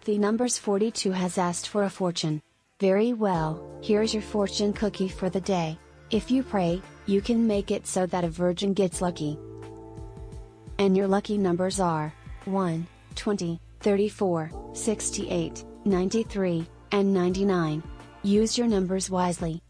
Lucky numbers 42 has asked for a fortune. Very well, here's your fortune cookie for the day. If you pray, you can make it so that a virgin gets lucky. And your lucky numbers are 1, 20, 34, 68, 93, and 99. Use your numbers wisely.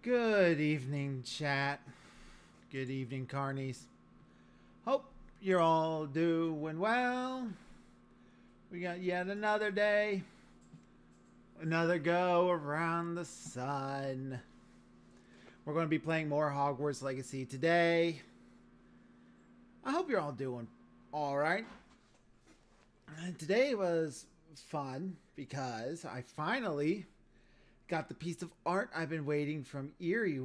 Good evening, chat. Good evening, carnies. Hope you're all doing well. We got yet another day. Another go around the sun. We're going to be playing more Hogwarts Legacy today. I hope you're all doing alright. Today was fun because I finally got the piece of art I've been waiting from Erie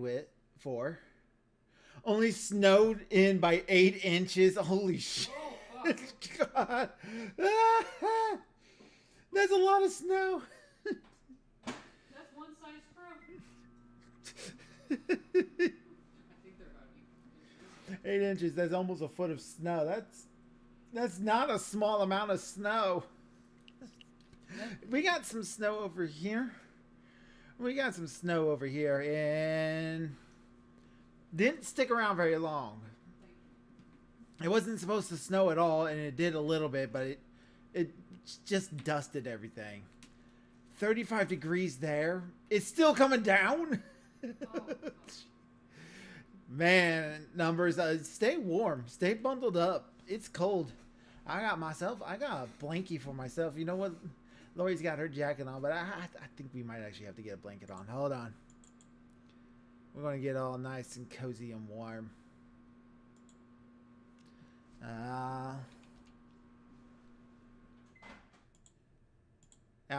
for. Only snowed in by 8 inches. Holy shit. Oh, God. That's a lot of snow. That's one size pro. I think they're about 8 inches. That's almost a foot of snow. That's not a small amount of snow. We got some snow over here. And didn't stick around very long. It wasn't supposed to snow at all, and it did a little bit, but it just dusted everything. 35 degrees there. It's still coming down. Oh. Man, numbers. Stay warm. Stay bundled up. It's cold. I got a blankie for myself. You know what? Lori's got her jacket on, but I think we might actually have to get a blanket on. Hold on. We're going to get all nice and cozy and warm. That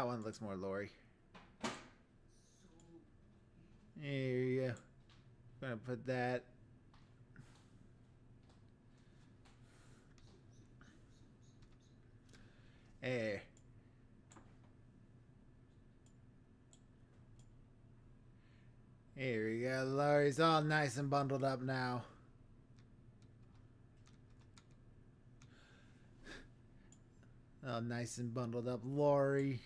one looks more Lori. There you go. I'm going to put that. There. Here we go. Lori's all nice and bundled up now. All nice and bundled up, Lori.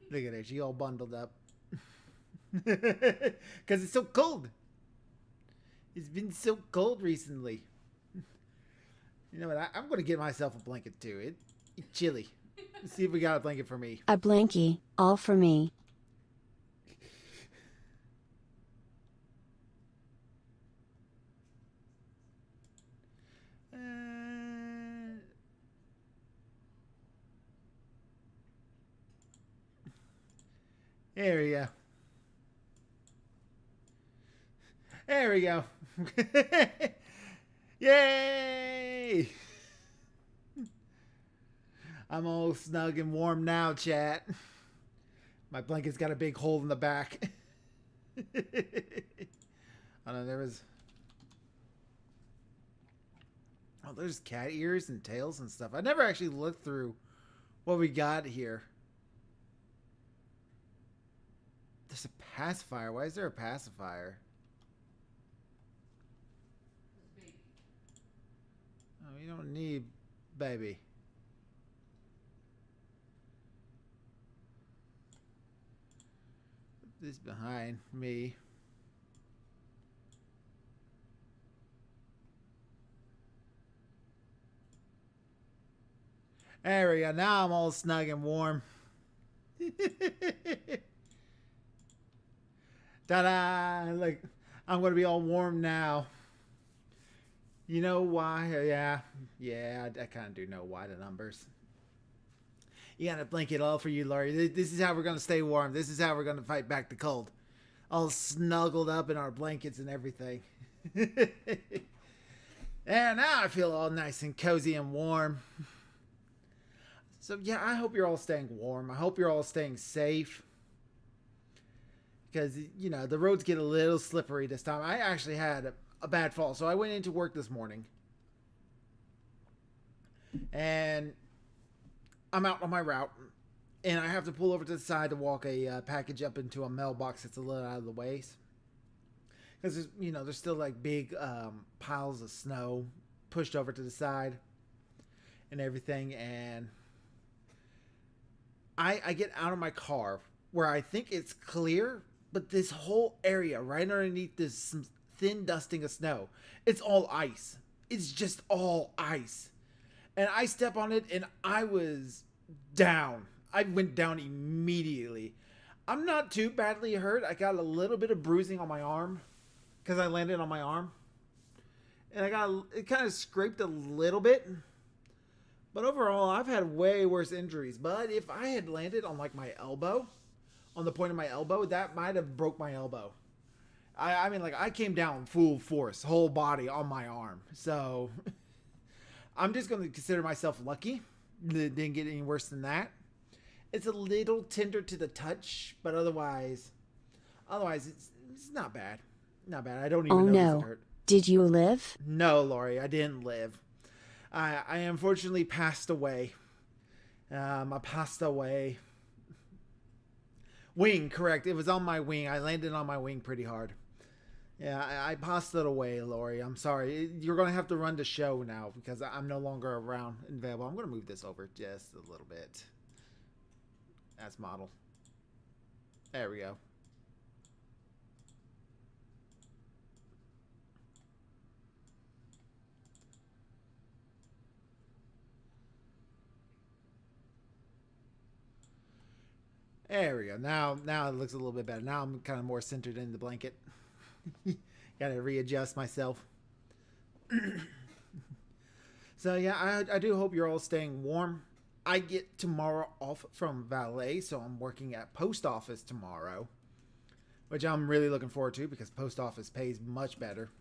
Look at her. She all bundled up. Because it's so cold. It's been so cold recently. You know what? I'm going to get myself a blanket too. It's chilly. Let's see if we got a blanket for me. A blankie, all for me. There we go. There we go. Yay! I'm all snug and warm now, chat. My blanket's got a big hole in the back. Oh no, there's cat ears and tails and stuff. I never actually looked through what we got here. There's a pacifier. Why is there a pacifier? Oh, you don't need baby. Put this behind me. There we go. Now I'm all snug and warm. Ta-da! Like, I'm going to be all warm now. You know why? Yeah, I kind of do know why the numbers. You got a blanket all for you, Laurie. This is how we're going to stay warm. This is how we're going to fight back the cold. All snuggled up in our blankets and everything. And now I feel all nice and cozy and warm. So yeah, I hope you're all staying warm. I hope you're all staying safe. Because, you know, the roads get a little slippery this time. I actually had a bad fall. So I went into work this morning. And I'm out on my route. And I have to pull over to the side to walk a package up into a mailbox that's a little out of the way. Because, you know, there's still like big piles of snow pushed over to the side and everything. And I get out of my car where I think it's clear, but this whole area right underneath this thin dusting of snow, it's all ice. It's just all ice. And I step on it and I was down. I went down immediately. I'm not too badly hurt. I got a little bit of bruising on my arm because I landed on my arm, and it kind of scraped a little bit. But overall, I've had way worse injuries. But if I had landed on like my elbow, on the point of my elbow, that might have broke my elbow. I mean, like, I came down full force, whole body on my arm. So I'm just going to consider myself lucky. It didn't get any worse than that. It's a little tender to the touch, but otherwise it's not bad. Not bad. I don't even know if it hurt. Did you live? No, Lori, I didn't live. I unfortunately passed away. I passed away. Wing, correct. It was on my wing. I landed on my wing pretty hard. Yeah, I passed it away, Lori. I'm sorry. You're going to have to run the show now because I'm no longer around and available. I'm going to move this over just a little bit. That's model. There we go. There we go. Now it looks a little bit better. Now I'm kind of more centered in the blanket. Gotta readjust myself. So yeah, I do hope you're all staying warm. I get tomorrow off from valet, so I'm working at post office tomorrow, which I'm really looking forward to because post office pays much better.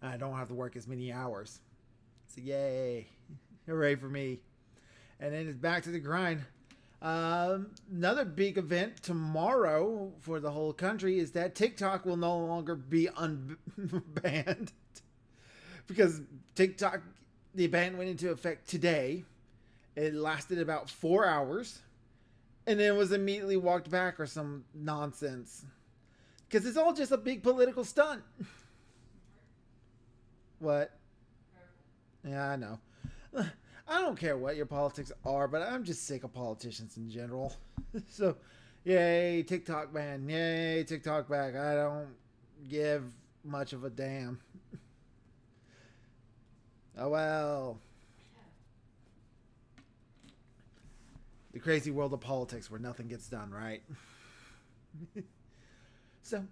And I don't have to work as many hours. So yay. Hooray for me. And then it's back to the grind. Another big event tomorrow for the whole country is that TikTok will no longer be unbanned because TikTok, the ban went into effect today. It lasted about 4 hours and then was immediately walked back or some nonsense because it's all just a big political stunt. What? Yeah, I know. I don't care what your politics are, but I'm just sick of politicians in general. So, yay, TikTok ban. Yay, TikTok back. I don't give much of a damn. Oh, well. The crazy world of politics where nothing gets done, right? So,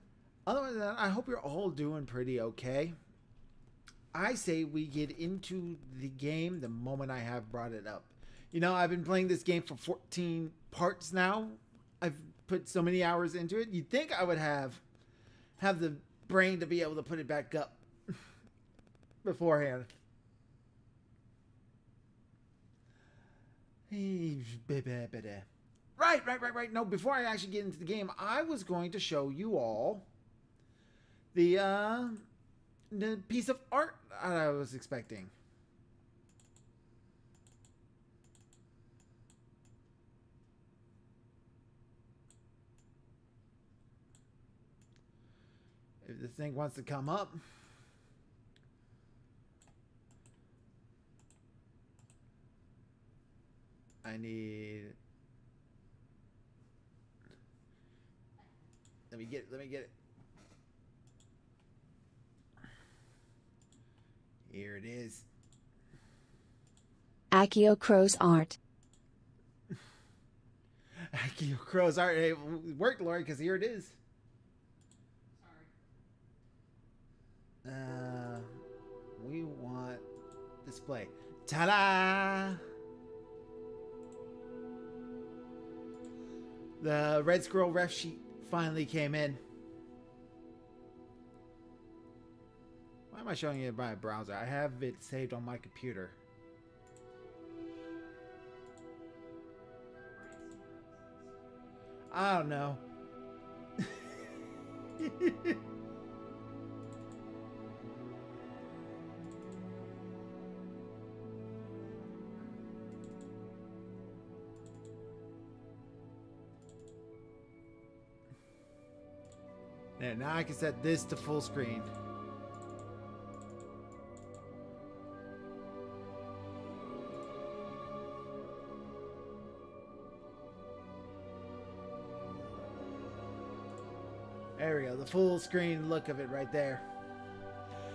other than that, I hope you're all doing pretty okay. I say we get into the game the moment I have brought it up. You know, I've been playing this game for 14 parts now. I've put so many hours into it. You'd think I would have the brain to be able to put it back up beforehand. Right. No, before I actually get into the game, I was going to show you all the piece of art I was expecting. If the thing wants to come up. I need... Let me get it. Here it is. Akio Crow's art. Akio Crow's art. Hey, it worked, Lori, because here it is. Sorry. We want display. Ta-da! The Red Scroll ref sheet finally came in. Why am I showing it by a browser? I have it saved on my computer. I don't know. There, now I can set this to full screen. There we go, the full screen look of it right there.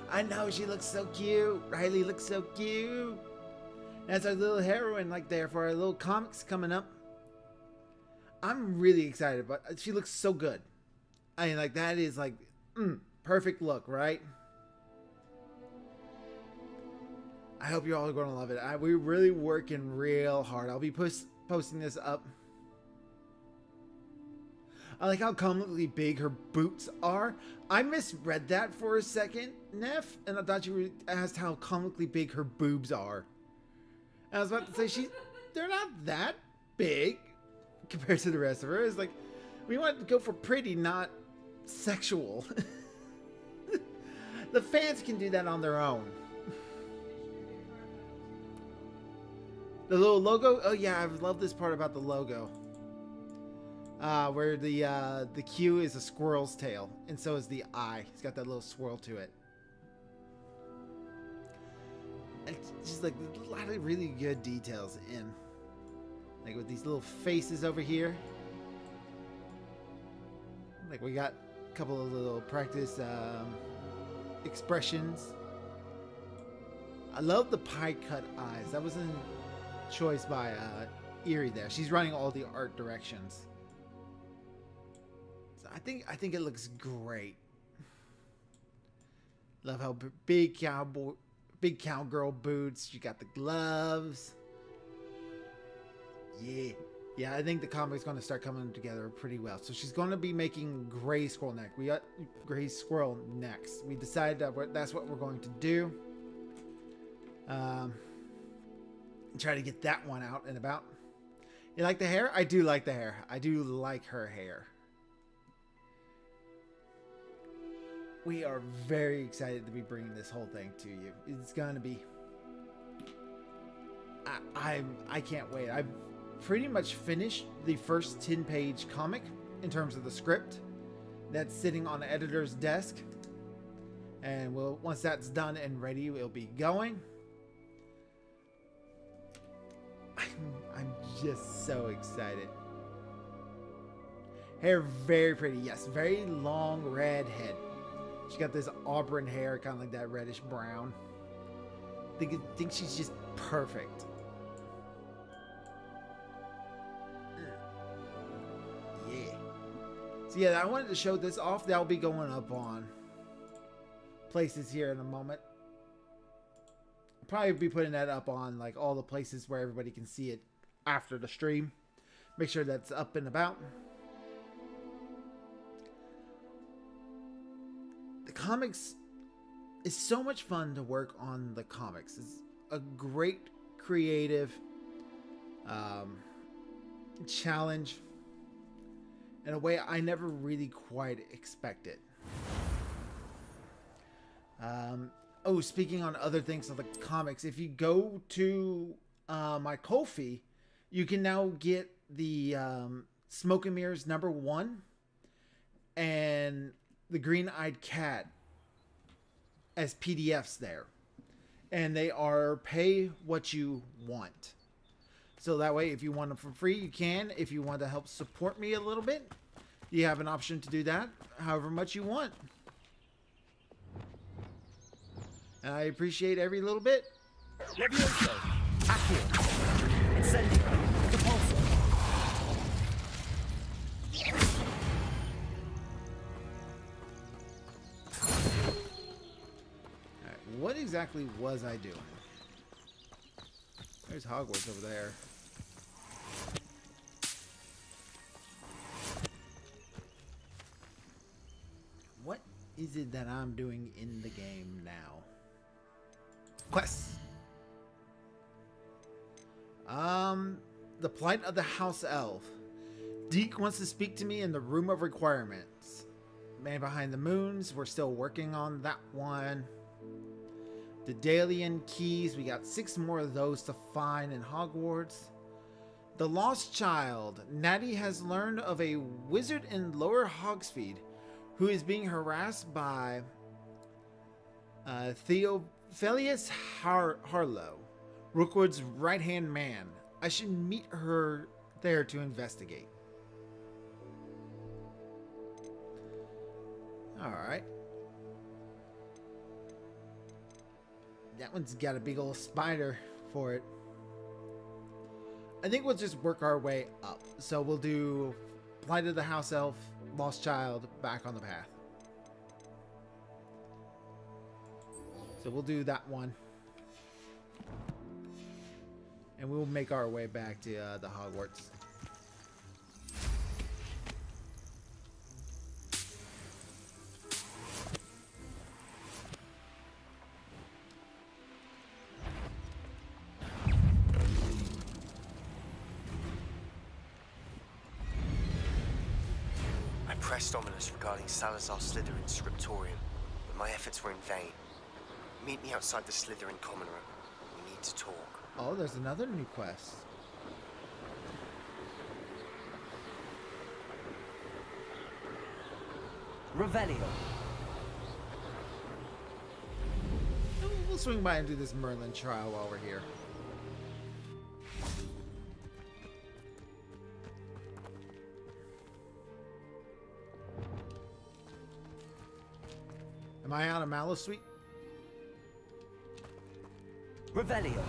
I know, she looks so cute. Riley looks so cute. That's our little heroine like there for our little comics coming up. I'm really excited, but she looks so good. I mean, like, that is like perfect look, right? I hope you're all going to love it. We're really working real hard. I'll be posting this up. I like how comically big her boots are. I misread that for a second, Neff, and I thought you asked how comically big her boobs are. And I was about to say, they're not that big compared to the rest of her. It's like, we want to go for pretty, not sexual. The fans can do that on their own. The little logo? Oh yeah, I love this part about the logo. Where the Q is a squirrel's tail, and so is the I. It's got that little swirl to it. It's just like a lot of really good details in, like with these little faces over here. Like we got a couple of little practice expressions. I love the pie cut eyes. That was a choice by Erie there. She's running all the art directions. I think it looks great. Love how big cowgirl boots. She got the gloves. Yeah. I think the comic's going to start coming together pretty well. So she's going to be making Gray Squirrel next. We got Gray Squirrel next. We decided that that's what we're going to do. Try to get that one out and about. You like the hair? I do like the hair. I do like her hair. We are very excited to be bringing this whole thing to you. It's gonna be. I can't wait. I've pretty much finished the first 10-page comic in terms of the script. That's sitting on the editor's desk, and once that's done and ready, we'll be going. I'm just so excited. Hair very pretty. Yes, very long red head. She got this auburn hair, kind of like that reddish brown. I think she's just perfect. Yeah. So yeah, I wanted to show this off. That'll be going up on places here in a moment. I'll probably be putting that up on like all the places where everybody can see it after the stream. Make sure that's up and about. Comics is so much fun to work on. The comics is a great creative challenge in a way I never really quite expected. Speaking on other things of the comics, if you go to my Ko-fi, you can now get the Smoke and Mirrors #1 and the Green-Eyed Cat as PDFs there, and they are pay what you want. So that way, if you want them for free, you can. If you want to help support me a little bit, you have an option to do that however much you want, and I appreciate every little bit. Levioso, Accio, Incendio, Repulsor. What exactly was I doing? There's Hogwarts over there. What is it that I'm doing in the game now? Quests. The plight of the House Elf. Deke wants to speak to me in the Room of Requirements. Man Behind the Moons. We're still working on that one. The Daedalian Keys, we got 6 more of those to find in Hogwarts. The Lost Child. Natty has learned of a wizard in Lower Hogsmeade who is being harassed by Theophilus Harlow, Rookwood's right-hand man. I should meet her there to investigate. Alright. That one's got a big old spider for it. I think we'll just work our way up. So we'll do Plight of the House Elf, Lost Child, Back on the Path. So we'll do that one. And we'll make our way back to the Hogwarts. I pressed ominous regarding Salazar Slytherin's scriptorium, but my efforts were in vain. Meet me outside the Slytherin common room. We need to talk. Oh, there's another new quest. Revelio. We'll swing by and do this Merlin trial while we're here. Am I out of Mallow Sweet? Revelio.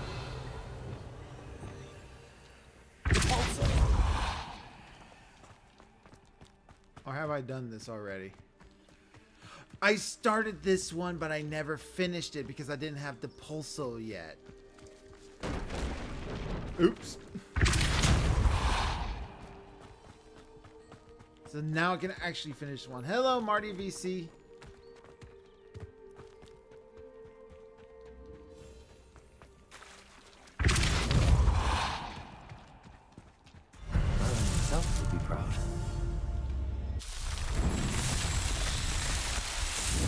Repulsor. Or have I done this already? I started this one, but I never finished it because I didn't have the Pulso yet. Oops. So now I can actually finish one. Hello, Marty VC. Merlin himself would be proud.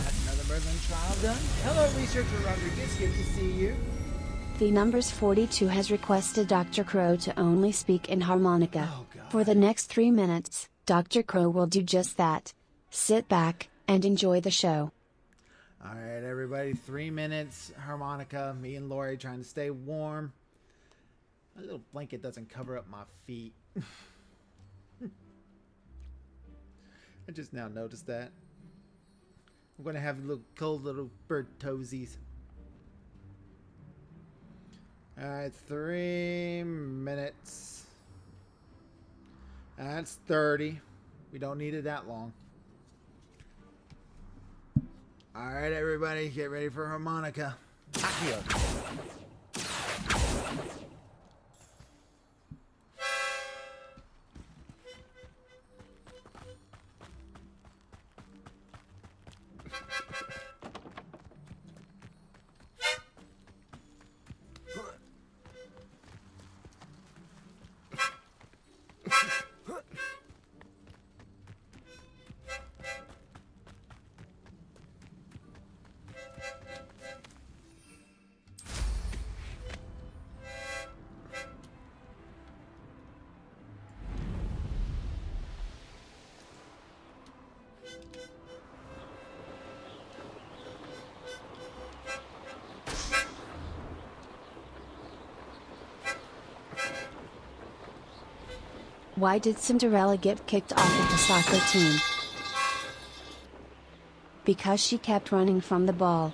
That's another Merlin trial done. Hello, Researcher Rodriguez. Good to see you. The numbers 42 has requested Dr. Crow to only speak in harmonica. Oh, God. For the next 3 minutes, Dr. Crow will do just that. Sit back and enjoy the show. All right, everybody. 3 minutes harmonica. Me and Lori trying to stay warm. My little blanket doesn't cover up my feet. I just now noticed that. I'm going to have little cold little bird toesies. All right, 3 minutes. That's 30. We don't need it that long. All right, everybody, get ready for harmonica. Accio. Why did Cinderella get kicked off of the soccer team? Because she kept running from the ball.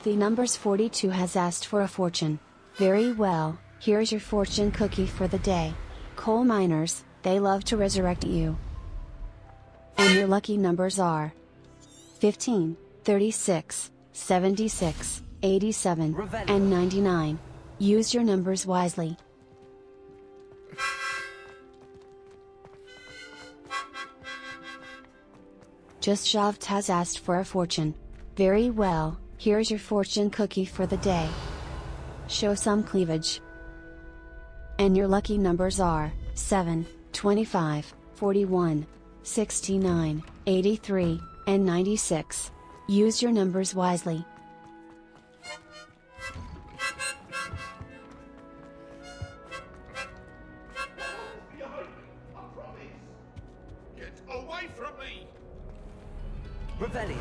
The numbers 42 has asked for a fortune. Very well, here's your fortune cookie for the day. Coal miners, they love to resurrect you. And your lucky numbers are 15, 36, 76, 87, and 99. Use your numbers wisely. Just Javt has asked for a fortune. Very well, here's your fortune cookie for the day. Show some cleavage. And your lucky numbers are 7, 25, 41, 69, 83, and 96. Use your numbers wisely. it! Away from me! Revelio.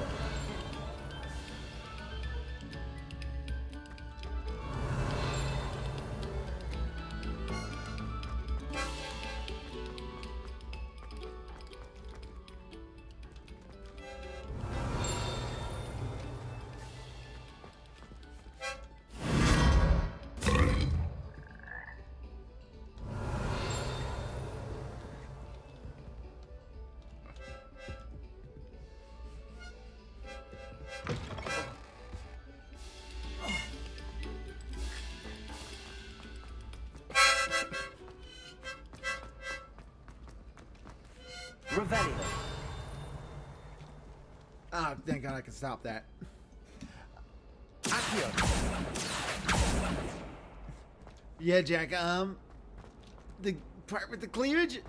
Revelio. Oh, thank God I can stop that. Accio. Yeah, Jack, the part with the cleavage,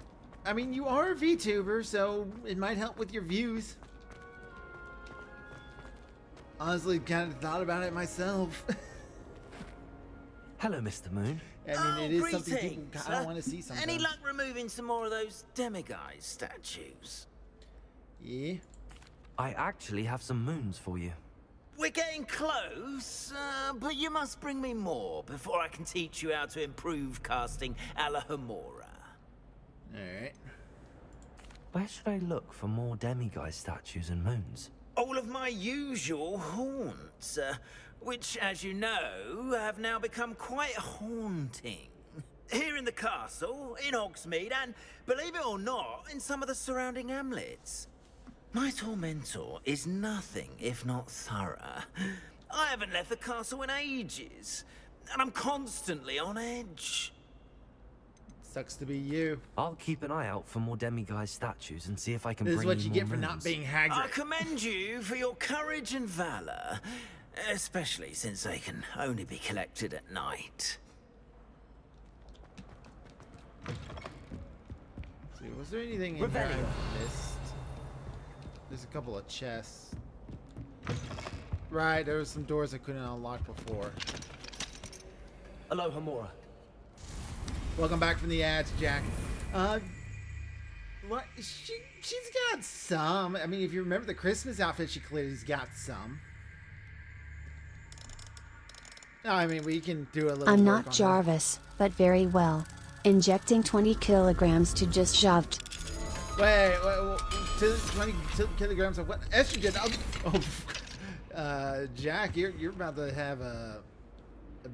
I mean, you are a VTuber, so it might help with your views. Honestly, kind of thought about it myself. Hello, Mr. Moon. I mean, it is something people greetings. kind of want to see sometimes. Any luck removing some more of those demiguise statues? Yeah. I actually have some moons for you. We're getting close, but you must bring me more before I can teach you how to improve casting a la Homora. Alright. Where should I look for more demiguise statues and moons? All of my usual haunts, which, as you know, have now become quite haunting. Here in the castle, in Hogsmeade, and, believe it or not, in some of the surrounding hamlets. My tormentor is nothing if not thorough. I haven't left the castle in ages, and I'm constantly on edge. Sucks to be you. I'll keep an eye out for more demiguise statues and see if I can This bring is what you you more get for not moons. being I Hagrid. commend you for your courage and valor, especially since they can only be collected at night. See, was there anything in here Revelio. I missed? There's a couple of chests. Right, there was some doors I couldn't unlock before. Hello, Homora. Welcome back from the ads, Jack. What? She's got some. I mean, if you remember the Christmas outfit, she clearly's got some. No, I mean, we can do a little. I'm work not on her. Jarvis, but very well. Injecting 20 kilograms to just shoved. Wait, 20 kilograms of what? Estrogen. Jack, you're about to have a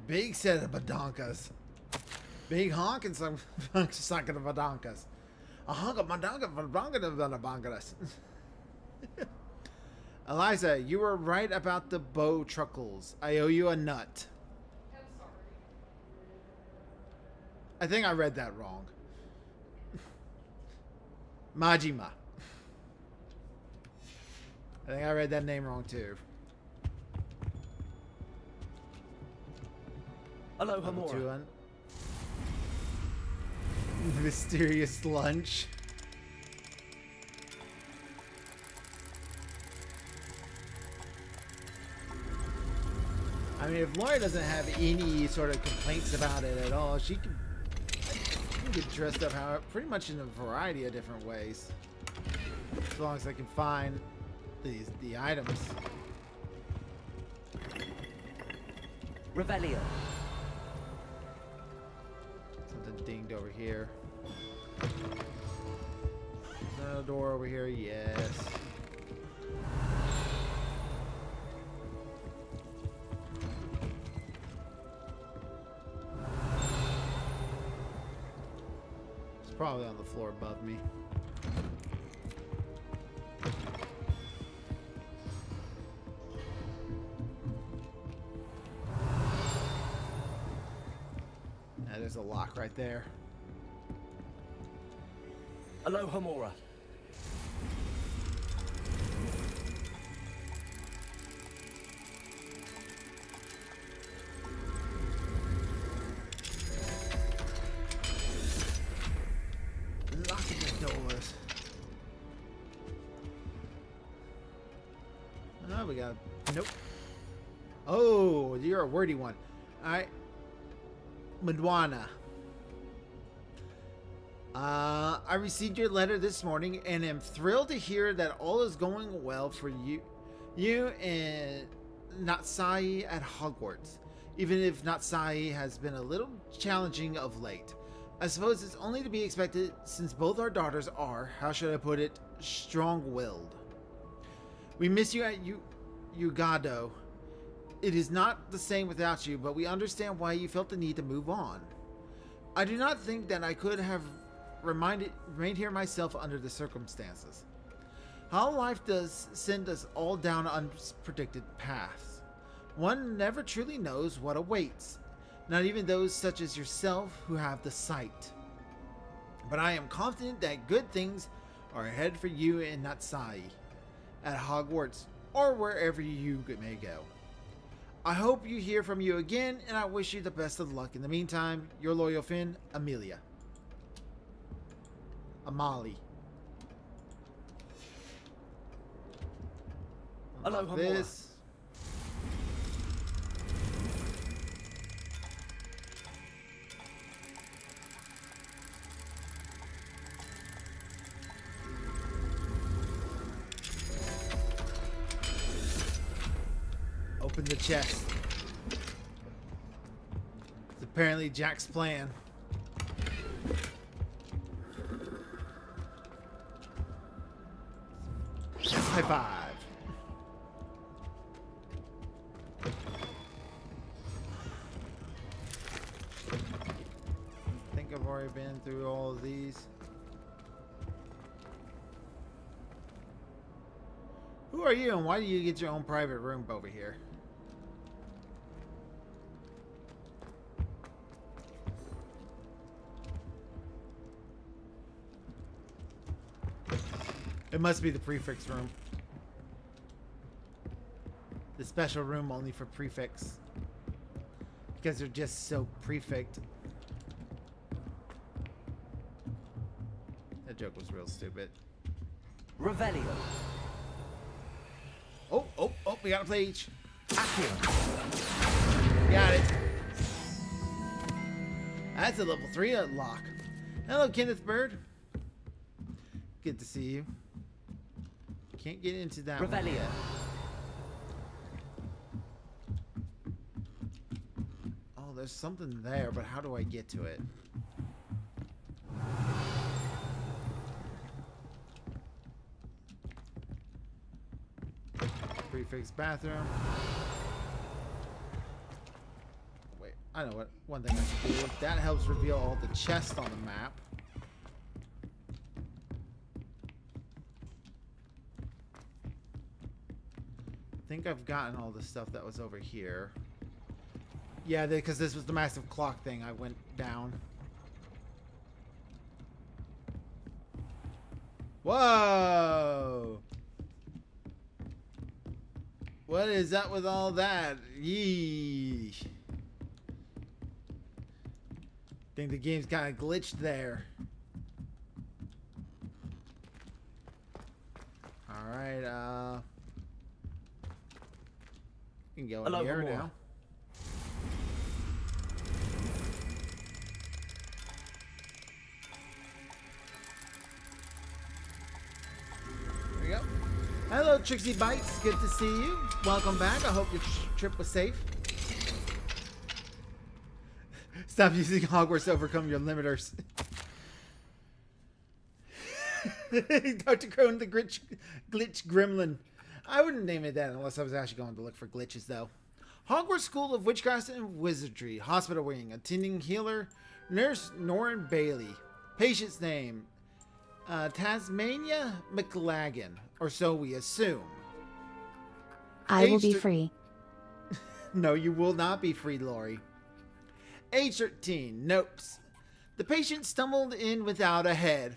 big set of badonkas. Big honk and some sucking of badonkas. A honk of badonkas. Eliza, you were right about the bow truckles. I owe you a nut. I'm sorry. I think I read that wrong. Majima. I think I read that name wrong too. Hello, Level Homora. 2 mysterious lunch. I mean, if Laura doesn't have any sort of complaints about it at all, she can get dressed up how pretty much in a variety of different ways, as long as I can find the items. Revelio. Something dinged over here. Is there a door over here? Yes. It's probably on the floor above me. There's a lock right there. Hello, Homora. Locking the doors. Oh, we got. Nope. Oh, you're a wordy one. All right. Madwana. I received your letter this morning and am thrilled to hear that all is going well for you and Natsai at Hogwarts, even if Natsai has been a little challenging of late. I suppose it's only to be expected since both our daughters are, how should I put it, strong-willed. We miss you at Ugado. It is not the same without you, but we understand why you felt the need to move on. I do not think that I could have remained here myself under the circumstances. How life does send us all down unpredicted paths. One never truly knows what awaits, not even those such as yourself who have the sight. But I am confident that good things are ahead for you and Natsai, at Hogwarts, or wherever you may go. I hope you hear from you again, and I wish you the best of luck. In the meantime, your loyal Finn, Amelia. Amali. Aloha This. Open the chest. It's apparently Jack's plan. High five. I think I've already been through all of these. Who are you and why do you get your own private room over here? It must be the prefix room. The special room only for prefix. Because they're just so prefect. That joke was real stupid. Revelio. Oh, we gotta play each. Accio. Got it. That's a level 3 unlock. Hello, Kenneth Bird. Good to see you. Can't get into that one. Revelio. Oh, there's something there, but how do I get to it? Prefix bathroom. Wait, I know what. One thing I can do. That helps reveal all the chests on the map. I think I've gotten all the stuff that was over here. Yeah, because this was the massive clock thing. I went down. Whoa! What is up with all that? Yeesh. Think the game's kind of glitched there. Alright, you can go in here now. There we go. Hello, Trixie Bites. Good to see you. Welcome back. I hope your trip was safe. Stop using Hogwarts to overcome your limiters. Dr. Crone, the glitch gremlin. I wouldn't name it that unless I was actually going to look for glitches, though. Hogwarts School of Witchcraft and Wizardry. Hospital wing. Attending healer. Nurse Norrin Bailey. Patient's name. Tasmania McLagan. Or so we assume. I will Age be thir- free. No, you will not be free, Lori. Age 13. Notes. The patient stumbled in without a head.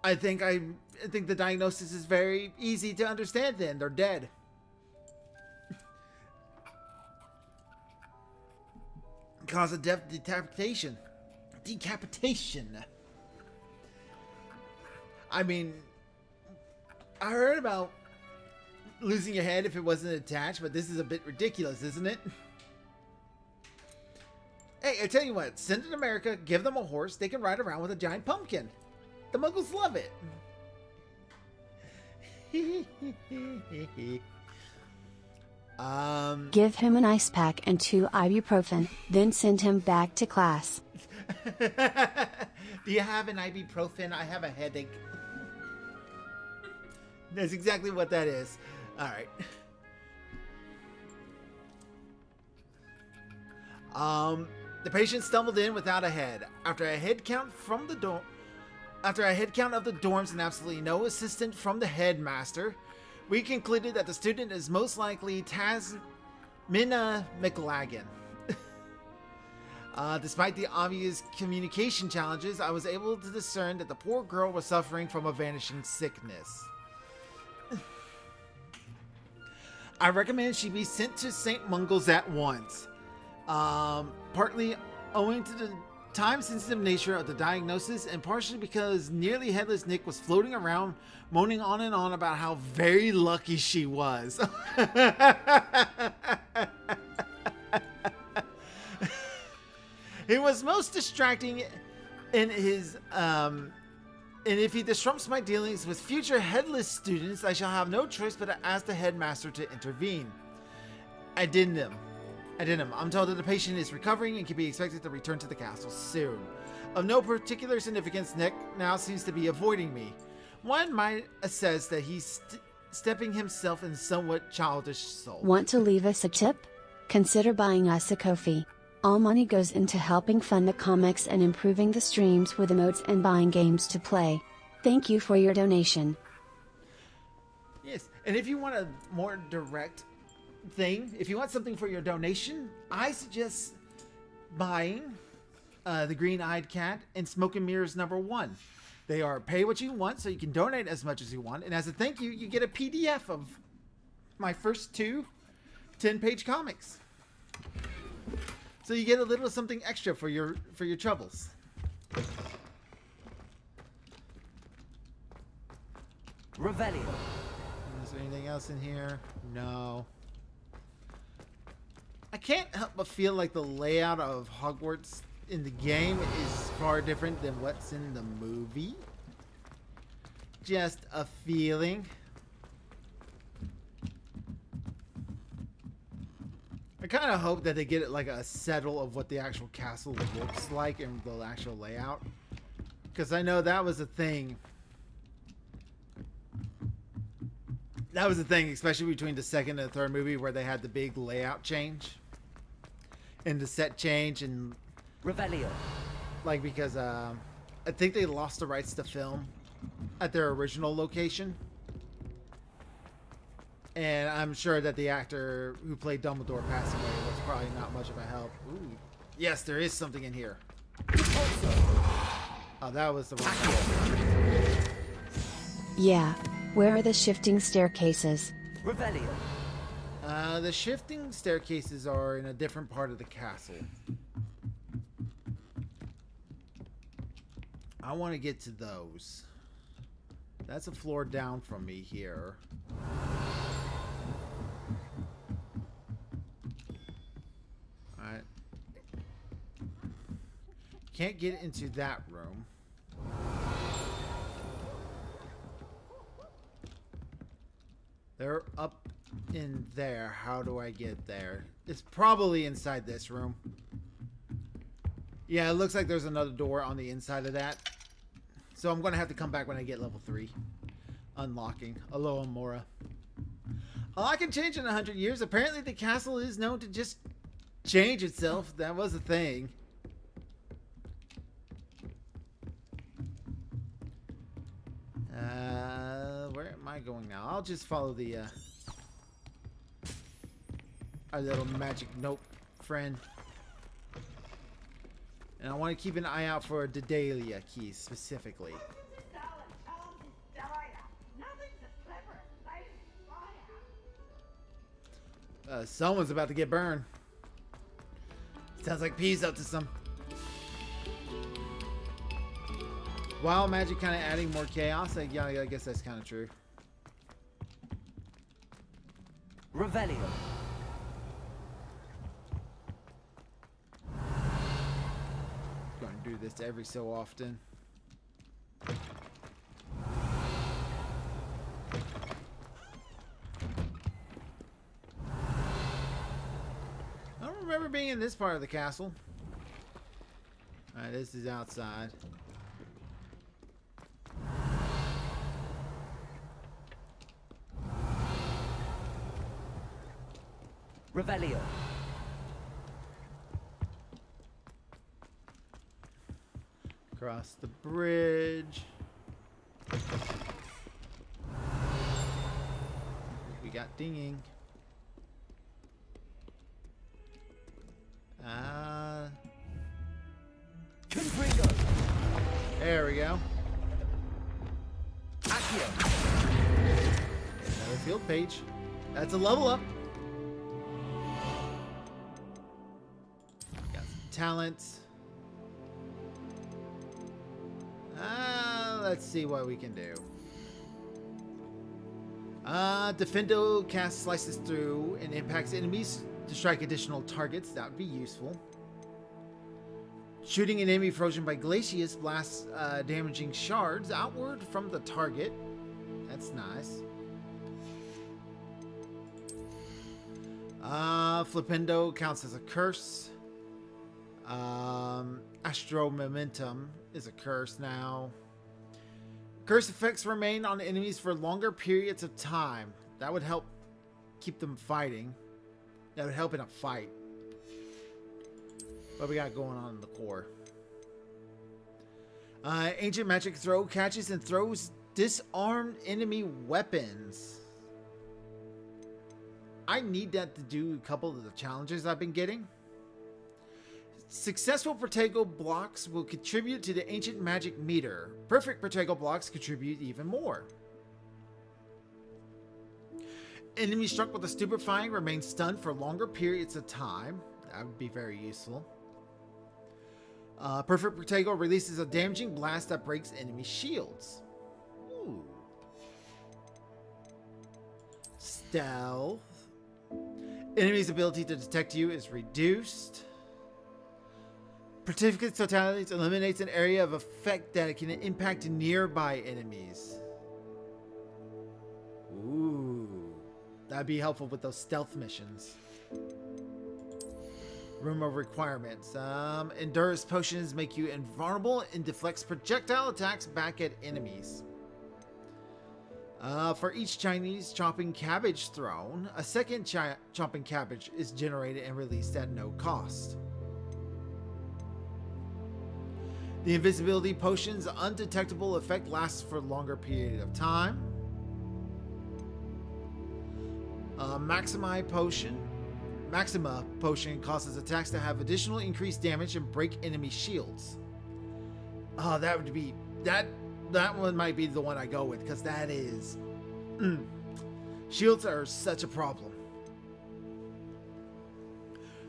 I think the diagnosis is very easy to understand then. They're dead. Cause of death, decapitation. Decapitation. I mean, I heard about losing your head if it wasn't attached, but this is a bit ridiculous, isn't it? Hey, I tell you what, send it to America, give them a horse, they can ride around with a giant pumpkin. The Muggles love it. Give him an ice pack and 2 ibuprofen, then send him back to class. Do you have an ibuprofen? I have a headache. That's exactly what that is. All right. The patient stumbled in without a head. After a head count of the dorms and absolutely no assistant from the headmaster, we concluded that the student is most likely Tasmina McLagan. Despite the obvious communication challenges, I was able to discern that the poor girl was suffering from a vanishing sickness. I recommend she be sent to St. Mungo's at once. Partly owing to the time-sensitive nature of the diagnosis, and partially because nearly headless Nick was floating around, moaning on and on about how very lucky she was. It was most distracting in his, and if he disrupts my dealings with future headless students, I shall have no choice but to ask the headmaster to intervene. I didn't him. I'm told that the patient is recovering and can be expected to return to the castle soon. Of no particular significance, Nick now seems to be avoiding me. One might assess that he's stepping himself in somewhat childish soul. Want to leave us a tip? Consider buying us a Ko-fi. All money goes into helping fund the comics and improving the streams with emotes and buying games to play. Thank you for your donation. Yes, and if you want a more direct thing, if you want something for your donation, I suggest buying The Green-Eyed Cat and Smoke and Mirrors #1. They are pay what you want, so you can donate as much as you want, and as a thank you, you get a PDF of my first 2 10-page comics. So you get a little something extra for your troubles. Revelio. Is there anything else in here? No. I can't help but feel like the layout of Hogwarts in the game is far different than what's in the movie. Just a feeling. I kind of hope that they get it like a settle of what the actual castle looks like and the actual layout. Because I know that was a thing. That was the thing, especially between the second and the third movie, where they had the big layout change. And the set change and... Revelio. Like, because I think they lost the rights to film at their original location. And I'm sure that the actor who played Dumbledore passing away was probably not much of a help. Ooh. Yes, there is something in here. Oh, that was the wrong one. Yeah. Where are the shifting staircases? Revelio. The shifting staircases are in a different part of the castle. I want to get to those. That's a floor down from me here. Alright. Can't get into that room. They're up in there. How do I get there? It's probably inside this room. Yeah, it looks like there's another door on the inside of that. So I'm going to have to come back when I get level 3. Unlocking. Aloha Mora. A lot can change in 100 years. Apparently the castle is known to just change itself. That was a thing. Where am I going now? I'll just follow the our little magic note friend. And I want to keep an eye out for Daedalus keys specifically. Someone's about to get burned. Sounds like P's up to some wild magic, kind of adding more chaos. Like, yeah, I guess that's kind of true. Revelio. don't do this every so often. I don't remember being in this part of the castle. Alright, this is outside. Revelio. Across the bridge. We got dinging. There we go. Another field page. That's a level up. Got some talents. Let's see what we can do. Defendo cast slices through and impacts enemies to strike additional targets. That would be useful. Shooting an enemy frozen by glacius blasts damaging shards outward from the target. That's nice. Flipendo counts as a curse. Astro Momentum is a curse now. Curse effects remain on enemies for longer periods of time. That would help keep them fighting. That would help in a fight. What we got going on in the core? Ancient Magic Throw catches and throws disarmed enemy weapons. I need that to do a couple of the challenges I've been getting. Successful Protego blocks will contribute to the Ancient Magic meter. Perfect Protego blocks contribute even more. Enemy struck with a stupefying remains stunned for longer periods of time. That would be very useful. Perfect Protego releases a damaging blast that breaks enemy shields. Ooh. Stealth. Enemy's ability to detect you is reduced. Certificate Totalities eliminates an area of effect that can impact nearby enemies. Ooh. That'd be helpful with those stealth missions. Room of requirements. Endurance potions make you invulnerable and deflects projectile attacks back at enemies. For each Chinese chopping cabbage thrown, a second chopping cabbage is generated and released at no cost. The invisibility potion's undetectable effect lasts for a longer period of time. Maxima potion causes attacks that have additional increased damage and break enemy shields. Oh, that would be that one might be the one I go with, because that is shields are such a problem.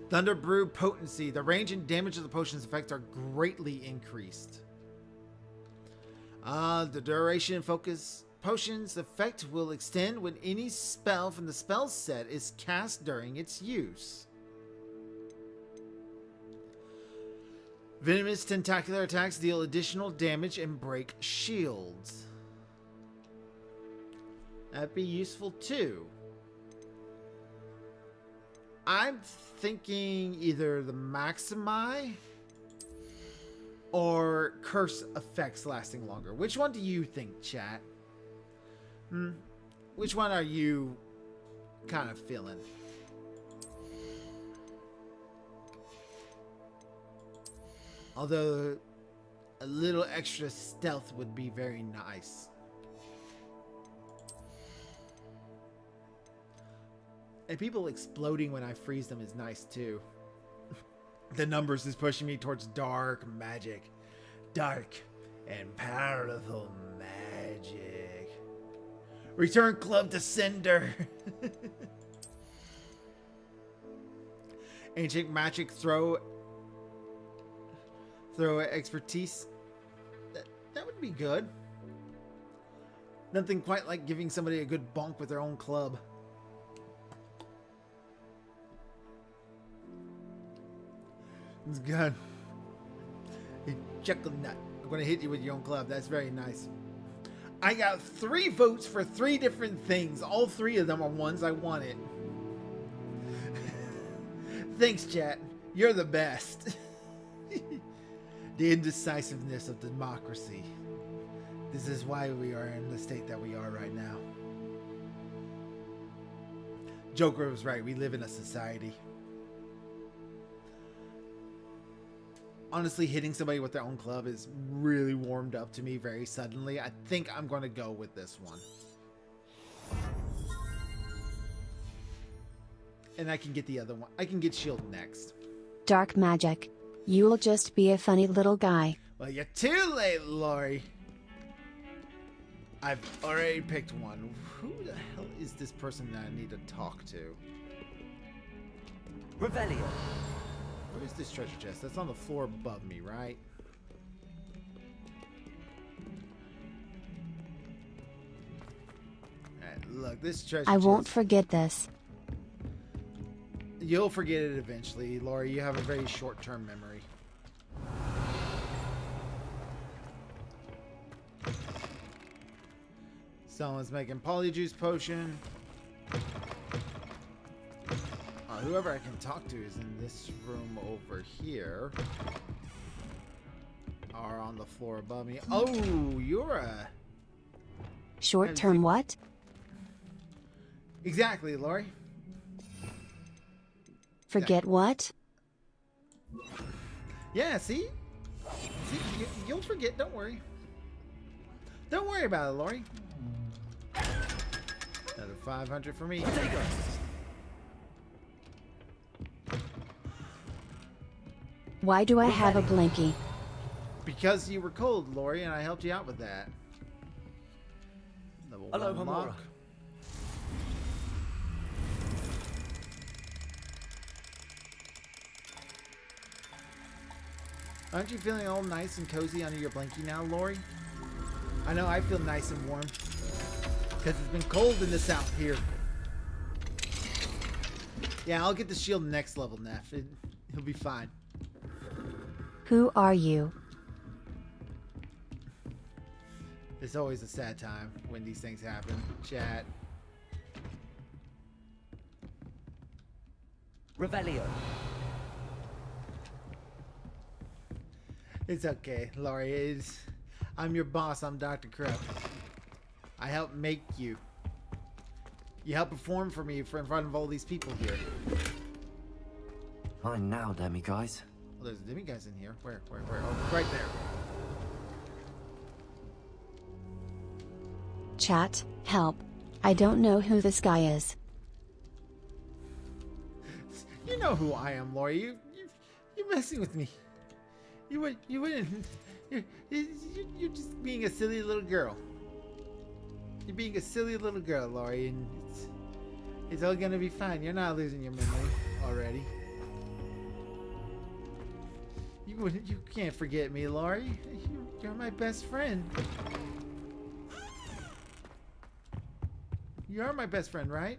Thunder Brew Potency. The range and damage of the potion's effects are greatly increased. The duration focus potion's effect will extend when any spell from the spell set is cast during its use. Venomous tentacular attacks deal additional damage and break shields. That'd be useful too. I'm thinking either the Maximi or curse effects lasting longer. Which one do you think, chat? Which one are you kind of feeling? Although a little extra stealth would be very nice. And people exploding when I freeze them is nice too. The numbers is pushing me towards dark magic. Dark and powerful magic. Return club to sender. Ancient magic throw expertise. That would be good. Nothing quite like giving somebody a good bonk with their own club. It's good. chuckle nut. I'm going to hit you with your own club. That's very nice. I got 3 votes for 3 different things. All 3 of them are ones I wanted. Thanks, chat. You're the best. The indecisiveness of democracy. This is why we are in the state that we are right now. Joker was right. We live in a society. Honestly, hitting somebody with their own club is really warmed up to me very suddenly. I think I'm going to go with this one. And I can get the other one. I can get shield next. Dark magic. You will just be a funny little guy. Well, you're too late, Lori. I've already picked one. Who the hell is this person that I need to talk to? Revelio. Where is this treasure chest? That's on the floor above me, right? Alright, look, this treasure I chest. won't forget this. You'll forget it eventually, Lori. You have a very short-term memory. Someone's making polyjuice potion. Whoever I can talk to is in this room over here. Or on the floor above me. Oh, you're a... Short term what? Exactly, Lori. Forget what? Yeah, see? You'll forget, don't worry. Don't worry about it, Lori. Another 500 for me. Why do I have a blankie? Because you were cold, Lori, and I helped you out with that. Level Hello, 1 Hamura. lock. Aren't you feeling all nice and cozy under your blankie now, Lori? I know I feel nice and warm. Because it's been cold in the south here. Yeah, I'll get the shield next level, Neff. He'll be fine. Who are you? It's always a sad time when these things happen. Chat. Revelio. It's okay, Laurie. I'm your boss. I'm Dr. Krupp. I help make you. You help perform for me in front of all these people here. Fine now, demi guys. Oh, there's demi-guys in here. Where? Oh, right there. Chat, help. I don't know who this guy is. You know who I am, Laurie. You're messing with me. You wouldn't. You're just being a silly little girl. You're being a silly little girl, Laurie, and it's all gonna be fine. You're not losing your memory already. You can't forget me, Laurie. You're my best friend. You are my best friend, right?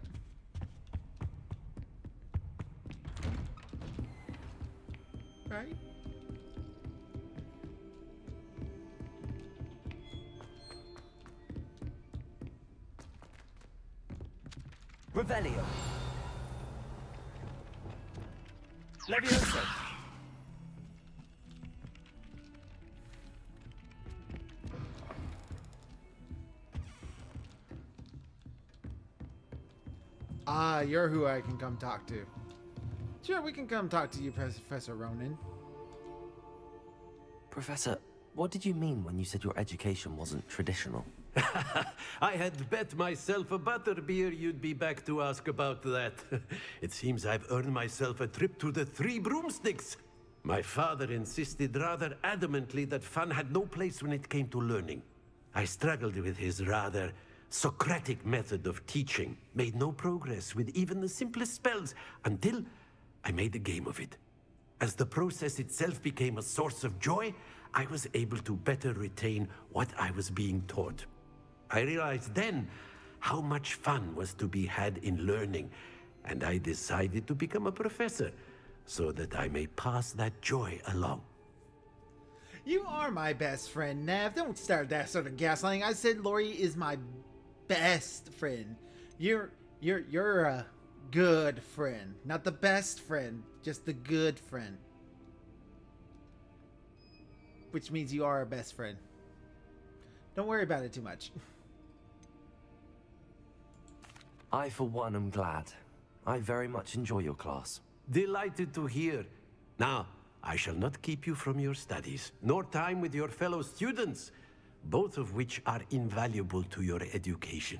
Right? Revelio. Leviosa. Ah, you're who I can come talk to. Sure, we can come talk to you, Professor Ronan. Professor, what did you mean when you said your education wasn't traditional? I had bet myself a butterbeer you'd be back to ask about that. It seems I've earned myself a trip to the Three Broomsticks. My father insisted rather adamantly that fun had no place when it came to learning. I struggled with his rather Socratic method of teaching, made no progress with even the simplest spells until I made a game of it. As the process itself became a source of joy, I was able to better retain what I was being taught. I realized then how much fun was to be had in learning, and I decided to become a professor so that I may pass that joy along. You are my best friend, Nev. Don't start that sort of gaslighting. I said Lori is my best friend. You're a good friend. Not the best friend, just the good friend. Which means you are a best friend. Don't worry about it too much. I, for one, am glad. I very much enjoy your class. Delighted to hear. Now, I shall not keep you from your studies, nor time with your fellow students, both of which are invaluable to your education.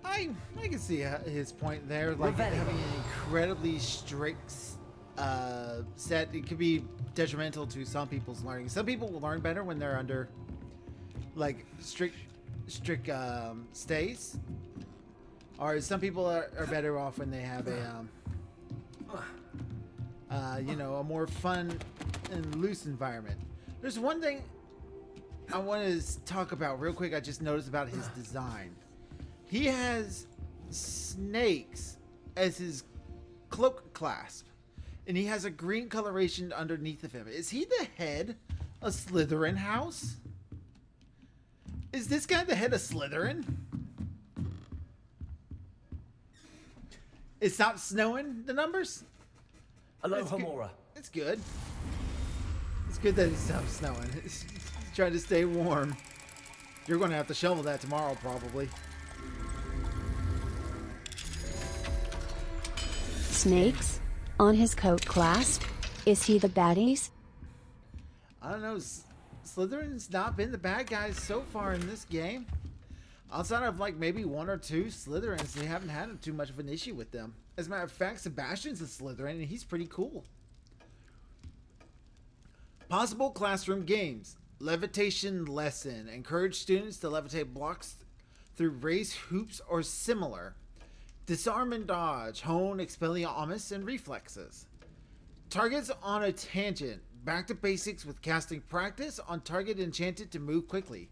I can see his point there. Like having an incredibly strict set, it could be detrimental to some people's learning. Some people will learn better when they're under like strict stays, or some people are better off when they have a you know, a more fun and loose environment. There's one thing I want to talk about real quick. I just noticed about his design. He has snakes as his cloak clasp, and he has a green coloration underneath of him. Is he the head of Slytherin house? Is this guy the head of Slytherin? It stopped snowing the numbers? Aloha Mora. It's good. It's good that it stopped snowing. It's trying to stay warm. You're going to have to shovel that tomorrow, probably. Snakes? On his coat clasp? Is he the baddies? I don't know. Slytherin's not been the bad guys so far in this game. Outside of like maybe one or two Slytherins, they haven't had too much of an issue with them. As a matter of fact, Sebastian's a Slytherin and he's pretty cool. Possible classroom games. Levitation lesson. Encourage students to levitate blocks through raised hoops or similar. Disarm and dodge. Hone Expelliarmus and reflexes. Targets on a tangent. Back to basics with casting practice on target enchanted to move quickly.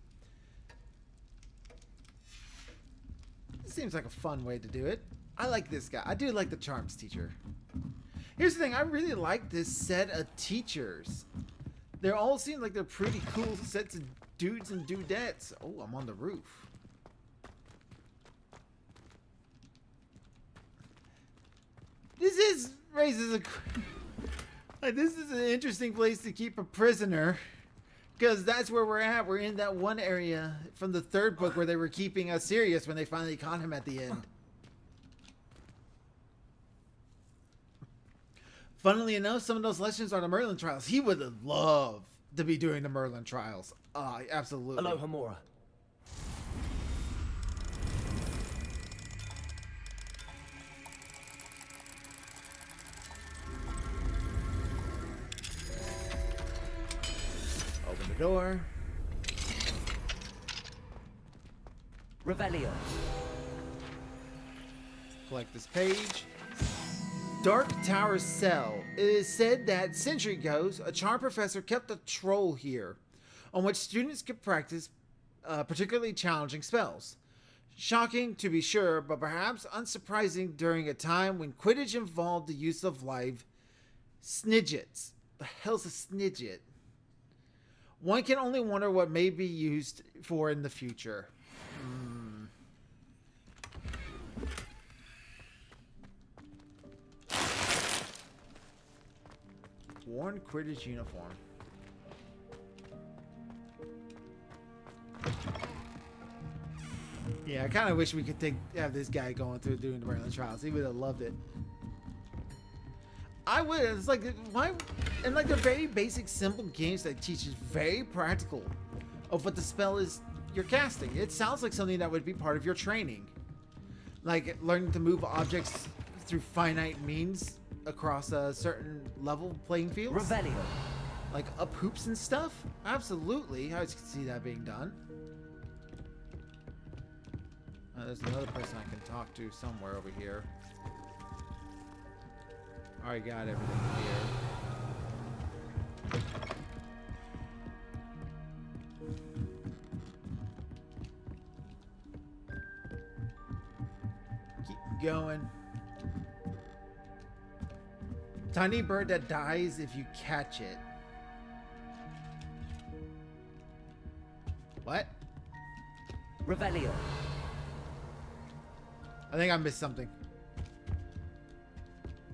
This seems like a fun way to do it. I like this guy. I do like the charms teacher. Here's the thing. I really like this set of teachers. They all seem like they're pretty cool sets of dudes and dudettes. Oh, I'm on the roof. This raises a... This is an interesting place to keep a prisoner, because that's where we're at. We're in that one area from the third book where they were keeping Sirius when they finally caught him at the end. Funnily enough, some of those lessons are the Merlin trials. He would have loved to be doing the Merlin trials. Absolutely. Aloha Mora. Open the door. Revelio. Collect this page. Dark Tower Cell. It is said that century ago, a charm professor kept a troll here, on which students could practice particularly challenging spells. Shocking to be sure, but perhaps unsurprising during a time when Quidditch involved the use of live snidgets. The hell's a snidget? One can only wonder what may be used for in the future. Worn Quidditch uniform. Yeah, I kind of wish we could have this guy going through doing the Merlin trials. He would have loved it. I would. It's like, why? And like the very basic, simple games that teaches very practical of what the spell is you're casting. It sounds like something that would be part of your training, like learning to move objects through finite means across a certain level playing fields. Revelio. Like up hoops and stuff. Absolutely, I could see that being done. There's another person I can talk to somewhere over here. Already got everything here. Keep going. Tiny bird that dies if you catch it. What? Revelio. I think I missed something.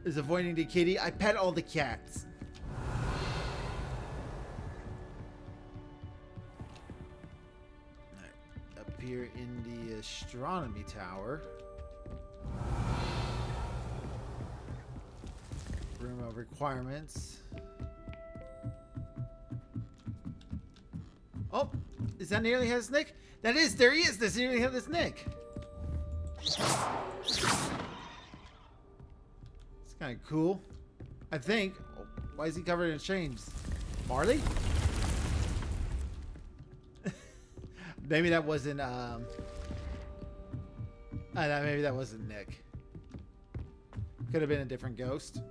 Is avoiding the kitty. I pet all the cats. Right. Up here in the astronomy tower. Room of requirements. Oh, is that nearly his Nick? That is, there he is. That's nearly his Nick. It's kind of cool. I think. Oh, why is he covered in chains? Marley? Maybe that wasn't, maybe that wasn't Nick. Could have been a different ghost.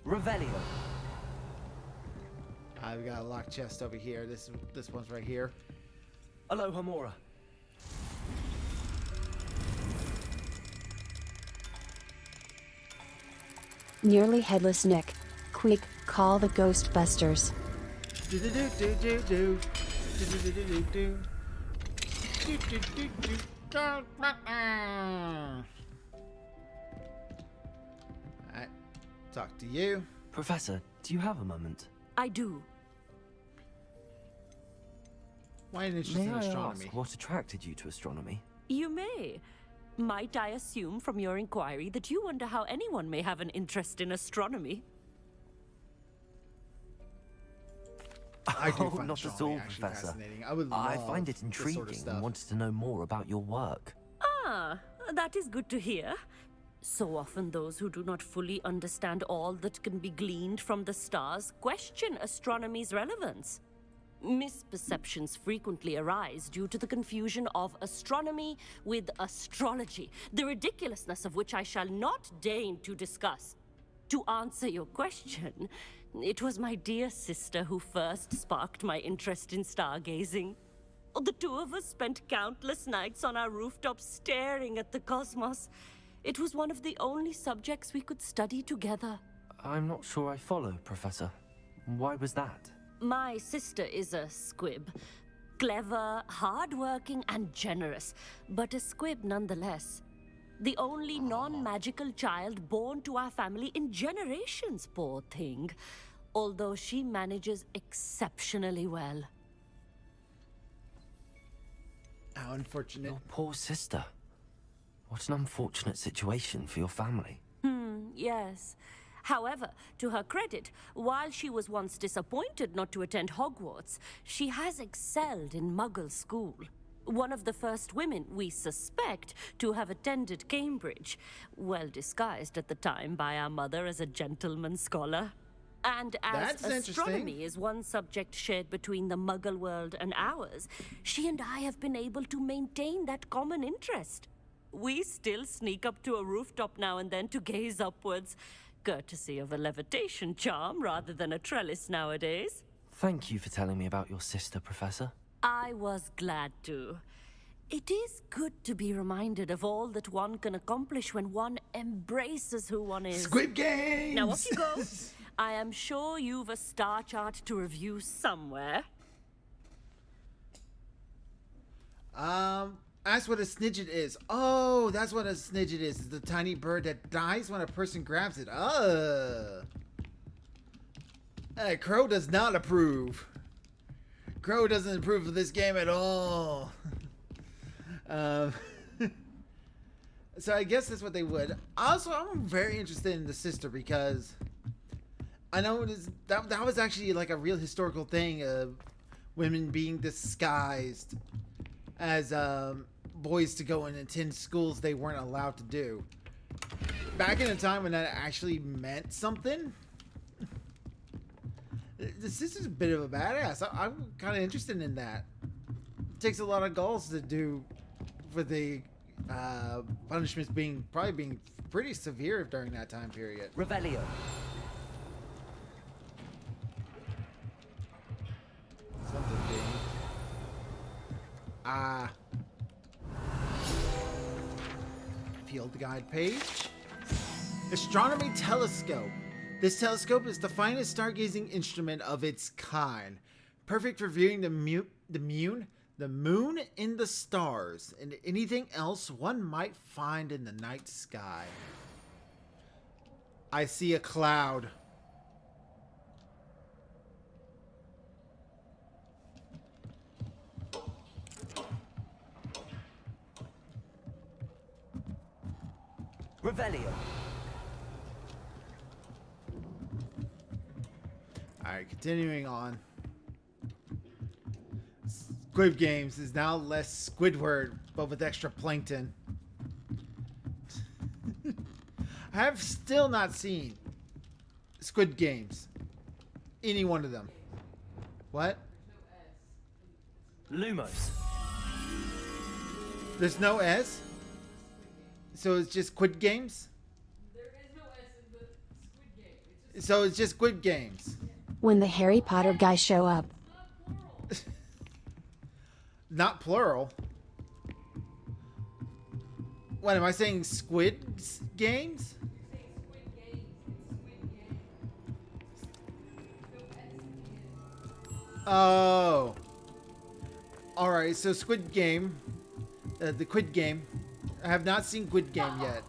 Revelio. We got a locked chest over here. This one's right here. Aloha Mora. Nearly headless Nick. Quick, call the Ghostbusters. Do do do do do do do do do do do do do do do. Alright, talk to you. Professor, do you have a moment? I do. Why an interest May in I astronomy? ask what attracted you to astronomy? You may. Might I assume from your inquiry that you wonder how anyone may have an interest in astronomy? I do Oh, find not at astronomy all, actually Professor. fascinating. I would I love find it this intriguing sort of and stuff. wanted to know more about your work. Ah, that is good to hear. So often those who do not fully understand all that can be gleaned from the stars question astronomy's relevance. Misperceptions frequently arise due to the confusion of astronomy with astrology, the ridiculousness of which I shall not deign to discuss. To answer your question, it was my dear sister who first sparked my interest in stargazing. The two of us spent countless nights on our rooftop staring at the cosmos. It was one of the only subjects we could study together. I'm not sure I follow, Professor. Why was that? My sister is a squib. Clever, hardworking, and generous, but a squib nonetheless. The only non-magical child born to our family in generations, poor thing. Although she manages exceptionally well. How unfortunate. Your poor sister. What an unfortunate situation for your family. Yes. However, to her credit, while she was once disappointed not to attend Hogwarts, she has excelled in Muggle school. One of the first women, we suspect, to have attended Cambridge, well disguised at the time by our mother as a gentleman scholar. And as That's interesting. astronomy is one subject shared between the Muggle world and ours, she and I have been able to maintain that common interest. We still sneak up to a rooftop now and then to gaze upwards, courtesy of a levitation charm rather than a trellis nowadays. Thank you for telling me about your sister, Professor. I was glad to. It is good to be reminded of all that one can accomplish when one embraces who one is. Squid Games! Now off you go. I am sure you've a star chart to review somewhere. That's what a snidget is. Oh, that's what a snidget is. It's the tiny bird that dies when a person grabs it. Crow does not approve. Crow doesn't approve of this game at all. So I guess that's what they would. Also, I'm very interested in the sister because I know it is, that was actually like a real historical thing of women being disguised as boys to go and attend schools they weren't allowed to do. Back in a time when that actually meant something. The sister's a bit of a badass. I'm kind of interested in that. It takes a lot of goals to do for the punishments probably being pretty severe during that time period. Revelio. Something being. If field guide page. Astronomy telescope. This telescope is the finest stargazing instrument of its kind, perfect for viewing the moon and the stars, and anything else one might find in the night sky. I see a cloud. Revelio. Alright, continuing on. Squid Games is now less Squidward, but with extra plankton. I have still not seen Squid Games. Any one of them. What? Lumos. There's no S? So it's just Squid Games? There is no S in the Squid Game. It's just So it's just Squid Games. When the Harry Potter guys show up. Not plural. What, am I saying Squid Games? saying Squid Games. It's Squid Game. No S in the end. Oh. Alright, so Squid Game. The Quid Game. I have not seen Quid Game yet.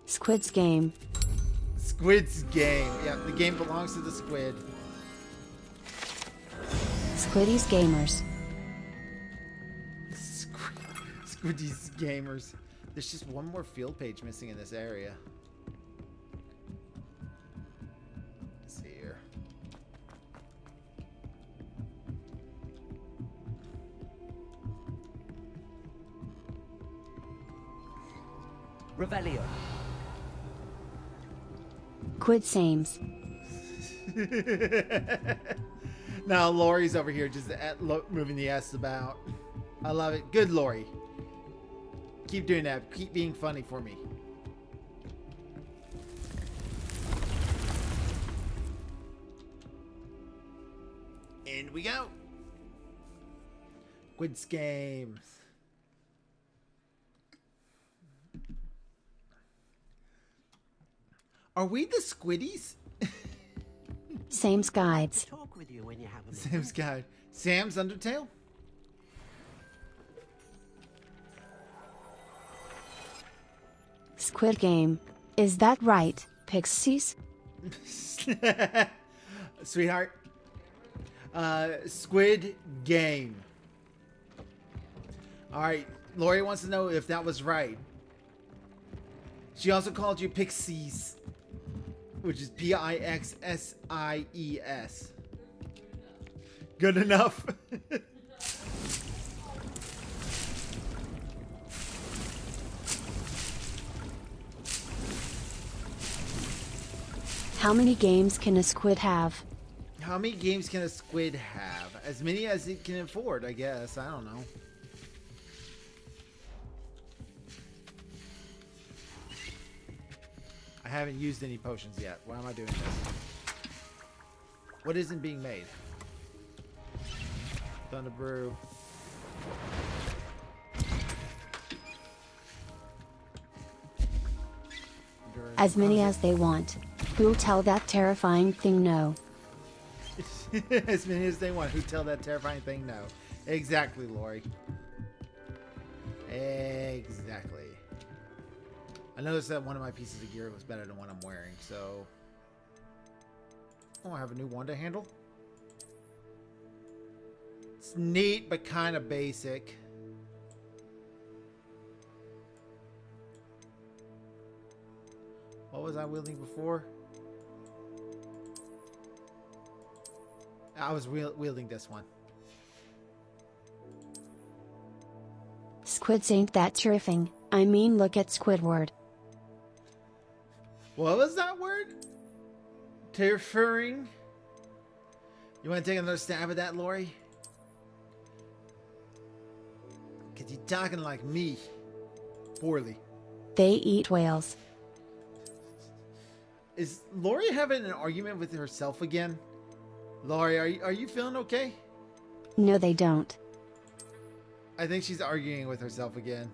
Squid's Game. Squid's Game. Yeah, the game belongs to the squid. Squiddy's Gamers. Squiddy's Gamers. There's just one more field page missing in this area. Let's see here. Revelio. Quid Sames. Now Lori's over here just moving the S about. I love it. Good, Lori. Keep doing that. Keep being funny for me. In we go. Quid's Games. Are we the Squiddies? Sames Guides. Talk with you when you have a minute. Sam's Guide. Sam's Undertale? Squid Game. Is that right, Pixies? Sweetheart. Squid Game. Alright, Lori wants to know if that was right. She also called you Pixies, which is Pixsies. Good enough. How many games can a squid have? How many games can a squid have? As many as it can afford, I guess. I don't know. I haven't used any potions yet. Why am I doing this? What isn't being made? Thunder Brew. As many as they want. Who'll tell that terrifying thing no? As many as they want. Who tell that terrifying thing no? Exactly, Lori. Exactly. I noticed that one of my pieces of gear was better than what I'm wearing, so... Oh, I have a new Wanda handle. It's neat, but kind of basic. What was I wielding before? I was wielding this one. Squids ain't that terrifying. I mean, look at Squidward. What was that word? Terrifying? You want to take another stab at that, Lori? Because you're talking like me. Poorly. They eat whales. Is Lori having an argument with herself again? Lori, are you feeling okay? No, they don't. I think she's arguing with herself again.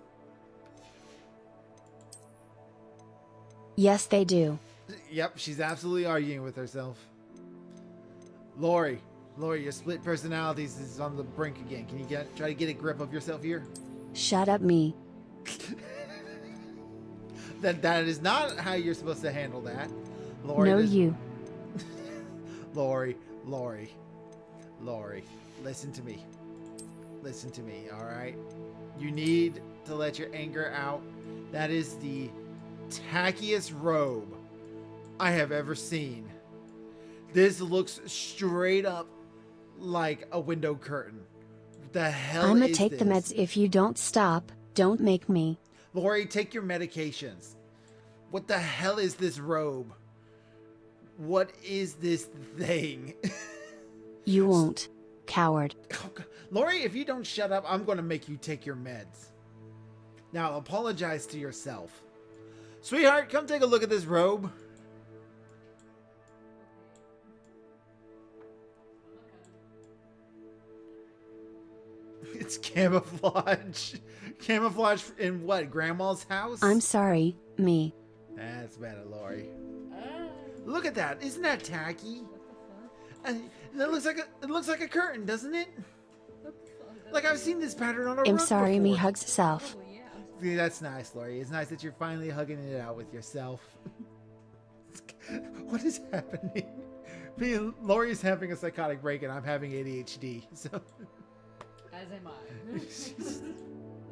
Yes, they do. Yep, she's absolutely arguing with herself. Lori, your split personalities is on the brink again. Can you try to get a grip of yourself here? Shut up, me. That is not how you're supposed to handle that. Lori, No, you. Lori, listen to me. Listen to me, all right? You need to let your anger out. That is the tackiest robe I have ever seen. This looks straight up like a window curtain. The hell I'ma is take this? the meds if you don't stop. Don't make me. Lori, take your medications. What the hell is this robe? What is this thing? You won't. Coward. Lori, if you don't shut up, I'm going to make you take your meds. Now, apologize to yourself. Sweetheart, come take a look at this robe. It's camouflage. Camouflage in what? Grandma's house? I'm sorry, me. That's better, Lori. Look at that. Isn't that tacky? That looks like a curtain, doesn't it? Like I've seen this pattern on a I'm rug sorry, me before. hugs self. See, that's nice, Lori. It's nice that you're finally hugging it out with yourself. What is happening? Lori's having a psychotic break and I'm having ADHD. So As am I.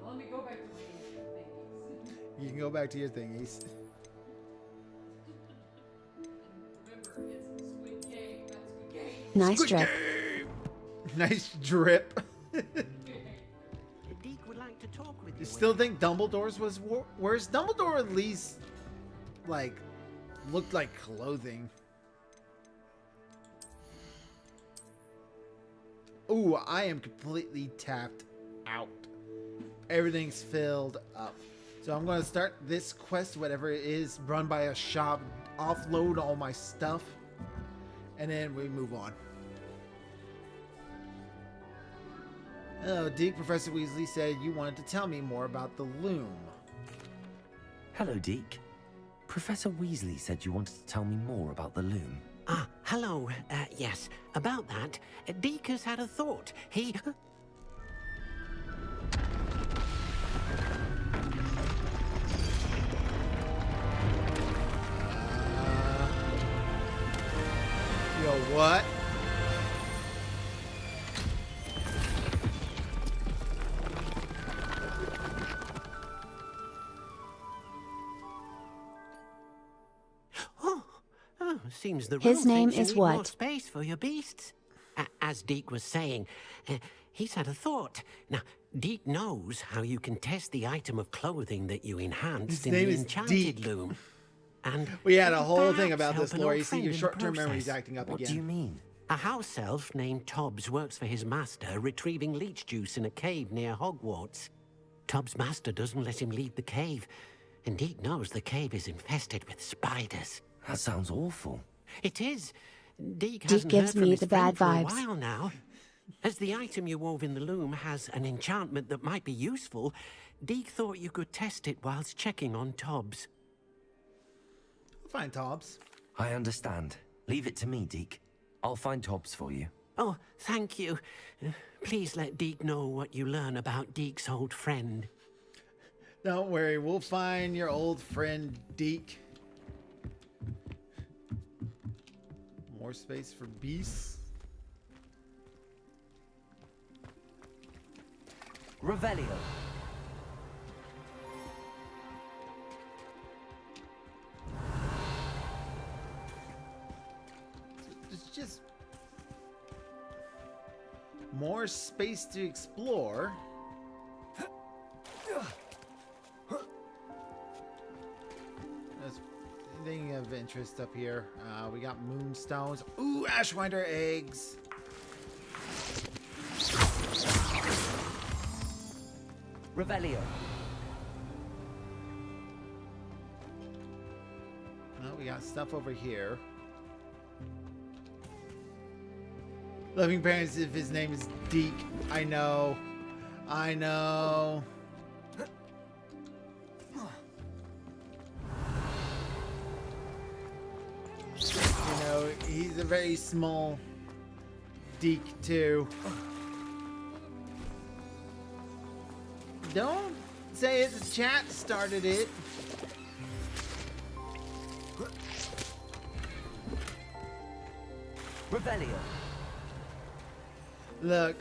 Let me go back to my thingies. you can go back to your thingies. Remember, it's Squid Game, not Squid Game. Nice Squid drip. Game! Nice drip. Deke would like to talk with You you. still think Dumbledore's was worse? Dumbledore at least, like, looked like clothing. Ooh, I am completely tapped out. Everything's filled up. So I'm going to start this quest, whatever it is, run by a shop, offload all my stuff, and then we move on. Oh, Deke, Professor Weasley said you wanted to tell me more about the loom. Hello, Deke. Professor Weasley said you wanted to tell me more about the loom. Ah, hello. Yes, about that, Deke has had a thought. He... Yo, what? Seems the His room name thinks you is need more what? space for your beasts. As Deke was saying, he's had a thought. Now, Deke knows how you can test the item of clothing that you enhanced His in name the is enchanted Deke. loom. And We had a it'll whole thing perhaps about help this, an Lori. old See, friend your in the short-term memory's process. acting up What again. do you mean? A house elf named Tobbs works for his master, retrieving leech juice in a cave near Hogwarts. Tobbs' master doesn't let him leave the cave, and Deke knows the cave is infested with spiders. That sounds awful. It is. Deke Deke hasn't gives heard from me his the friend bad for a vibes. while now. As the item you wove in the loom has an enchantment that might be useful, Deke thought you could test it whilst checking on Tobbs. Fine, Tobbs. I understand. Leave it to me, Deke. I'll find Tobbs for you. Oh, thank you. Please let Deke know what you learn about Deke's old friend. Don't worry, we'll find your old friend Deke. More space for beasts. Revelio. It's just more space to explore. There's anything of interest up here. We got moonstones. Ooh, Ashwinder eggs. Revelio. Oh, we got stuff over here. Loving parents if his name is Deke. I know. I know. You know, he's a very small Deke too. Don't say it, the chat started it. Revelio. Look.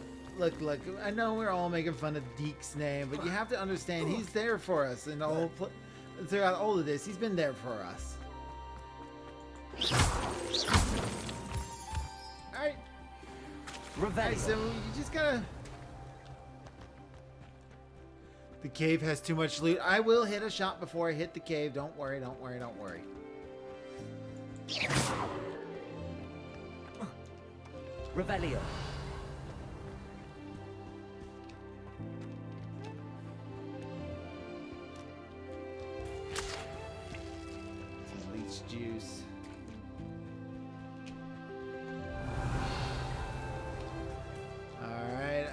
I know we're all making fun of Deke's name, but you have to understand he's there for us and throughout all of this. He's been there for us. Alright. Alright, so you just gotta... The cave has too much loot. I will hit a shot before I hit the cave. Don't worry. Revelio. Leech juice. Alright,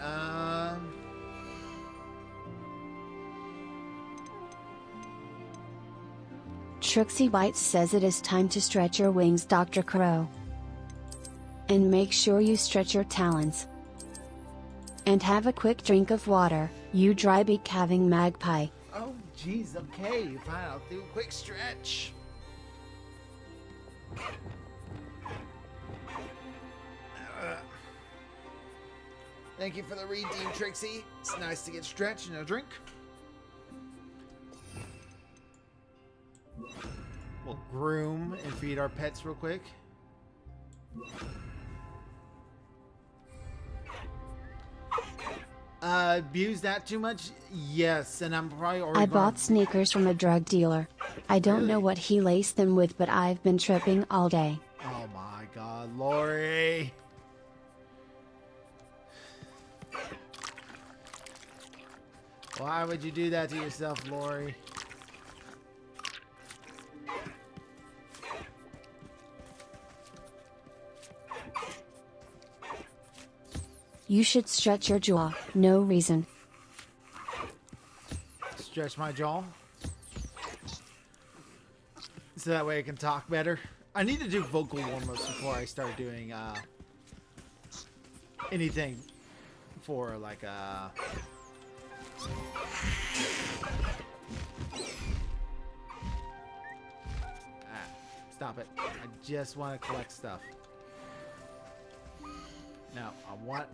Trixie Bites says it is time to stretch your wings, Dr. Crow. And make sure you stretch your talons. And have a quick drink of water, you dry beak having magpie. Oh, jeez, okay. Fine, I'll do a quick stretch. Thank you for the redeem, Trixie. It's nice to get stretched and a drink. We'll groom and feed our pets real quick. Abuse that too much? Yes, and I'm probably already I bought sneakers from a drug dealer. I don't know what he laced them with, but I've been tripping all day. Oh my god, Lori. Why would you do that to yourself, Lori? You should stretch your jaw, no reason. Stretch my jaw. So that way I can talk better. I need to do vocal warm-ups before I start doing anything for like stop it. I just want to collect stuff. No,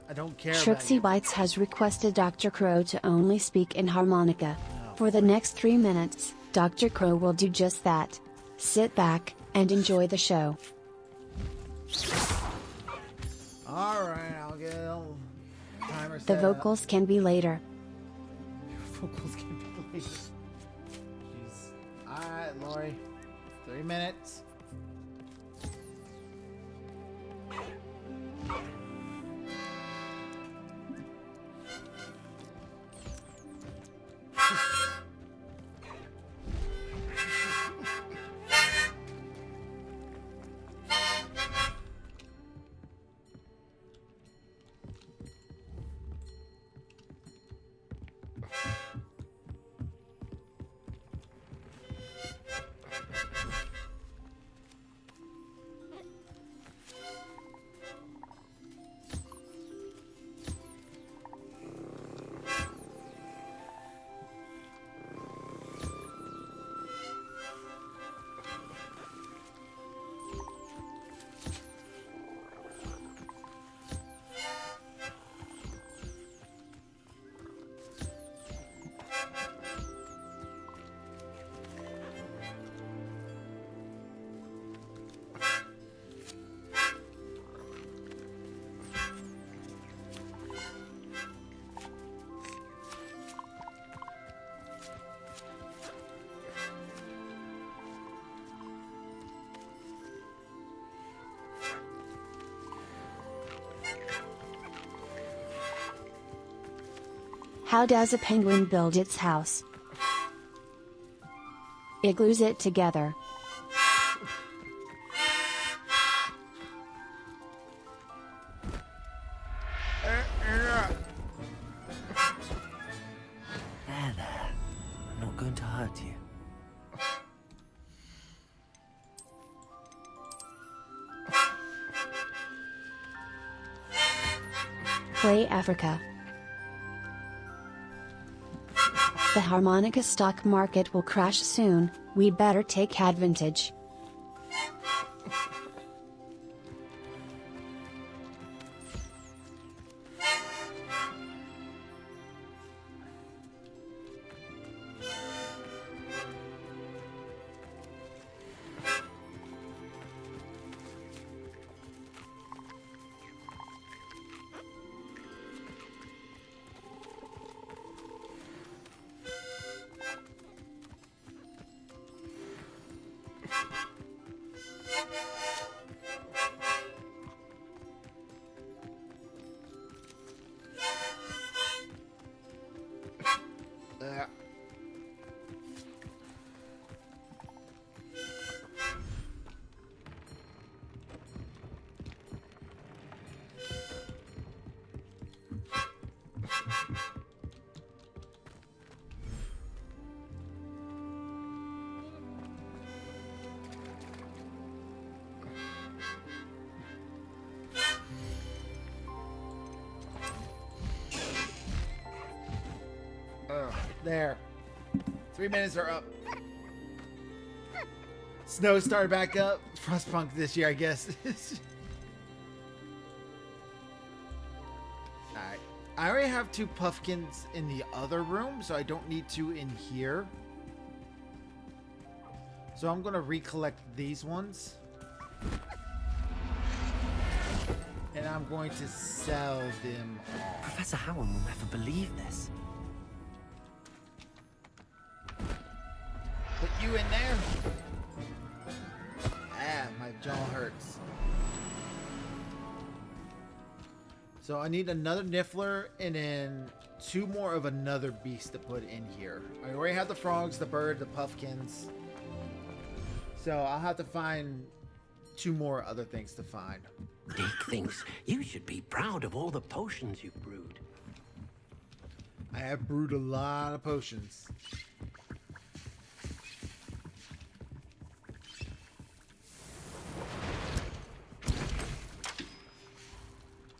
I don't care Trixie about you. Bites has requested Dr. Crow to only speak in harmonica. For the next 3 minutes, Dr. Crow will do just that. Sit back and enjoy the show. Alright, I'll get a timer The set vocals can be later. Vocals can be later. Jeez. Alright, Lori. 3 minutes. How does a penguin build its house? It glues it together. hurt you. Play Africa. The harmonica stock market will crash soon, we'd better take advantage. There. 3 minutes are up. Snow started back up. Frostpunk this year, I guess. Alright. I already have 2 puffkins in the other room, so I don't need 2 in here. So I'm going to recollect these ones. And I'm going to sell them all. Professor Howard will never believe this. Put you in there. Ah, my jaw hurts. So I need another Niffler and then 2 more of another beast to put in here. I already have the frogs, the bird, the puffkins. So I'll have to find 2 more other things to find. Dick thinks you should be proud of all the potions you've brewed. I have brewed a lot of potions.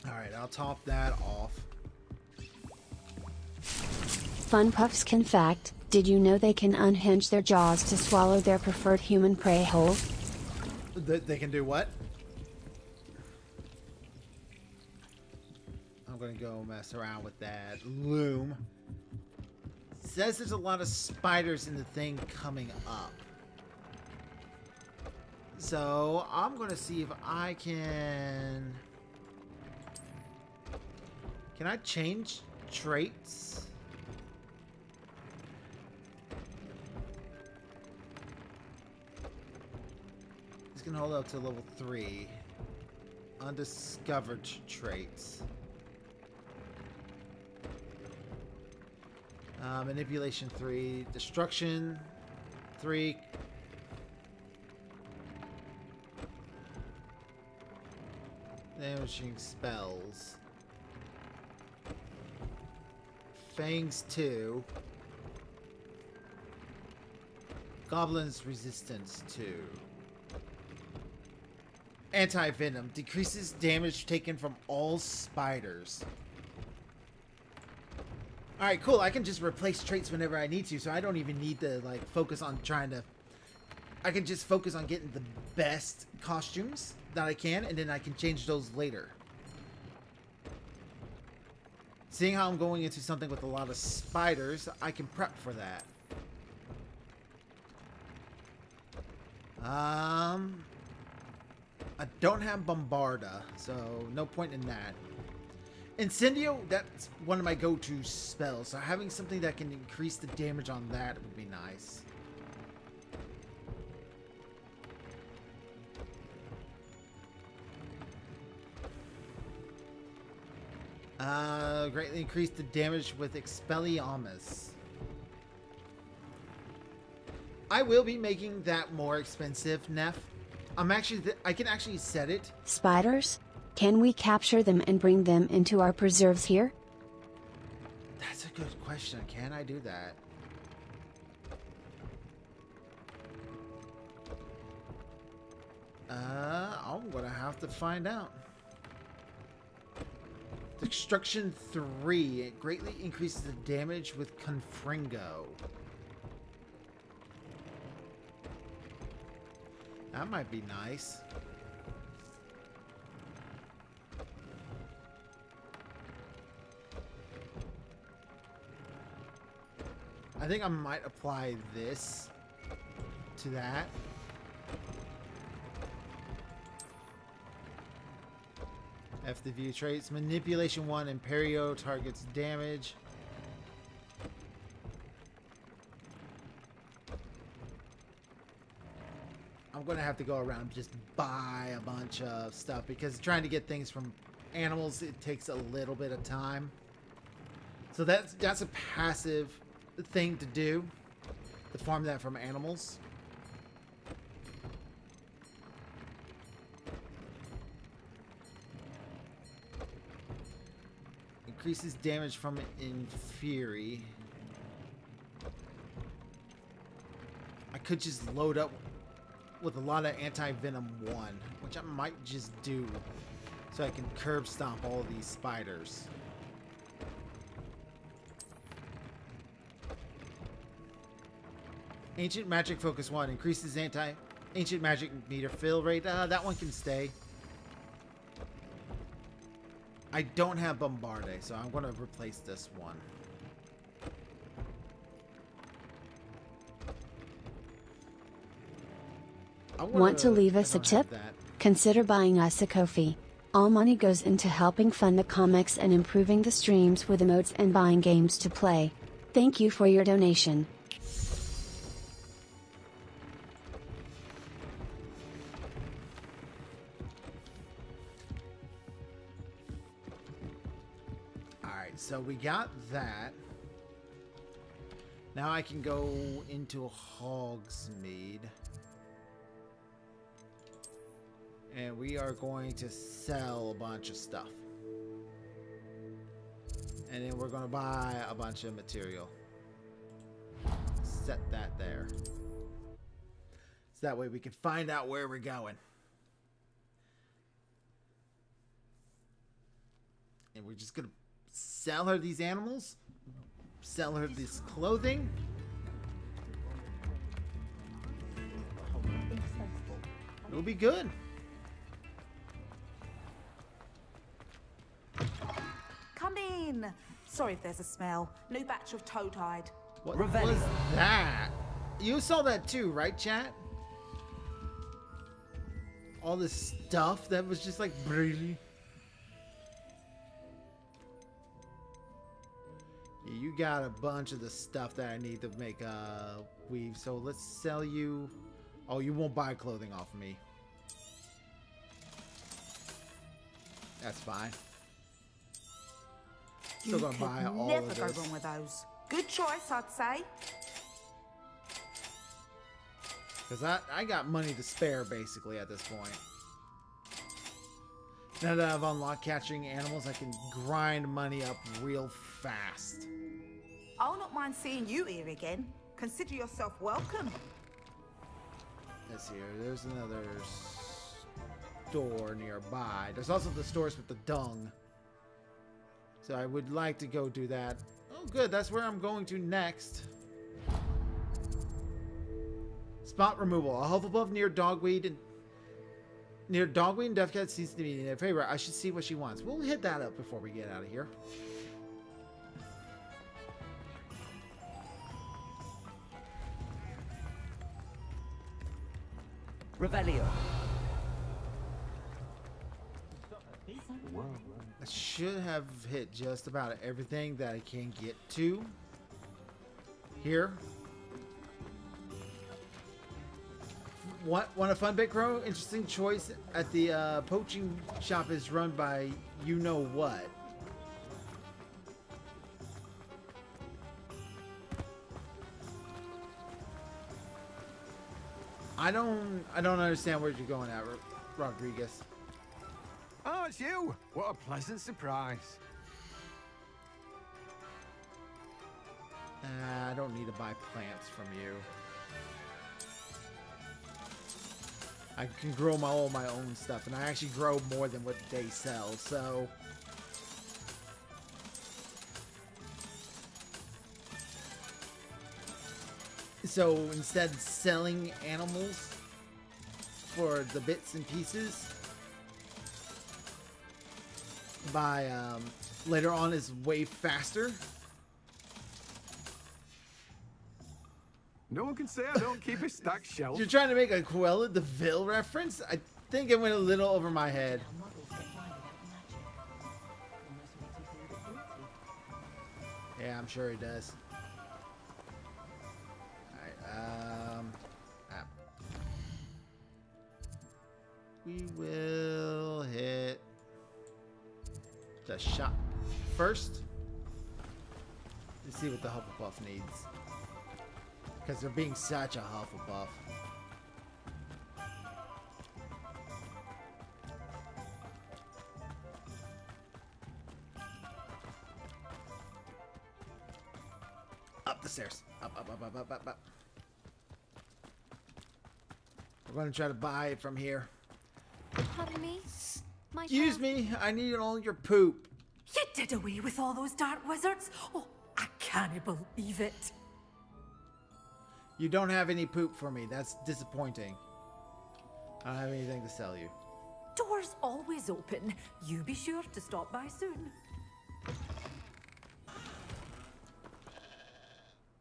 Alright, I'll top that off. Fun Puffskin fact, did you know they can unhinge their jaws to swallow their preferred human prey whole? They can do what? I'm gonna go mess around with that loom. Says there's a lot of spiders in the thing coming up. So I'm gonna see if I can... Can I change traits? This can hold up to level 3. Undiscovered traits. Manipulation 3. Destruction 3. Damaging spells. Fangs 2. Goblin's resistance 2. Anti-venom decreases damage taken from all spiders. Alright, cool. I can just replace traits whenever I need to, so I don't even need to like focus on trying to... I can just focus on getting the best costumes that I can, and then I can change those later. Seeing how I'm going into something with a lot of spiders, I can prep for that. I don't have Bombarda, so no point in that. Incendio, that's one of my go-to spells, so having something that can increase the damage on that would be nice. Greatly increase the damage with Expelliarmus. I will be making that more expensive, Neff. I can actually set it. Spiders? Can we capture them and bring them into our preserves here? That's a good question. Can I do that? have to find out. Destruction 3. It greatly increases the damage with Confringo. That might be nice. I think I might apply this to that. F the view traits. Manipulation 1. Imperio targets damage. I'm going to have to go around and just buy a bunch of stuff because trying to get things from animals, it takes a little bit of time. So that's a passive thing to do, to farm that from animals. Increases damage from Inferi. I could just load up with a lot of anti-venom 1, which I might just do so I can curb stomp all of these spiders. Ancient Magic Focus 1 increases Ancient Magic meter fill rate. That one can stay. I don't have Bombarde, so I'm going to replace this one. Want to leave us a tip? Consider buying us a Ko-fi. All money goes into helping fund the comics and improving the streams with emotes and buying games to play. Thank you for your donation. Alright, so we got that. Now I can go into Hogsmeade. And we are going to sell a bunch of stuff. And then we're going to buy a bunch of material. Set that there. So that way we can find out where we're going. And we're just going to sell her these animals. Sell her this clothing. It'll be good. Come in. Sorry if there's a smell. New batch of toad-hide. What was that? You saw that too, right, chat? All this stuff that was just like really. Yeah, you got a bunch of the stuff that I need to make a weave. So let's sell you. Oh, you won't buy clothing off of me. That's fine. Still gonna buy all never of go this. wrong with those. Good choice, I'd say. Because I got money to spare, basically, at this point. Now that I've unlocked catching animals, I can grind money up real fast. I'll not mind seeing you here again. Consider yourself welcome. Let's see here. There's another store nearby. There's also the stores with the dung. So I would like to go do that. Oh, good. That's where I'm going to next. Spot removal. A Hufflepuff near Dogweed and Deathcat seems to be in their favor. I should see what she wants. We'll hit that up before we get out of here. Revelio. I should have hit just about everything that I can get to here. Want a fun bit, Crow? Interesting choice at the poaching shop is run by you know what. I don't understand where you're going at, Rodriguez. Oh, it's you! What a pleasant surprise. I don't need to buy plants from you. I can grow all my own stuff, and I actually grow more than what they sell, so... So instead of selling animals for the bits and pieces, by later on is way faster. No one can say I don't keep a stacked shelf. You're trying to make a Cruella de Vil reference? I think it went a little over my head. Yeah, I'm sure it does. We will hit the shop first. Let's see what the Hufflepuff needs. Because they're being such a Hufflepuff. Up the stairs. Up. We're going to try to buy it from here. Pardon me? Excuse me, I need all your poop. You did away with all those dark wizards? Oh, I can't believe it. You don't have any poop for me. That's disappointing. I don't have anything to sell you. Doors always open. You be sure to stop by soon.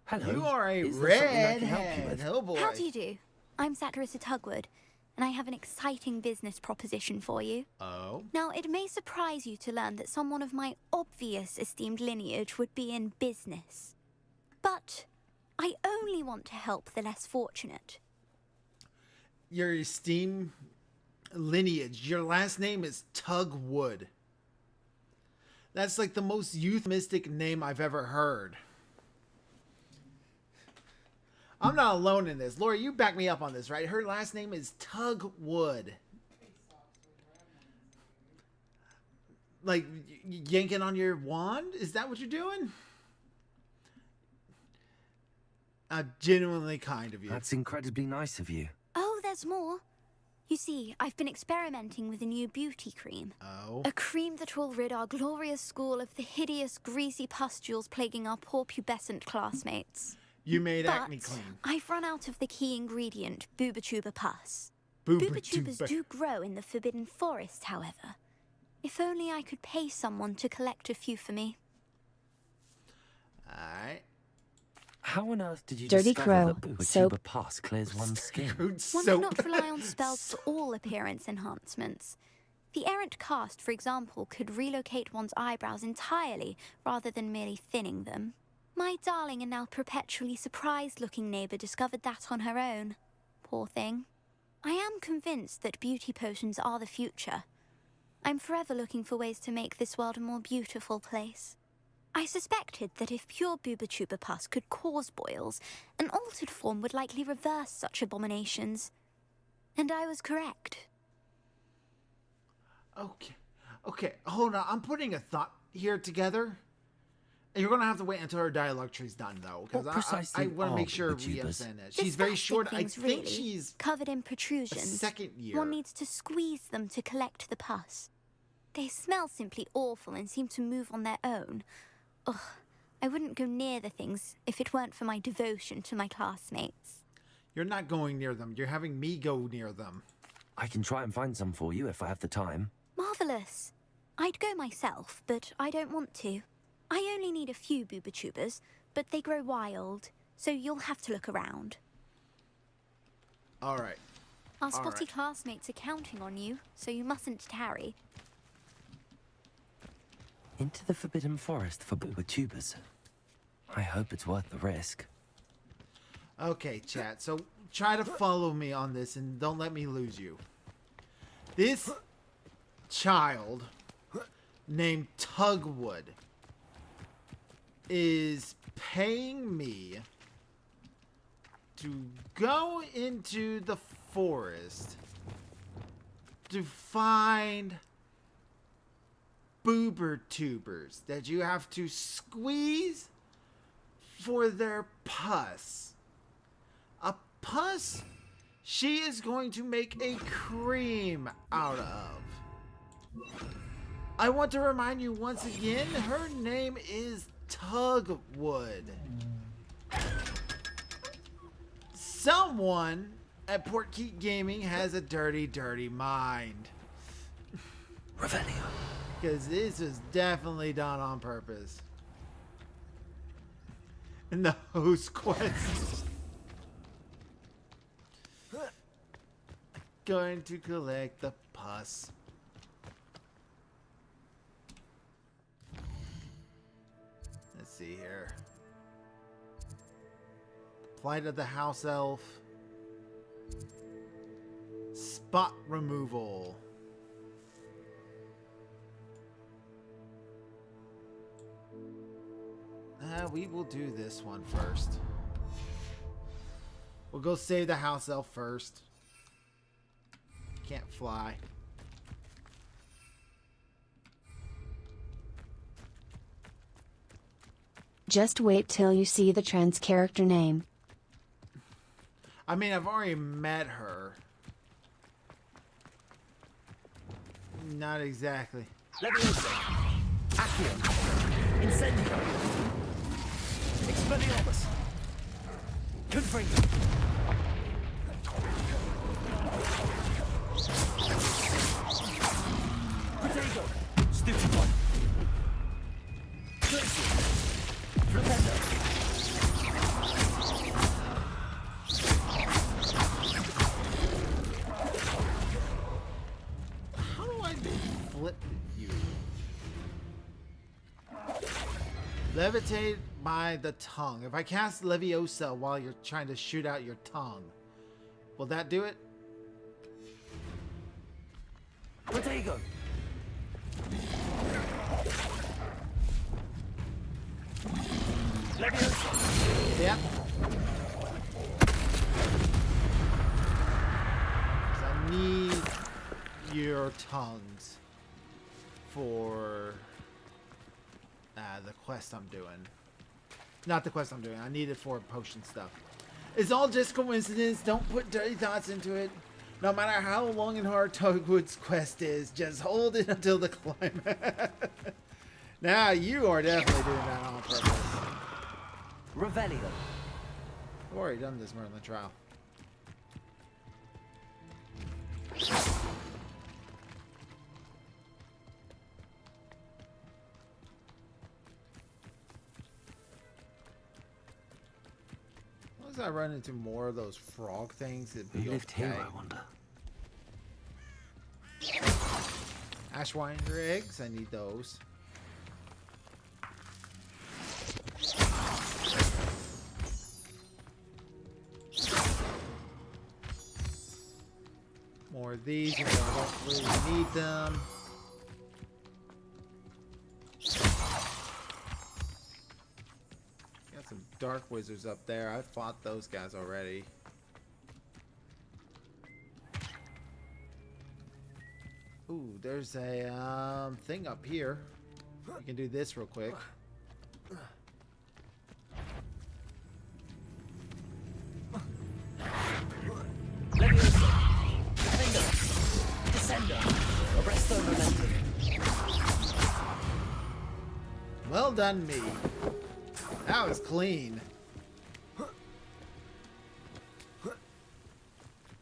Hello. You are a Is there something I can help you redhead. with? Oh boy. How do you do? I'm Satirissa Tugwood, and I have an exciting business proposition for you. Oh? Now, it may surprise you to learn that someone of my obvious esteemed lineage would be in business. But I only want to help the less fortunate. Your esteemed lineage. Your last name is Tugwood. That's like the most euphemistic name I've ever heard. I'm not alone in this. Lori, you back me up on this, right? Her last name is Tugwood. Like, yanking on your wand? Is that what you're doing? Genuinely kind of you. That's incredibly nice of you. Oh, there's more. You see, I've been experimenting with a new beauty cream. Oh? A cream that will rid our glorious school of the hideous, greasy pustules plaguing our poor pubescent classmates. You made But acne clean. I've run out of the key ingredient, Booba-Tuba pus. Booba-tuba. Booba-tubas do grow in the Forbidden Forest, however. If only I could pay someone to collect a few for me. Alright. How on earth did you Dirty discover Crow, that Booba soap. Tuba Pass clears one's skin? One cannot rely on spells for all appearance enhancements. The errant cast, for example, could relocate one's eyebrows entirely rather than merely thinning them. My darling and now perpetually surprised-looking neighbour discovered that on her own. Poor thing. I am convinced that beauty potions are the future. I'm forever looking for ways to make this world a more beautiful place. I suspected that if pure Booba-Tuba pus could cause boils, an altered form would likely reverse such abominations. And I was correct. Okay, hold on. I'm putting a thought here together. And you're going to have to wait until her dialogue tree's done, though. Because I want to make sure we understand that. She's very short. I think she's covered in protrusions. second year. One needs to squeeze them to collect the pus. They smell simply awful and seem to move on their own. Ugh, I wouldn't go near the things if it weren't for my devotion to my classmates. You're not going near them. You're having me go near them. I can try and find some for you if I have the time. Marvellous. I'd go myself, but I don't want to. I only need a few Booba-Tubas, but they grow wild, so you'll have to look around. All right. Our spotty classmates are counting on you, so you mustn't tarry. Into the Forbidden Forest for Booba Tubas. I hope it's worth the risk. Okay, chat. So try to follow me on this and don't let me lose you. This child named Tugwood is paying me to go into the forest to find boober tubers that you have to squeeze for their pus. A pus she is going to make a cream out of. I want to remind you once again, her name is Tugwood. Someone at Portkeep Gaming has a dirty, dirty mind. Revelio. Because this was definitely done on purpose. In the host quest. Going to collect the pus. Let's see here. Plight of the house elf. Spot removal. We will do this one first. We'll go save the house elf first. Can't fly. Just wait till you see the trans character name. I mean, I've already met her. Not exactly. Leviosa. Accio. Incendio. Expelliarmus. Confringo. Protego. Stupefy. Glacier. Flipendo. How do I flip you? Levitate by the tongue. If I cast Leviosa while you're trying to shoot out your tongue, will that do it? Protego. Leviosa. Yep. 'Cause I need your tongues for the quest I'm doing. Not the quest I'm doing. I need it for potion stuff. It's all just coincidence. Don't put dirty thoughts into it. No matter how long and hard Tugwood's quest is, just hold it until the climax. Now you are definitely doing that on purpose. Revelio. I've already done this Merlin trial. As I run into more of those frog things, it'd be Who lived okay. here, I wonder? Ashwinder eggs, I need those. More of these, even though I don't really need them. Got some dark wizards up there. I fought those guys already. Ooh, there's a thing up here. We can do this real quick. Leviosa. Defender. Descender. Arresto momentum. Well done, me. That was clean.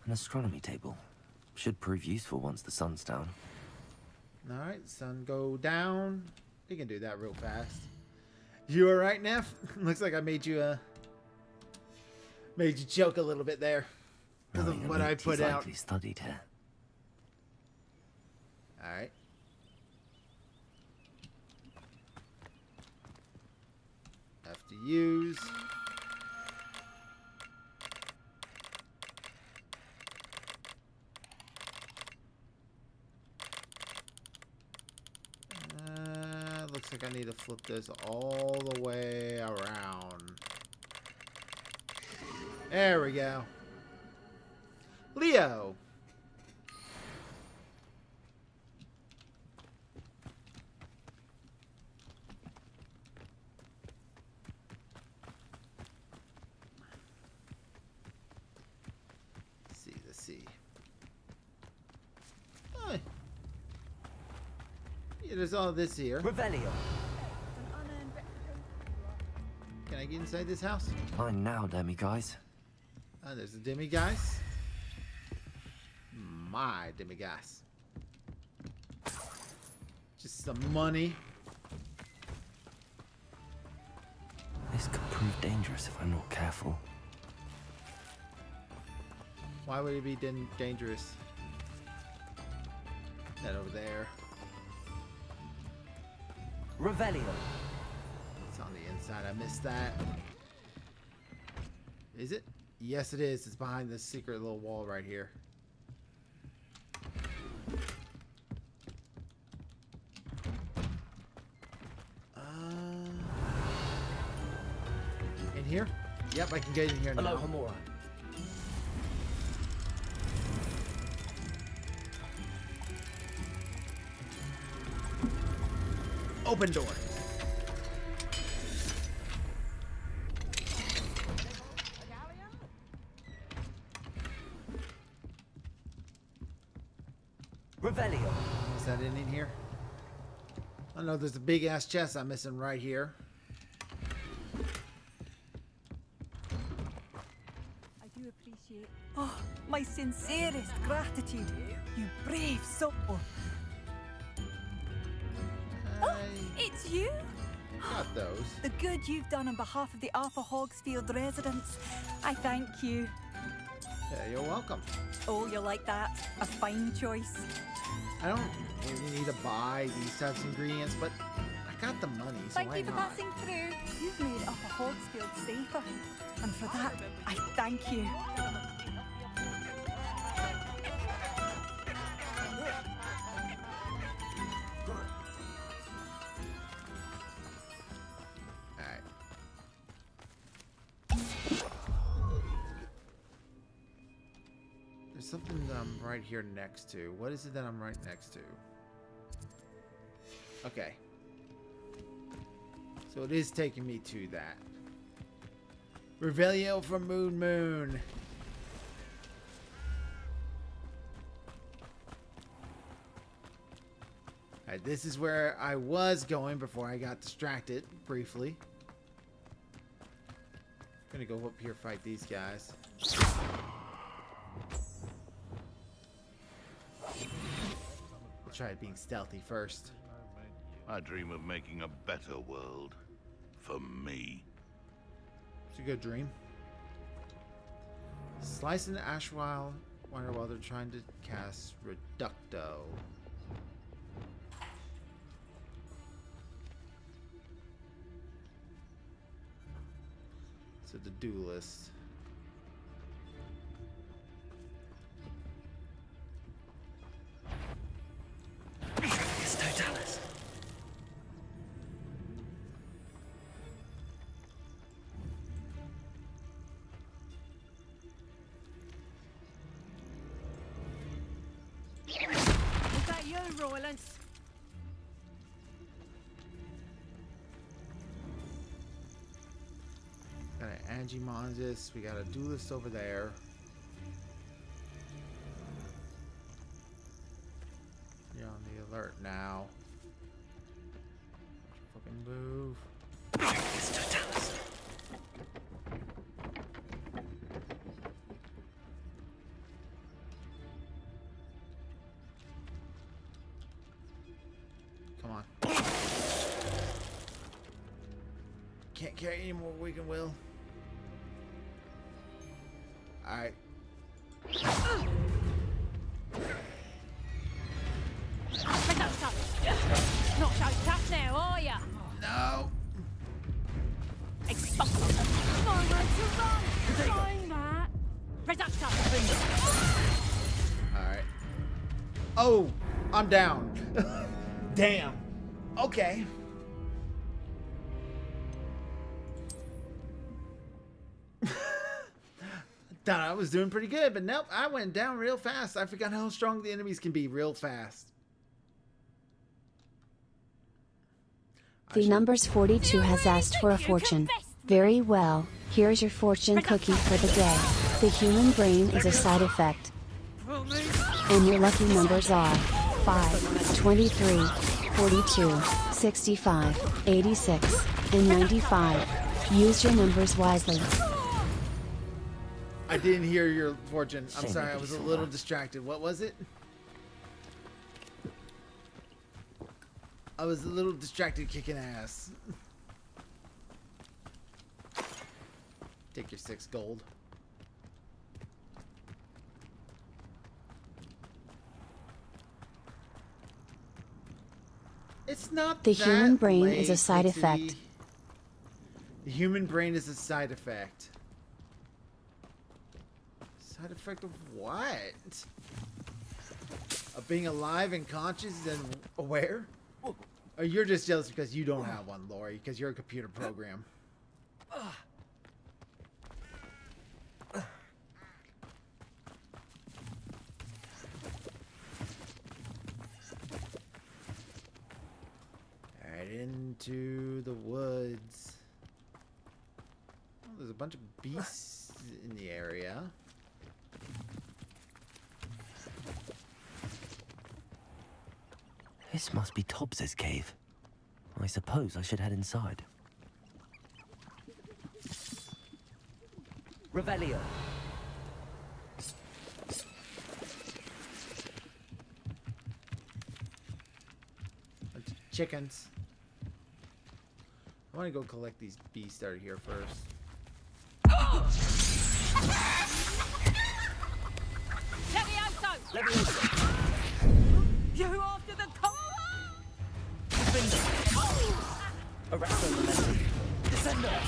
An astronomy table. Should prove useful once the sun's down. Alright, sun go down. You can do that real fast. You alright, Neff? Looks like I made you choke a little bit there. Because of what I put out. Likely studied here. Alright. Have to use. Looks like I need to flip this all the way around. There we go. Leo. Let's see, Yeah, there's all this here. Revelio. Can I get inside this house? Fine now, demiguise. Oh, there's the demiguise. My demiguise. Just some money. This could prove dangerous if I'm not careful. Why would it be dangerous? That over there. Revelio. It's on the inside. I missed that. Is it? Yes, it is. It's behind this secret little wall right here. In here? Yep, I can get in here now. Alohomora. Open door. Revelio. Is that in here? Oh no, there's a big ass chest I'm missing right here. I do appreciate. Oh, my sincerest gratitude. You brave soul. Oh, it's you? Got those. The good you've done on behalf of the Arthur Hogsfield residents. I thank you. Yeah, you're welcome. Oh, you like that? A fine choice. I don't really need to buy these types of ingredients, but I got the money, so Thank why you for not? passing through. You've made Upper Hogsfield safer. And for that, I thank you. Alright. There's something that I'm right here next to. What is it that I'm right next to? Okay. So it is taking me to that. Revelio from Moon. Alright, this is where I was going before I got distracted briefly. Gonna go up here, fight these guys. We'll try being stealthy first. I dream of making a better world. For me. It's a good dream. Slice an Ashwile while they're trying to cast Reducto. So the duelist. It's Totalis. Is that you, Roylance? Got an Angimonsis. We got a duelist over there. You're on the alert now. Fucking move. It's Totalis. Come on. Can't carry any more weakened will. Alright. Not so tough now, are ya? No. Expulse. No way to run. Trying that. Reducto. Alright. Oh, I'm down. Damn. Okay. Thought I was doing pretty good, but nope, I went down real fast. I forgot how strong the enemies can be real fast. The numbers 42 has asked for a fortune. Very well, here's your fortune cookie for the day. The human brain is a side effect. And your lucky numbers are 5, 23, 42, 65, 86, and 95. Use your numbers wisely. I didn't hear your fortune. I'm Shame sorry, I it'd be was a so little loud. distracted. What was it? I was a little distracted kicking ass. Take your 6 gold. It's not The that human brain late, is a side Pixie. effect. The human brain is a side effect. Side effect of what? Of being alive and conscious and aware? Or you're just jealous because you don't have one, Lori, because you're a computer program. Right into the woods. Oh, there's a bunch of beasts in the area. This must be Tobbs's cave. I suppose I should head inside. Revelio. Bunch of chickens. I want to go collect these beasts that are here first. You after the car? Arresto momentum. Descender.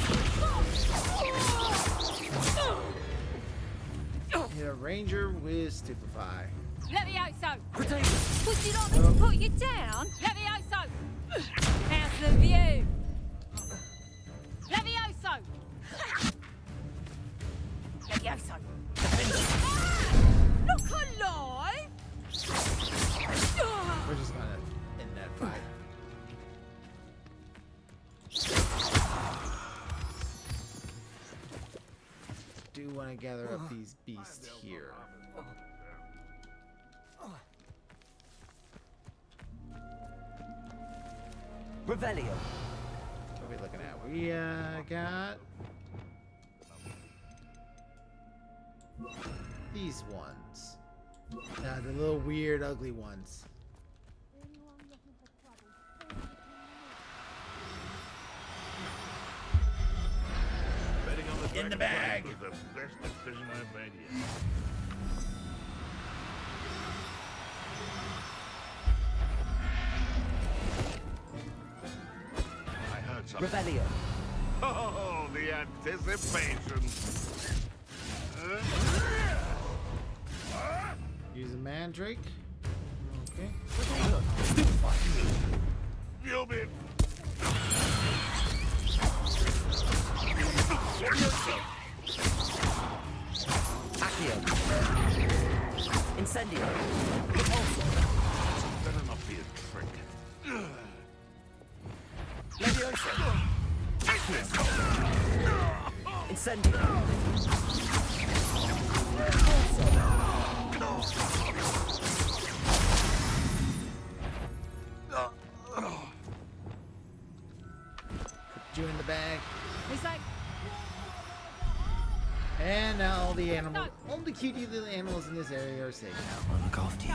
Hit a ranger with stupefy. Levioso! Potato. Would you like me to put you down? Levioso! How's the view? Levioso! Levioso! Look alive! We're just gonna end that fight. Do want to gather up these beasts here. Revelio. What are we looking at? We got these ones. The little weird, ugly ones. Betting on the In the Dragon bag. was the best decision I've made yet. I heard something. Revelio. Oh, the anticipation. Use a mandrake. Okay. You'll be. Accio. Incendio. Better not be a trick. Levioso. Accio. Incendio. Put you in the bag. He's like, And now all the animals, all the cutie little animals in this area are safe now. I'll look after you.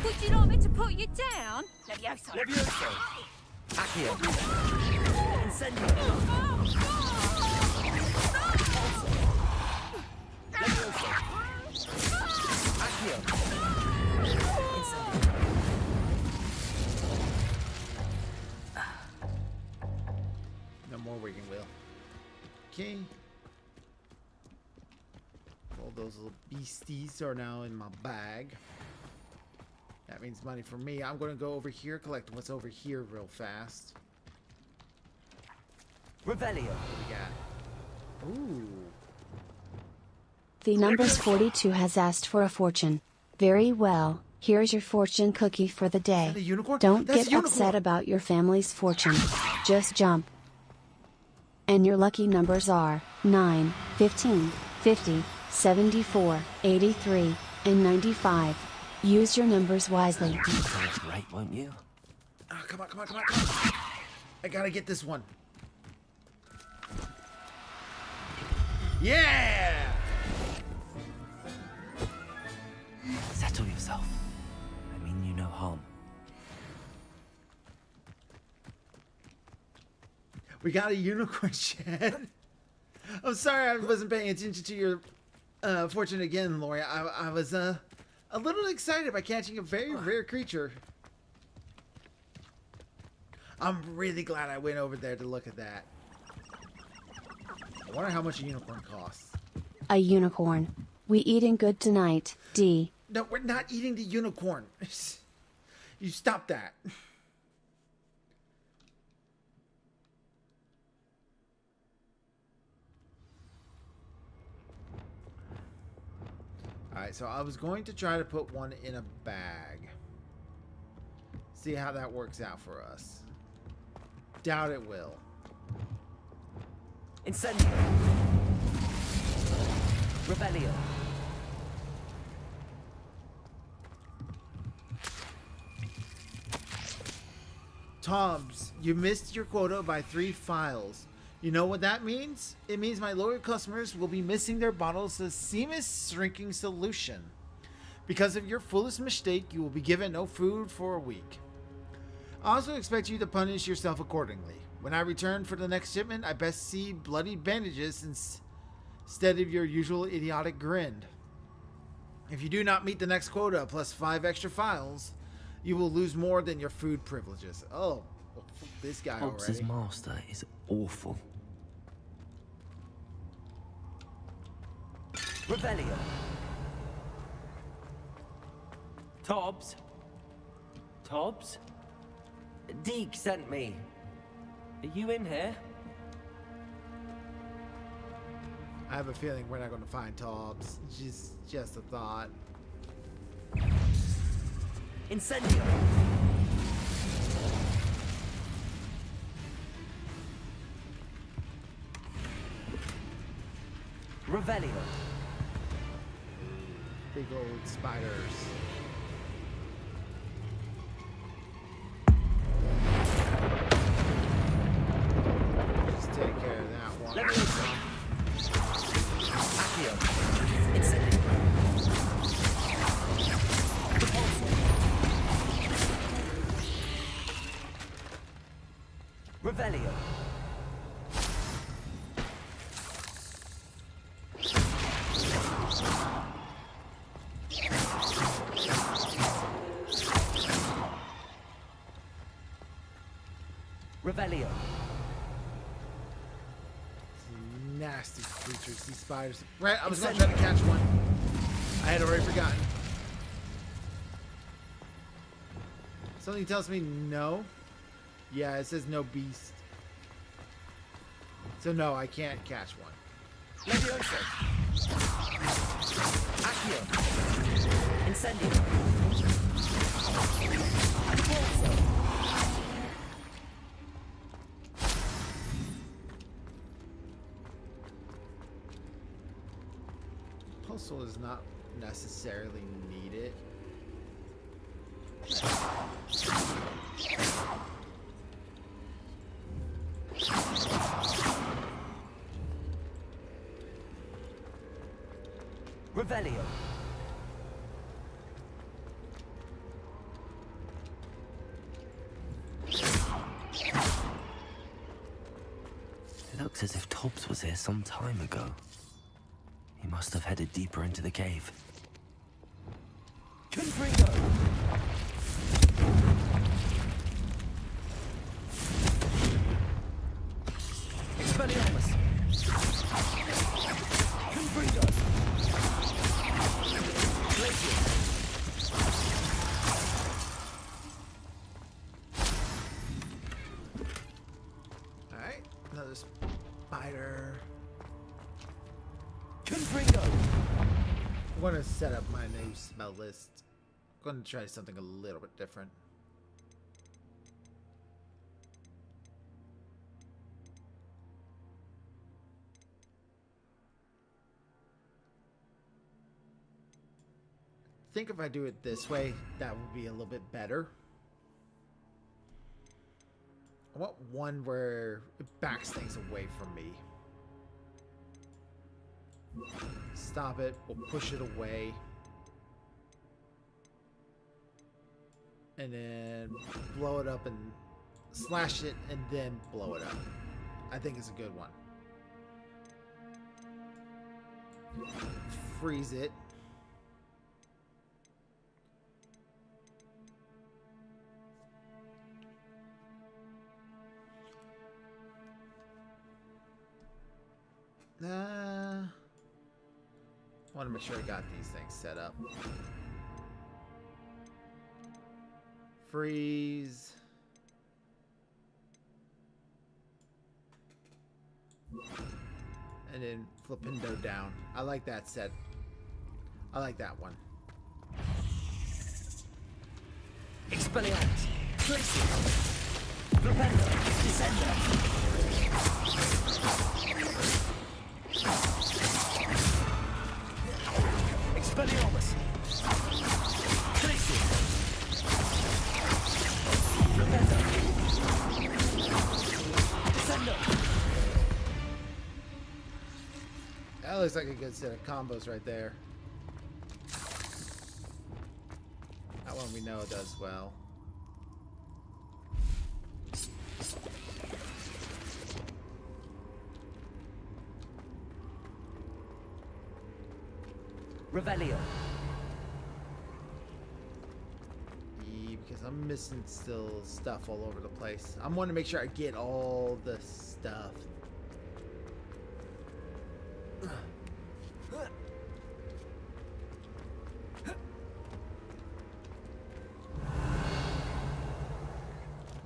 would you like me to put you down? Levioso! Levioso. Accio. Incendio. Levioso. Accio. Incendio. No more wigging wheel. Okay. All those little beasties are now in my bag. That means money for me. I'm going to go over here, collect what's over here real fast. Revelio. What we got? Ooh. The numbers 42 has asked for a fortune. Very well, here's your fortune cookie for the day. Is that a unicorn? Don't That's get a upset unicorn. about your family's fortune. Just jump. And your lucky numbers are 9, 15, 50, 74, 83, and 95. Use your numbers wisely. That's great, won't you? Oh, come on, come on, come on, come on. I gotta get this one. Yeah! Settle yourself. I mean you no harm. We got a unicorn, Chad. I'm sorry I wasn't paying attention to your fortune again, Lori. I was a little excited by catching a very rare creature. I'm really glad I went over there to look at that. I wonder how much a unicorn costs. A unicorn. We eating good tonight, D. No, we're not eating the unicorn. You stop that. Alright, so I was going to try to put one in a bag. See how that works out for us. Doubt it will. Incendio. Rebellion. Tobbs, you missed your quota by 3 files. You know what that means? It means my loyal customers will be missing their bottles of Seamus shrinking solution. Because of your foolish mistake, you will be given no food for a week. I also expect you to punish yourself accordingly. When I return for the next shipment, I best see bloody bandages instead of your usual idiotic grin. If you do not meet the next quota plus 5 extra files, you will lose more than your food privileges. Oh, well, fuck this guy Hobbs' already. master is awful. Rebellion. Tobbs? Tobbs? Deke sent me. Are you in here? I have a feeling we're not going to find Tobbs. Just a thought. Incendio. Revelio. Big old spiders. Just take care of that one. Accio. Incendio. Revelio. Revelio. Nasty creatures, these spiders. Right, I was going to try to catch one. I had already forgotten. Something tells me no. Yeah, it says no beast. So no, I can't catch one. Levioso. Accio. Incendio. Repulso. Postal is not necessarily needed. Revelio. It looks as if Tobbs was here some time ago. He must have headed deeper into the cave. Confringo. Expelliarmus. Confringo. Glacius. Alright, another spider. Confringo. I'm going to set up my new smell list. I'm going to try something a little bit different. I think if I do it this way, that would be a little bit better. I want one where it backs things away from me. Stop it. We'll push it away. And then blow it up and slash it and then blow it up. I think it's a good one. Freeze it. I want to make sure I got these things set up. Freeze. And then flippendo down. I like that set. I like that one. Expelliarmus. Glacius. Propendo. Descender. Expelliarmus. Glacius. Propendo. Descender. That looks like a good set of combos right there. That one we know does well. Revelio. Yeah, because I'm missing still stuff all over the place. I want to make sure I get all the stuff.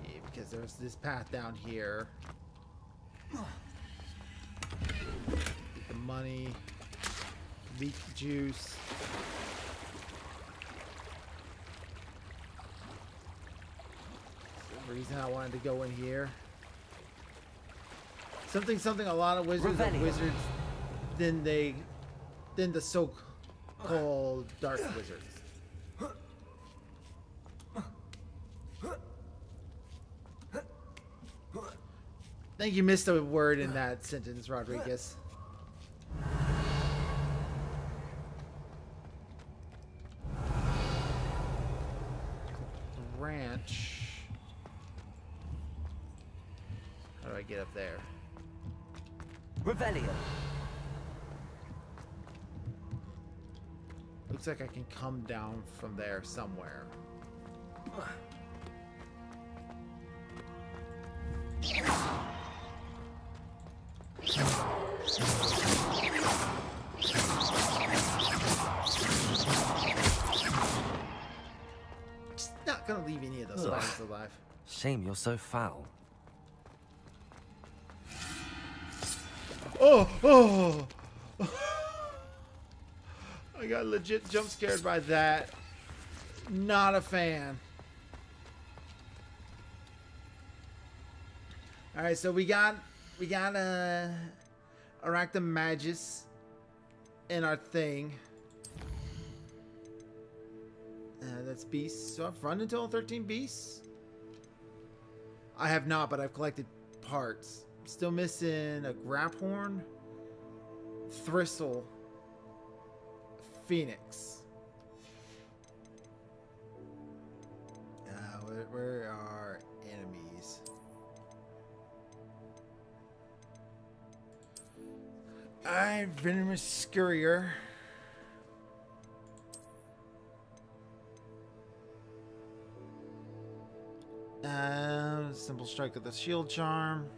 Yeah, because there's this path down here. Get the money. Beet juice. That's the reason I wanted to go in here. Something a lot of wizards are wizards than the so-called dark wizards. I think you missed a word in that sentence, Rodriguez. Ranch. How do I get up there? Revelio. Looks like I can come down from there somewhere. Just not gonna leave any of those spiders alive. Shame you're so foul. Oh! I got legit jump scared by that. Not a fan. All right, so we got Arachnomagus in our thing. That's beasts. So I've run into all 13 beasts. I have not, but I've collected parts. Still missing a Graphorn, Thristle, Phoenix. Where are enemies? Venomous Scurrier. Simple strike of the shield charm.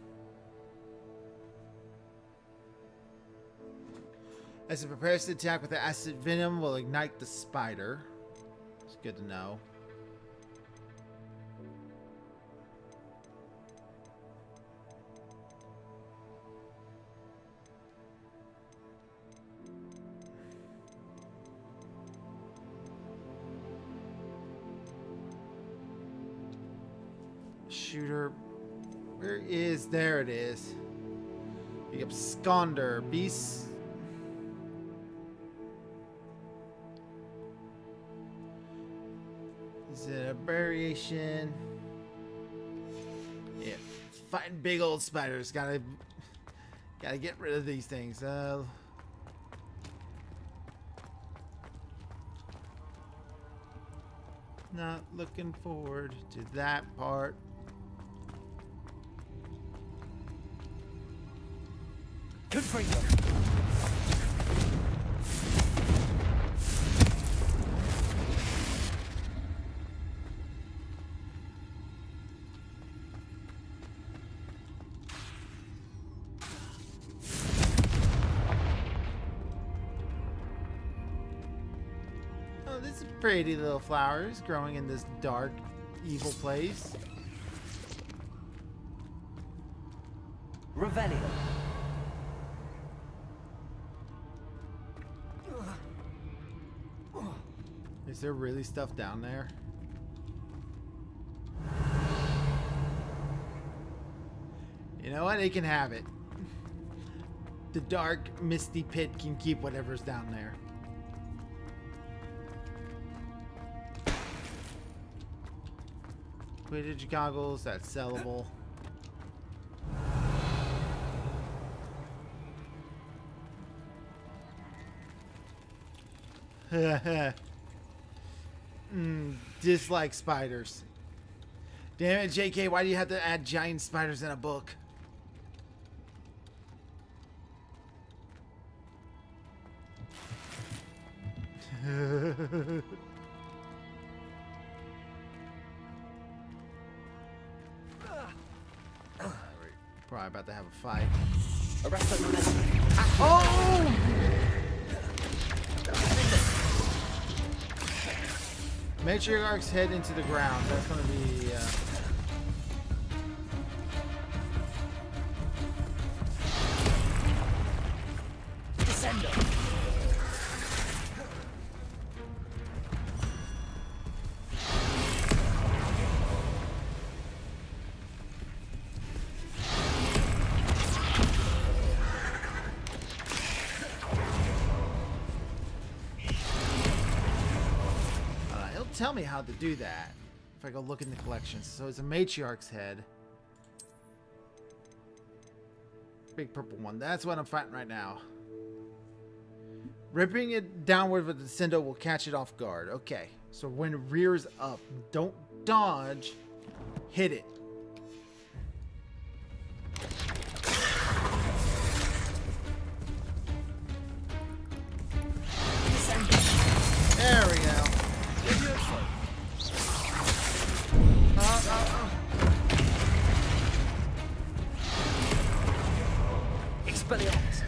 As it prepares to attack with the acid venom, will ignite the spider. It's good to know. Shooter. Where is... There it is. The Absconder. Beast. Is it a variation? Yeah. fighting big old spiders. Gotta get rid of these things. Not looking forward to that part. Good for you. Oh, this is pretty little flowers growing in this dark, evil place. Revelio. Is there really stuff down there? You know what? It can have it. The dark, misty pit can keep whatever's down there. Quidditch goggles, that's sellable. Dislike spiders. Damn it, JK, why do you have to add giant spiders in a book? Probably about to have a fight. Oh! Matriarch's head into the ground. That's gonna be Descendo. tell me how to do that. If I go look in the collections. So it's a matriarch's head. Big purple one. That's what I'm fighting right now. Ripping it downward with the Descendo will catch it off guard. Okay. So when it rears up, don't dodge. Hit it. There we go. Expelliarmus.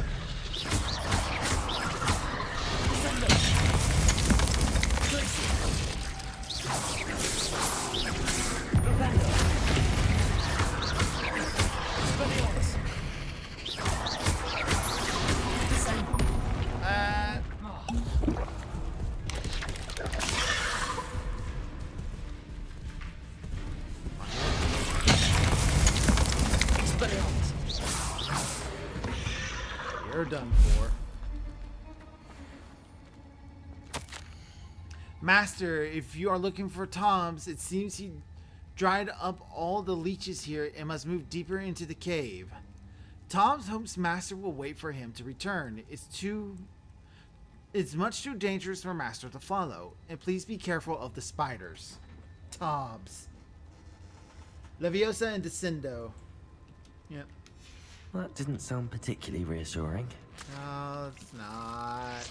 You're done for. Master, if you are looking for Tom's, it seems he dried up all the leeches here and must move deeper into the cave. Tom's hopes Master will wait for him to return. It's much too dangerous for Master to follow. And please be careful of the spiders. Tom's. Leviosa and Descendo. Yep. That didn't sound particularly reassuring. No, it's not.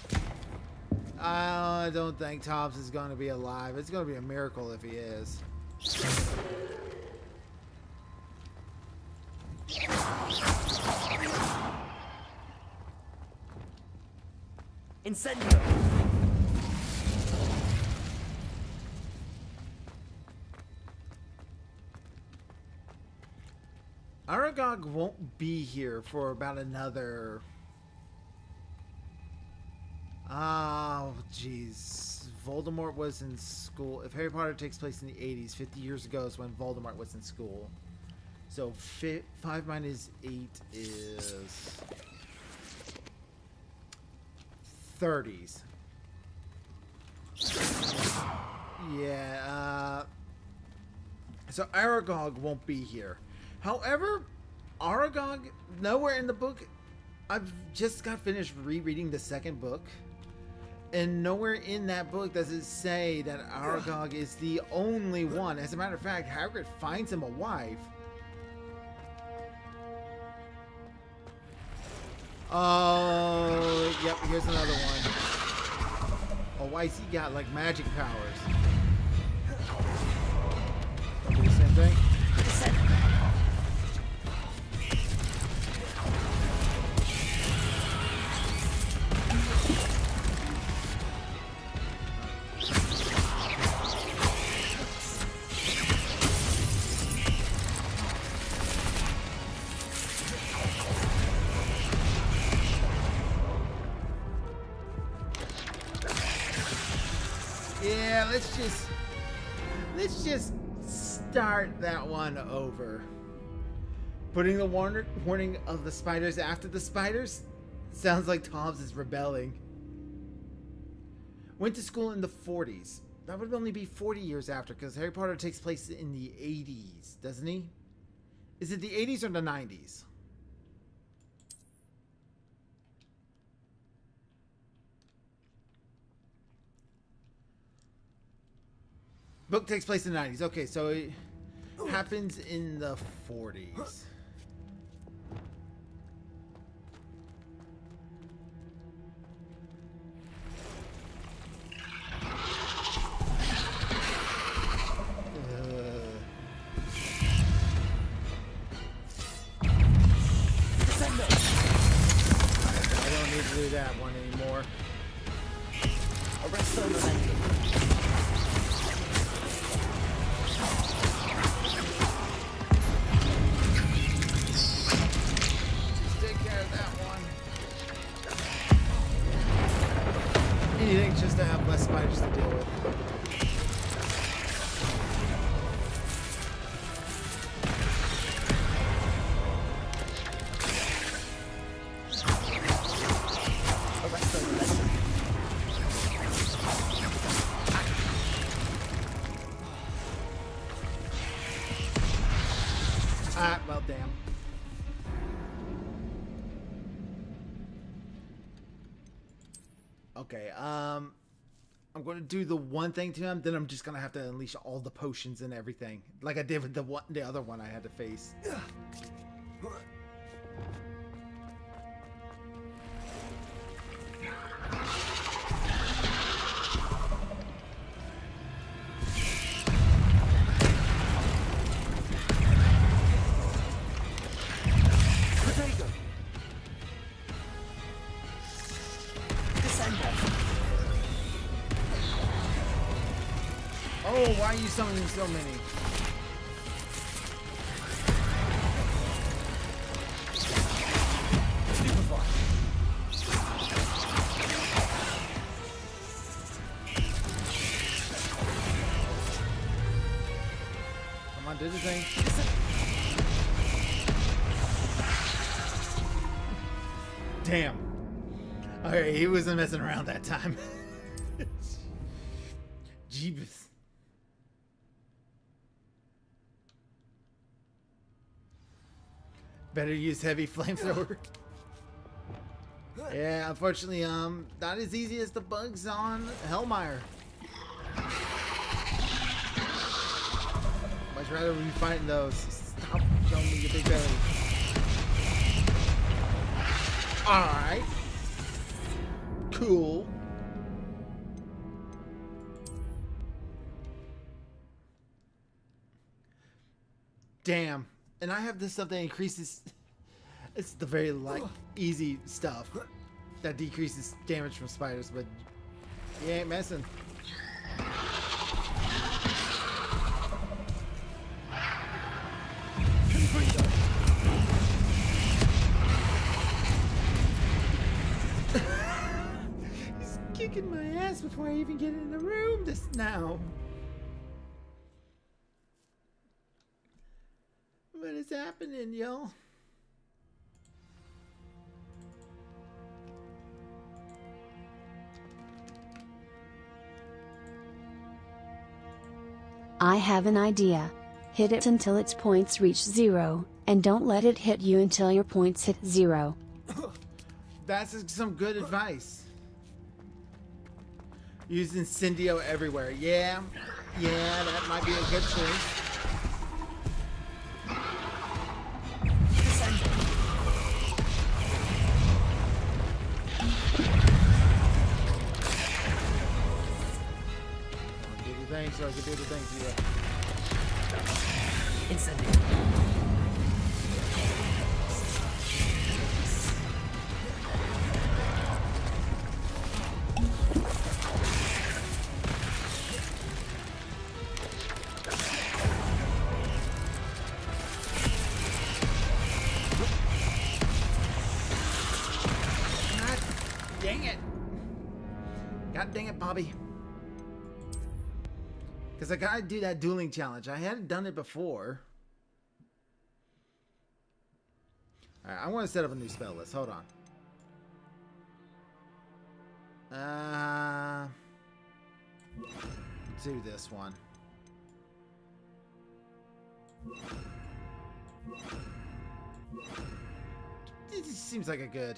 I don't think Tobbs is going to be alive. It's going to be a miracle if he is. Incendio. Aragog won't be here for about another... Oh, jeez. Voldemort was in school. If Harry Potter takes place in the 80s, 50 years ago is when Voldemort was in school. So 5 minus 8 is 30s. Yeah, so Aragog won't be here. However, Aragog, nowhere in the book, I've just got finished rereading the second book, and nowhere in that book does it say that Aragog is the only one. As a matter of fact, Hagrid finds him a wife. Oh, yep, here's another one. Oh, why has he got like magic powers? Do the same thing? Yeah, let's just start that one over. Putting the warning of the spiders after the spiders sounds like Tom's is rebelling. Went to school in the 40s. That would only be 40 years after, because Harry Potter takes place in the 80s, doesn't he? Is it the 80s or the 90s? Book takes place in the 90s. Okay, so it happens in the 40s. I don't need to do that one anymore. Arrest all momentum. Anything just to have less spiders to deal with. Ah, well, damn. Okay, I'm going to do the one thing to him, then I'm just going to have to unleash all the potions and everything. Like I did with the other one I had to face. Oh, why are you summoning so many? Come on, do the thing. Damn. Okay, he wasn't messing around that time. Jeebus. Better use heavy flamethrower. Yeah, unfortunately, not as easy as the bugs on Hellmire. Much rather be fighting those. Stop showing me your big belly. Alright. Cool. Damn. And I have this stuff that increases. It's the very easy stuff that decreases damage from spiders, but you ain't messing. He's kicking my ass before I even get in the room just now. What is happening, y'all? I have an idea. Hit it until its points reach 0, and don't let it hit you until your points hit 0. That's some good advice. Use Incendio everywhere. Yeah, that might be a good choice. Do the thing so I can do the thing to you. Incendio. God dang it, Bobby. Because I gotta do that dueling challenge. I hadn't done it before. Alright, I want to set up a new spell list. Hold on. Do this one. It just seems like a good.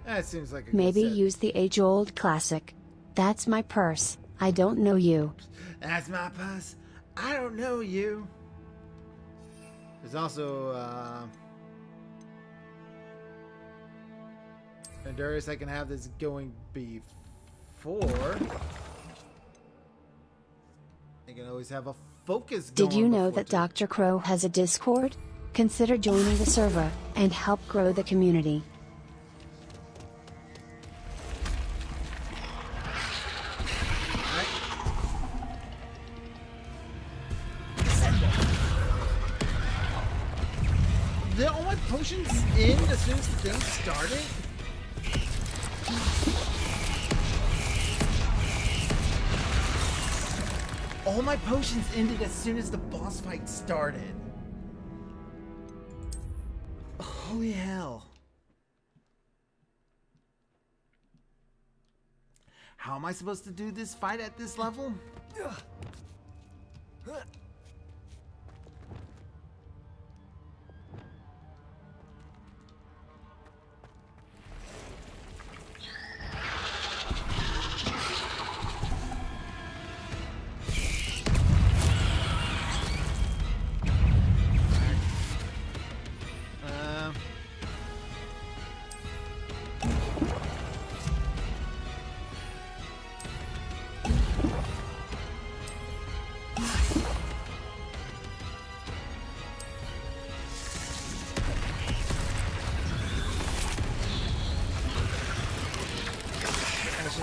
That seems like a Maybe good set. use the age-old classic. That's my purse. I don't know you. That's my purse. I don't know you. There's also Endurance. I can have this going before. I can always have a focus going. Did you know before that too. Dr. Crow has a Discord? Consider joining the server and help grow the community. Did all my potions in as soon as the thing started? All my potions ended as soon as the boss fight started. Holy hell. How am I supposed to do this fight at this level?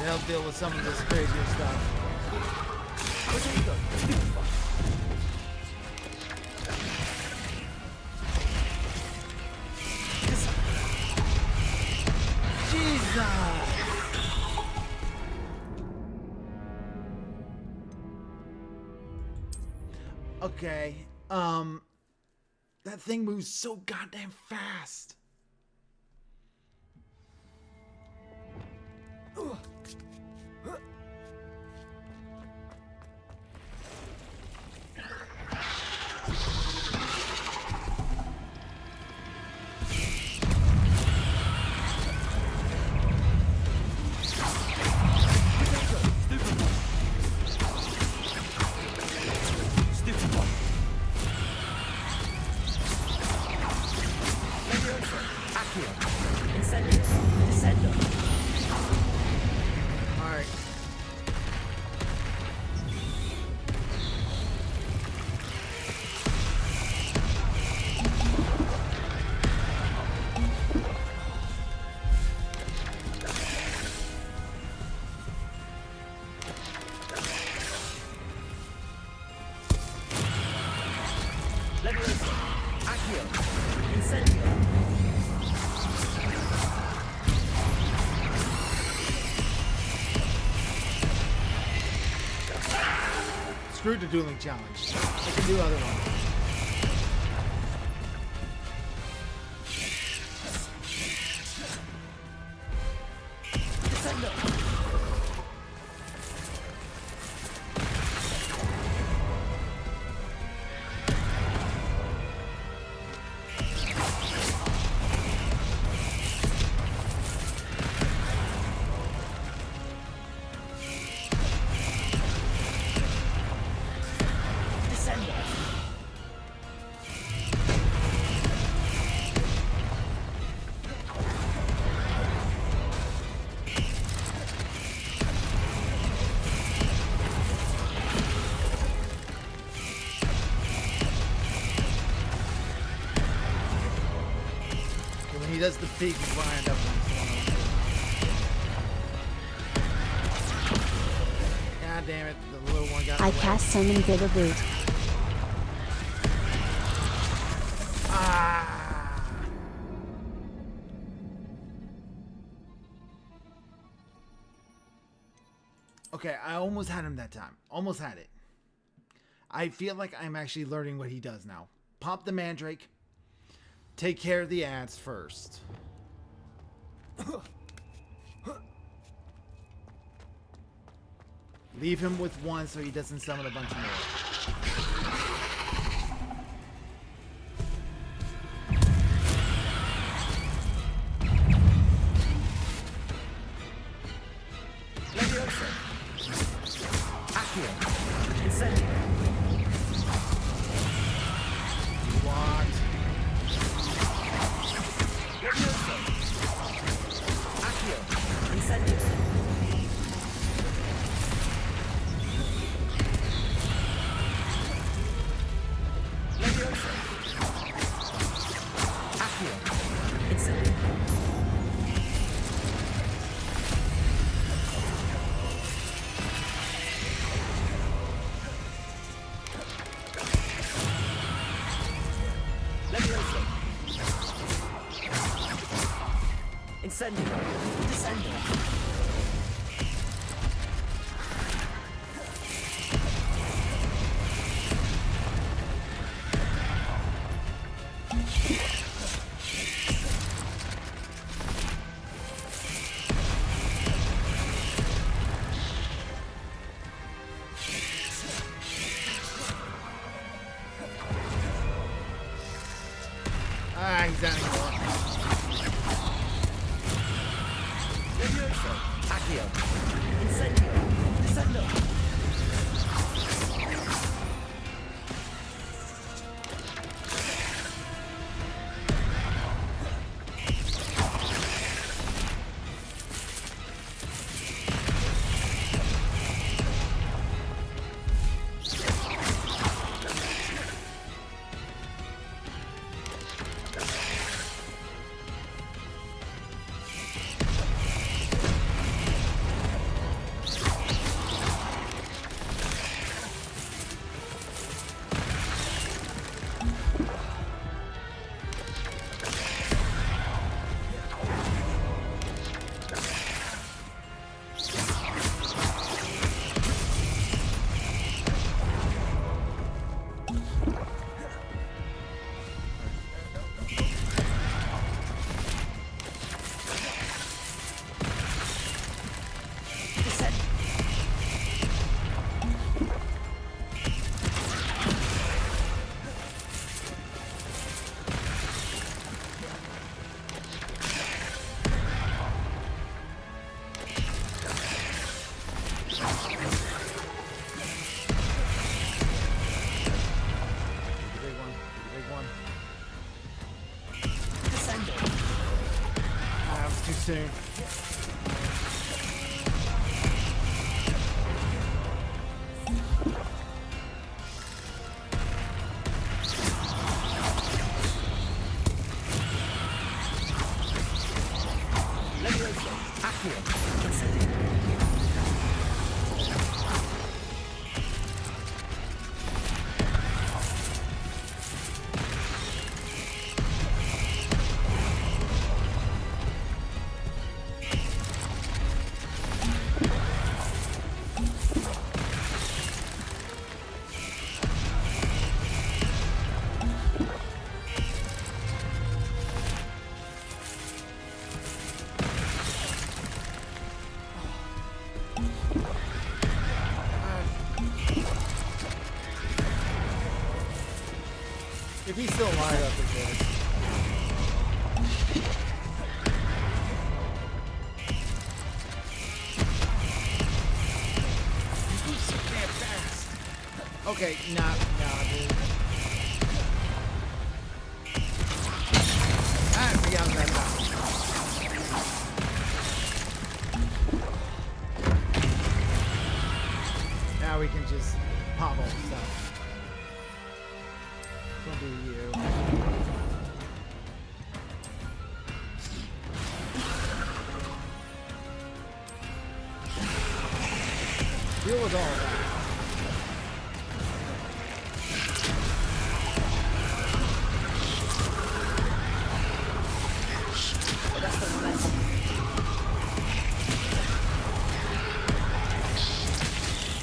Help deal with some of this crazier stuff. Jesus! Okay, that thing moves so goddamn fast. Screw the dueling challenge. I can do other ones. he does the big grind up on his. God damn it, the little one got I away. cast summon Bitter Boot. Ah. Okay, I almost had him that time. Almost had it. I feel like I'm actually learning what he does now. Pop the Mandrake. Take care of the ads first. Leave him with one so he doesn't summon a bunch more. Incendio. Descendo. Ah, he's down anymore. Accio. Incendio. Descendo. Soon. If he's still alive up there. He's so damn fast. Okay, nah, dude. I forgot that now. Now we can just pummel stuff. We'll do you. with all that? Oh, that's the best.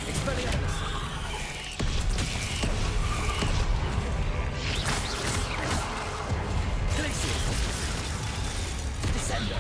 Expelliarmus. Glacius. Descendo.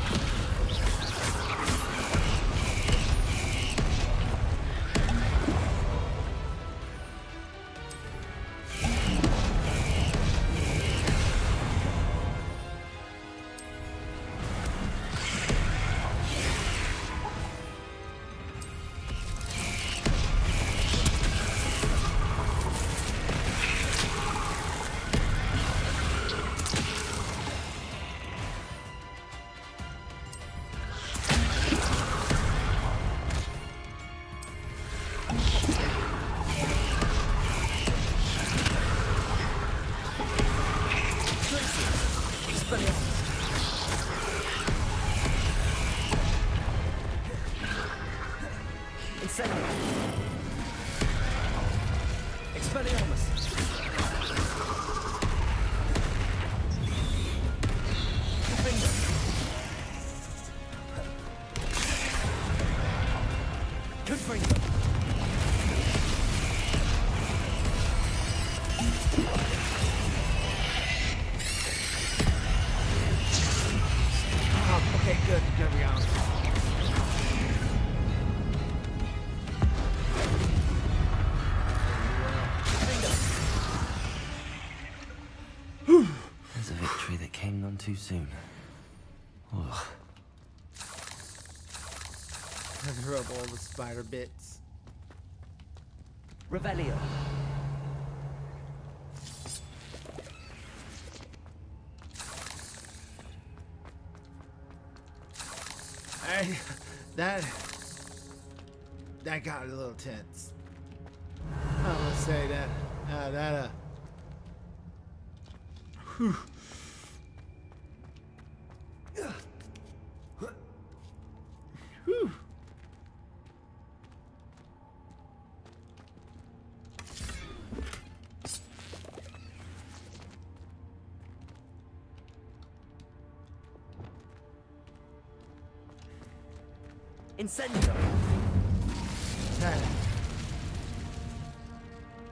Expelliarmus. Finger. Confringo. Oh, okay, good. There we go. There's a victory that came none too soon. Ugh. I threw up all the spider bits. Revelio. That got a little tense. I must say that. Whew. Whew. Incendio.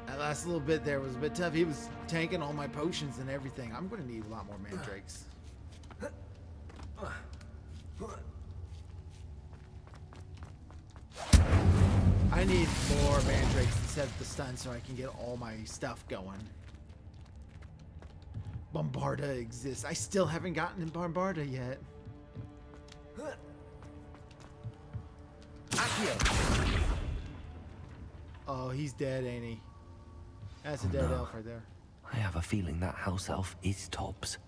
That last little bit there was a bit tough. He was tanking all my potions and everything. I'm going to need a lot more mandrakes. I need more mandrakes to set the stun so I can get all my stuff going. Bombarda exists. I still haven't gotten Bombarda yet. Accio. Oh, he's dead, ain't he? That's a dead elf right there. I have a feeling that house elf is Tobbs.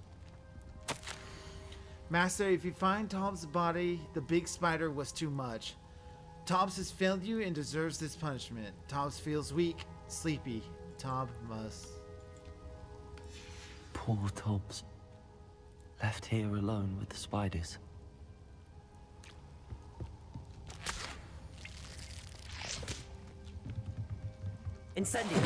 Master, if you find Tobbs' body, the big spider was too much. Tobbs has failed you and deserves this punishment. Tobbs feels weak, sleepy. Tobb must... Poor Tobbs. Left here alone with the spiders. Incendio.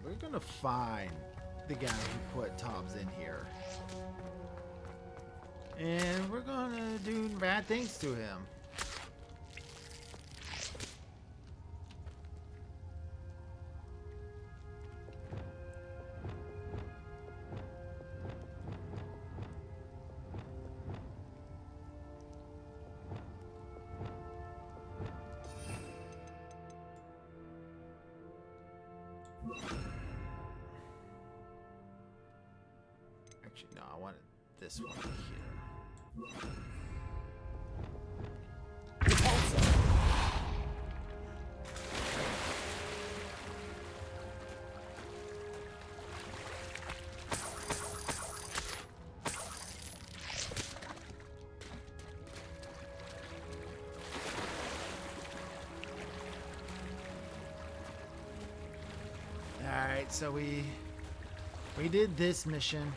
We're gonna find the guy who put Tobbs in here. And we're gonna do bad things to him. Actually, no, I wanted this one here. Alright, so we We did this mission,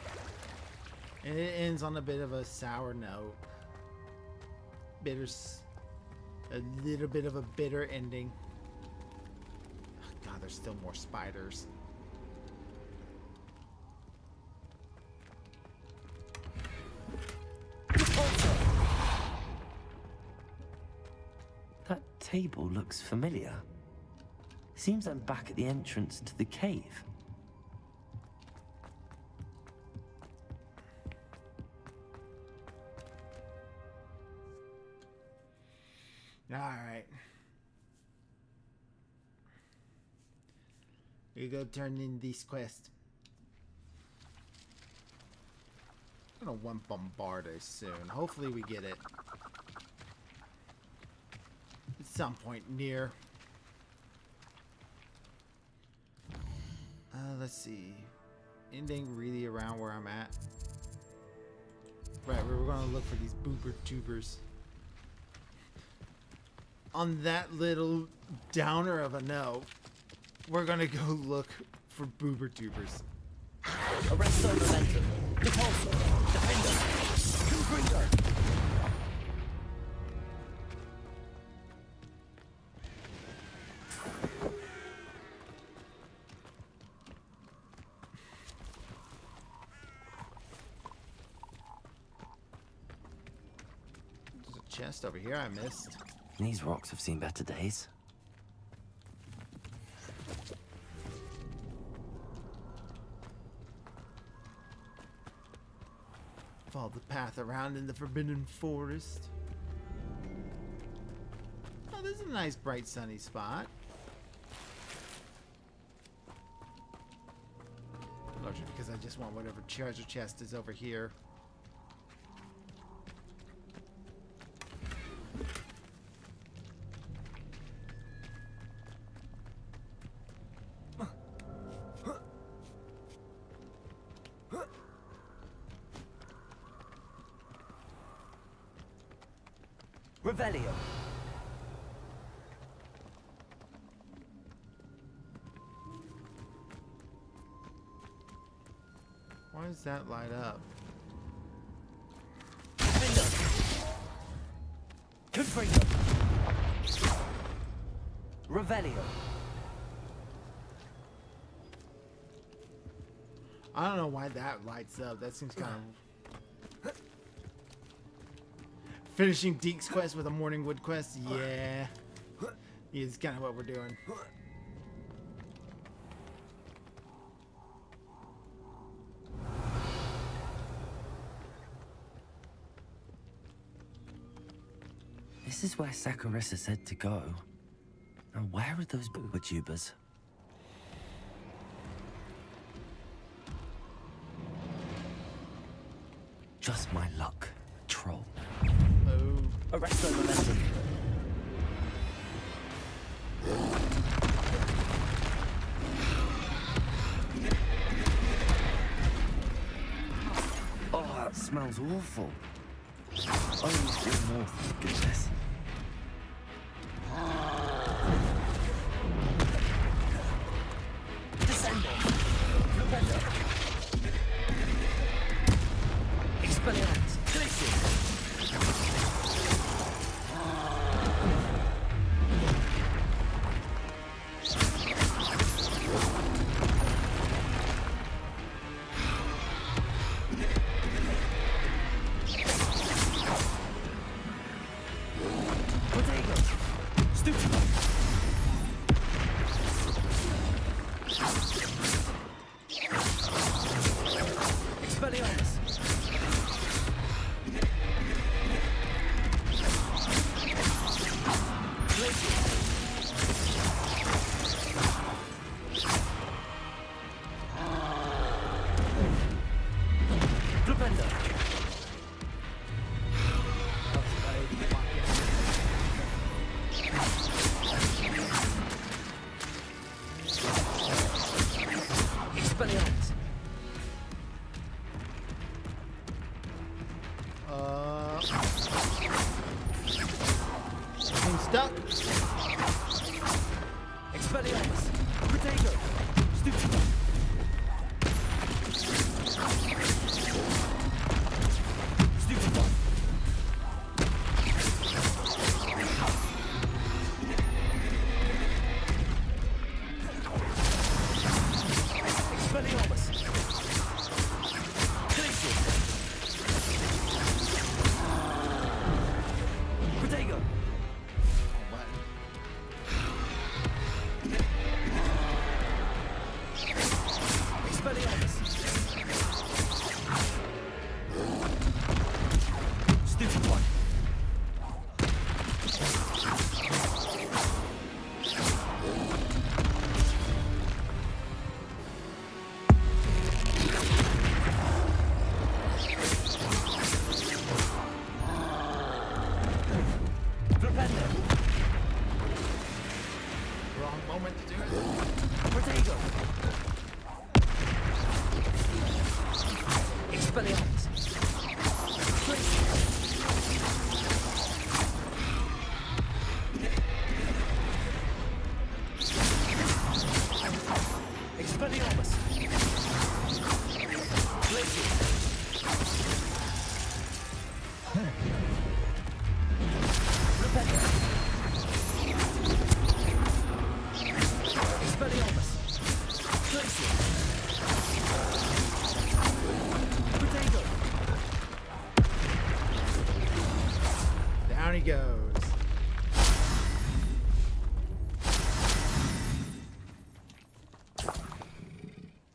and it ends on a bit of a sour note. A little bit of a bitter ending. Oh, God, there's still more spiders. That table looks familiar. Seems I'm back at the entrance to the cave. All right. We go turn in this quest. I'm gonna want Bombarder soon. Hopefully we get it at some point near. Let's see. Anything really around where I'm at? Right, we're gonna look for these boober tubers. On that little downer of a note, we're gonna go look for boober tubers. Arresto momentum. Repulsor. Defender. Confringo. There's a chest over here I missed. These rocks have seen better days. Follow the path around in the Forbidden Forest. Oh, this is a nice, bright, sunny spot. Largely because I just want whatever treasure chest is over here. Revelio. Why does that light up? Confringo. Revelio. I don't know why that lights up. That seems kind of... Finishing Deke's quest with a Morningwood quest? Yeah. It's kind of what we're doing. This is where Saccharissa said to go. Now where are those boober tubers? Just my luck, troll. Oh. Arresto momentum. Oh, that smells awful. Oh, one more, thank goodness. Descending. Flupendo. Expelliarmus. Glacier. I'm stuck. Expelliarmus. Protego. Stupido. Expelliarmus. Glacier. Potato. Down he goes.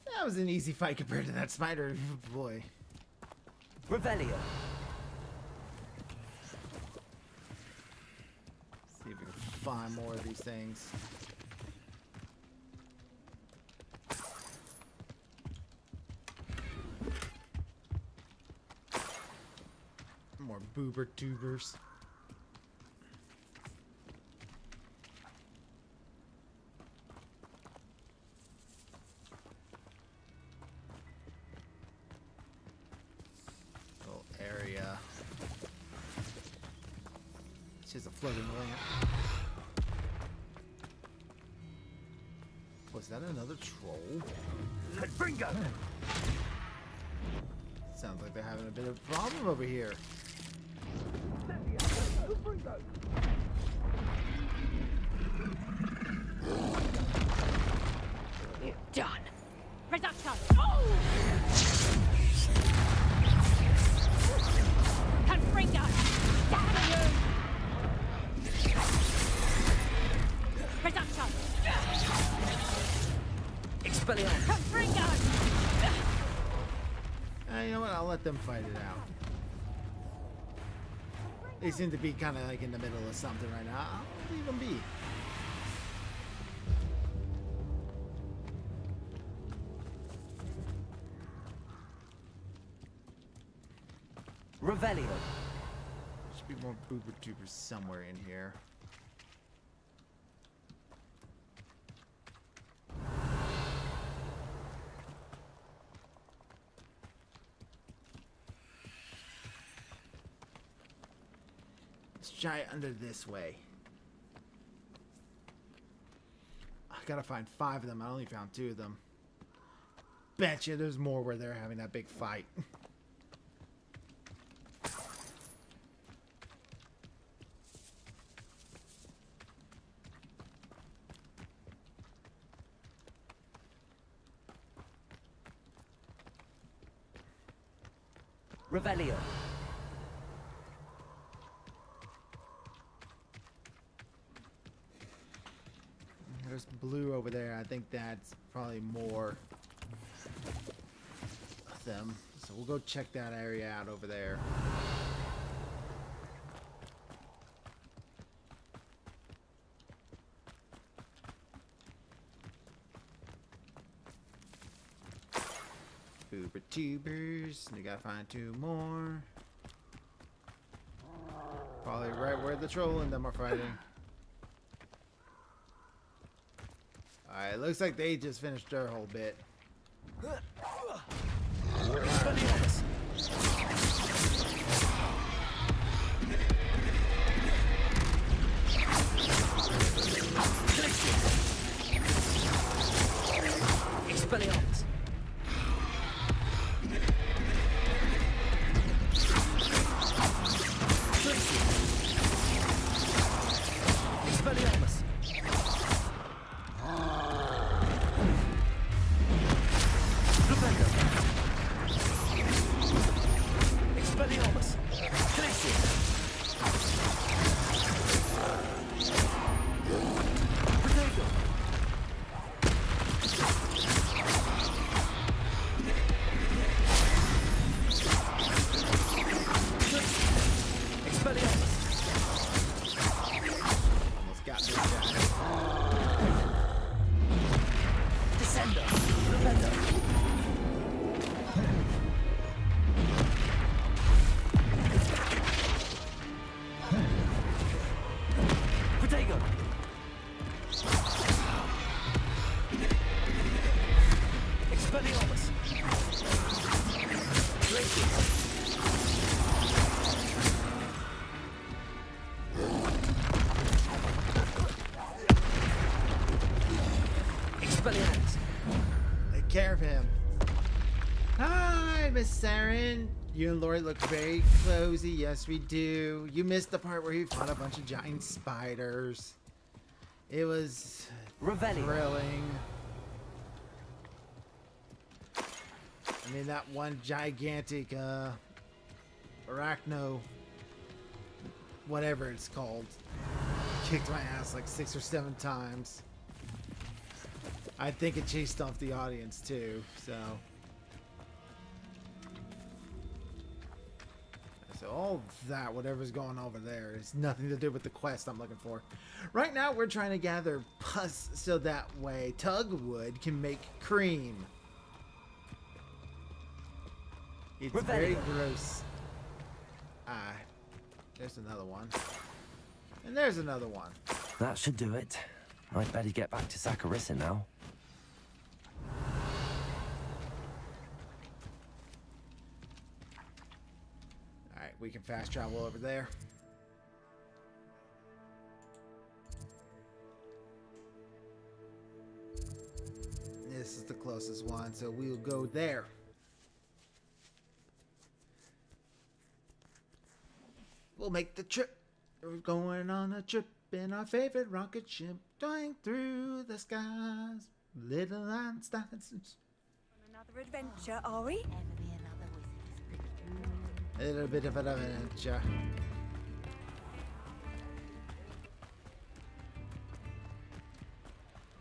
That was an easy fight compared to that spider. Boy. Revelio. See if we can find more of these things. More boober tubers. Little area. It's just a floating lamp. Was that another troll? Bingo. Sounds like they're having a bit of a problem over here. You're done. Reduction. Confringo. Damn you. Reduction. Expelliarmus. Confringo. You know what? I'll let them fight it out. They seem to be kind of like in the middle of something right now. I'll leave them be. Revelio. Should be more boober tubers somewhere in here. Let's try it under this way. I gotta find 5 of them. I only found 2 of them. Betcha there's more where they're having that big fight. Revelio. There's blue over there. I think that's probably more of them. So we'll go check that area out over there. Boober tubers. We gotta find 2 more. Probably right where the troll and them are fighting. Alright, looks like they just finished their whole bit. Expelliarmus. Expelliarmus. Expelliarmus. Expelliarmus. Potato. Expelliarmus. Almost got this guy. Descender. Repender. Potato. Expelliarmus. Glacier. Expelliarmus. Take care of him. Hi, Miss Saren. You and Lori look very cozy. Yes, we do. You missed the part where he fought a bunch of giant spiders. It was thrilling. I mean, that one gigantic arachno, whatever it's called, kicked my ass like 6 or 7 times. I think it chased off the audience too, so all that, whatever's going over there, has nothing to do with the quest I'm looking for. Right now, we're trying to gather pus so that way Tugwood can make cream. It's very gross. Ah, there's another one. And there's another one. That should do it. I'd better get back to Saccharissa now. Alright, we can fast travel over there. This is the closest one, so we'll go there. We'll make the trip. We're going on a trip in our favorite rocket ship, flying through the skies. Little Einsteins. On another adventure, are we? A little bit of an adventure.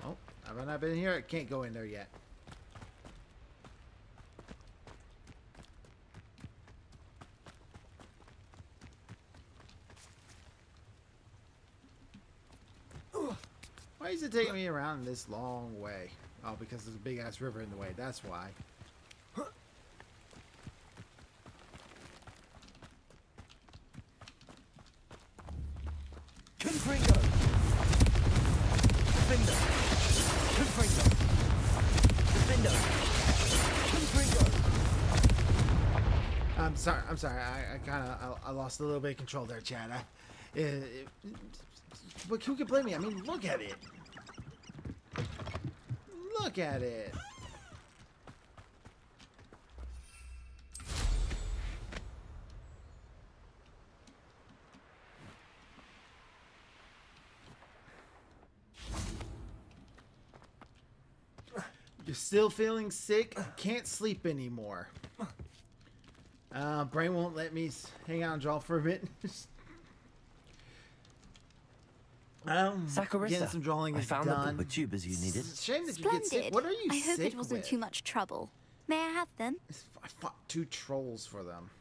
Oh, haven't I been here? I can't go in there yet. Why is it taking me around this long way? Oh, because there's a big ass river in the way. That's why. Confringo! Defender! Confringo! Defender! Confringo! I'm sorry. I lost a little bit of control there, Chad. But who can blame me? I mean, look at it. Look at it. You're still feeling sick? Can't sleep anymore. Brain won't let me hang out and draw for a bit. Saccharissa, getting some drawing I is found done. the tubers you needed. It's a shame that you Splendid. get sick. What are you I hope sick it wasn't with? too much trouble. May I have them? I fought 2 trolls for them.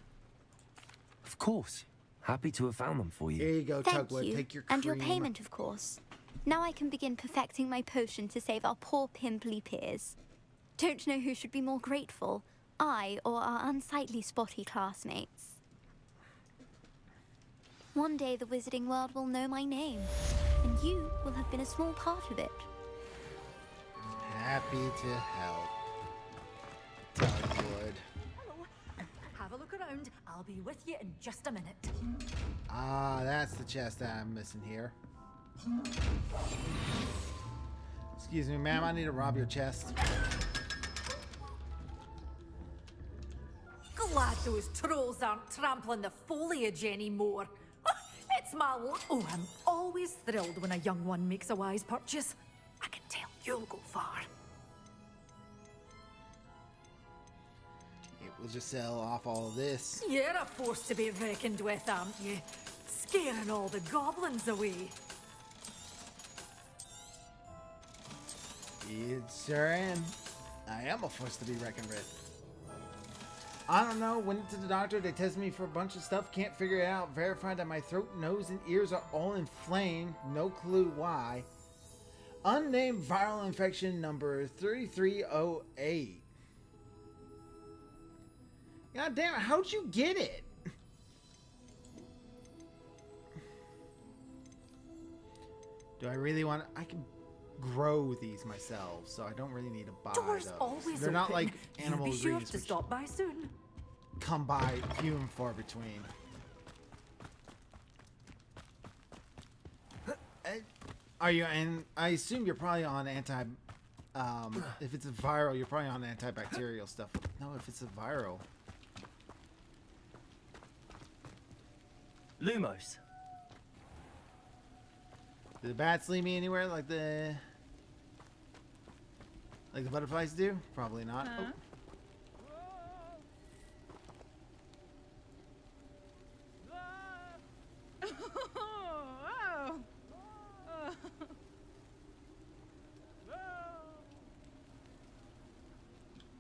Of course. Happy to have found them for you. Here you go, Thank Tugwood. you. Take your cream. And your payment, of course. Now I can begin perfecting my potion to save our poor pimply peers. Don't know who should be more grateful, I or our unsightly spotty classmates. One day the wizarding world will know my name, and you will have been a small part of it. Happy to help. Tugwood. Hello. Have a look around. I'll be with you in just a minute. Ah, that's the chest that I'm missing here. Excuse me, ma'am. I need to rob your chest. Glad those trolls aren't trampling the foliage anymore. It's my oh, I'm always thrilled when a young one makes a wise purchase. I can tell you'll go far. We'll just sell off all of this. You're a force to be reckoned with, aren't you? Scaring all the goblins away. It sure am. I am a force to be reckoned with. I don't know. Went to the doctor. They tested me for a bunch of stuff. Can't figure it out. Verified that my throat, nose, and ears are all inflamed. No clue why. Unnamed viral infection number 3308. God damn it. How'd you get it? Do I really want to? I can grow these myself, so I don't really need to buy Doors those. always They're not open. like animal You be sure ingredients to which stop by soon. come by few and far between. Are you? And I assume you're probably on anti. If it's a viral, you're probably on antibacterial stuff. No, if it's a viral. Lumos. Do the bats lead me anywhere like the butterflies do? Probably not. Huh?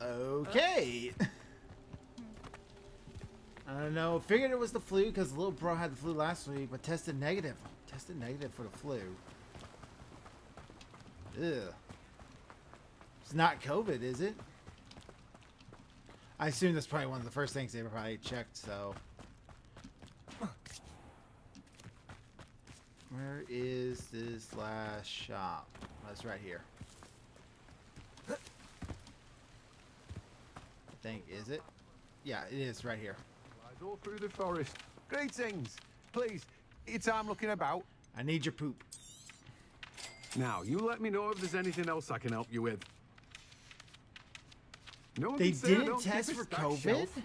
Okay. I don't know. Figured it was the flu because the little bro had the flu last week, but tested negative. Tested negative for the flu. Ugh. It's not COVID, is it? I assume that's probably one of the first things they probably checked, so. Where is this last shop? Oh, it's right here. I think, is it? Yeah, it is right here. Ride all through the forest. Greetings. Please, it's I'm looking about. I need your poop. Now, you let me know if there's anything else I can help you with. No one They can say I didn't don't test keep a for stacked COVID? shelf.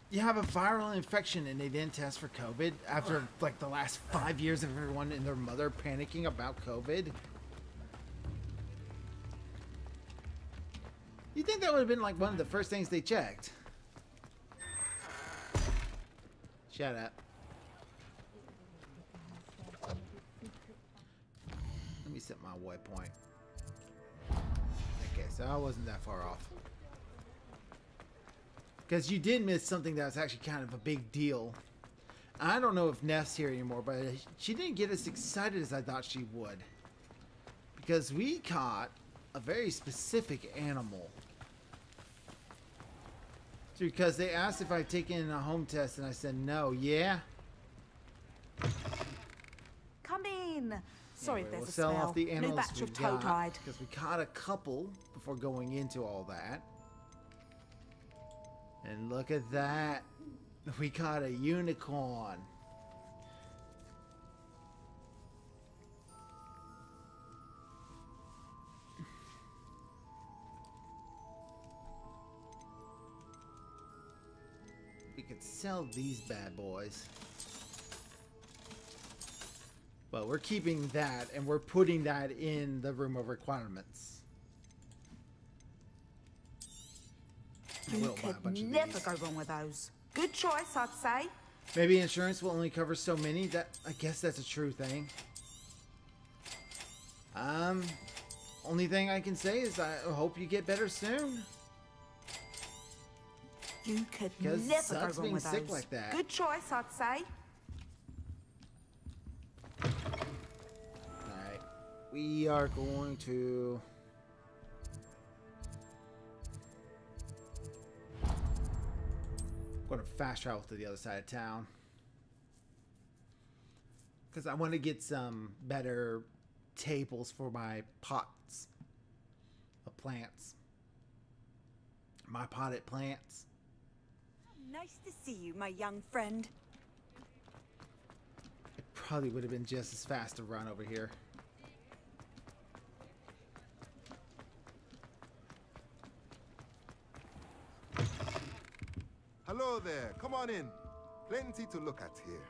You have a viral infection and they didn't test for COVID after like the last 5 years of everyone and their mother panicking about COVID? You think that would have been like one of the first things they checked? Shut up. Let me set my waypoint. Okay, so I wasn't that far off. Because you did miss something that was actually kind of a big deal. I don't know if Neff's here anymore, but she didn't get as excited as I thought she would. Because we caught a very specific animal. It's because they asked if I'd taken a home test and I said no. Yeah? Come in. Sorry Anyway, if we'll there's a sell smell. off the New animals batch we of toad got, hide. because we caught a couple before going into all that. And look at that. We caught a unicorn. We could sell these bad boys. But we're keeping that and we're putting that in the room of requirements. You could never go wrong with those. Good choice, I'd say. Maybe insurance will only cover so many. That I guess that's a true thing. Only thing I can say is I hope you get better soon. You could 'Cause it never sucks go wrong being with sick those. like that. Good choice, I'd say. Alright. We are going to... I'm going to fast travel to the other side of town. Because I want to get some better tables for my pots of plants. My potted plants. Nice to see you, my young friend. It probably would have been just as fast to run over here. Hello there. Come on in. Plenty to look at here.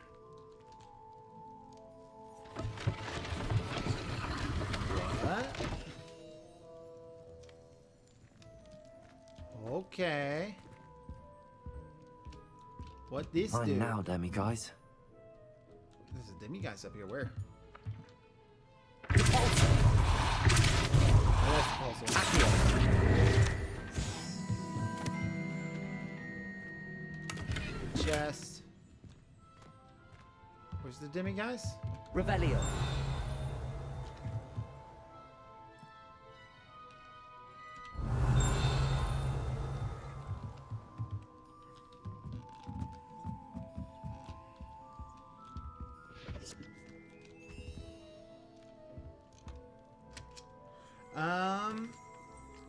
What? Okay. What this do? Mine now, demi guys. There's a demi guys up here. Where? Chest. Where's the demi guys? Revelio.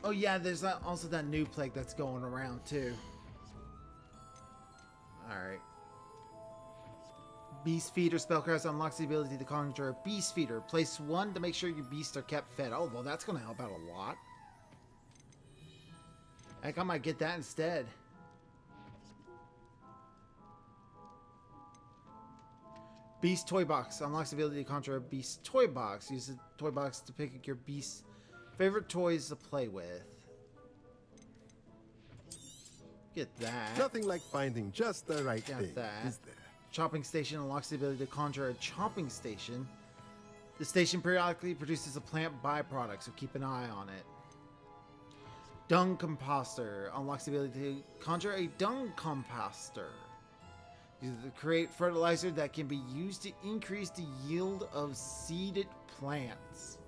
Oh yeah, there's also that new plague that's going around too. Alright. Beast Feeder spellcast unlocks the ability to conjure a Beast Feeder. Place 1 to make sure your beasts are kept fed. Oh, well that's going to help out a lot. Heck, I might get that instead. Beast Toy Box. Unlocks the ability to conjure a Beast Toy Box. Use the toy box to pick your Beast's favorite toys to play with. Get that. Nothing like finding just the right Got thing, that. is there? Chopping Station unlocks the ability to conjure a chopping station. The station periodically produces a plant byproduct, so keep an eye on it. Dung Composter unlocks the ability to conjure a dung composter. Use it to create fertilizer that can be used to increase the yield of seeded plants.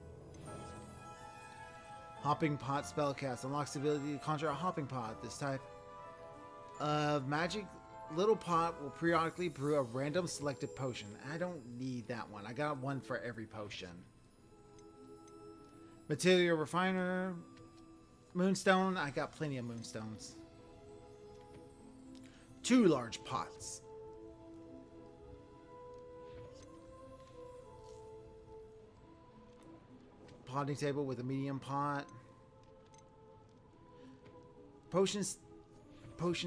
Hopping Pot Spellcast unlocks the ability to conjure a hopping pot. This type of magic little pot will periodically brew a random selected potion. I don't need that one. I got one for every potion. Material Refiner. Moonstone. I got plenty of moonstones. 2 large pots. Potting table with a medium pot. Potion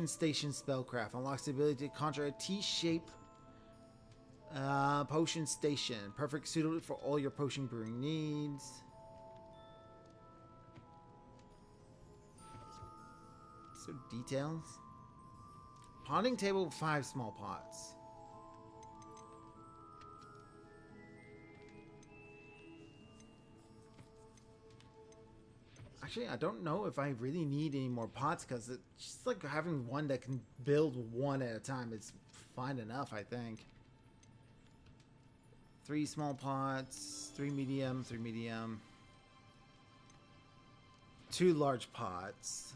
Station Spellcraft unlocks the ability to conjure a T-shape potion station. Perfect suited for all your potion brewing needs. So details. Potting table with 5 small pots. Actually, I don't know if I really need any more pots because it's just like having one that can build one at a time. It's fine enough, I think. 3 small pots, 3 medium, 3 medium. 2 large pots.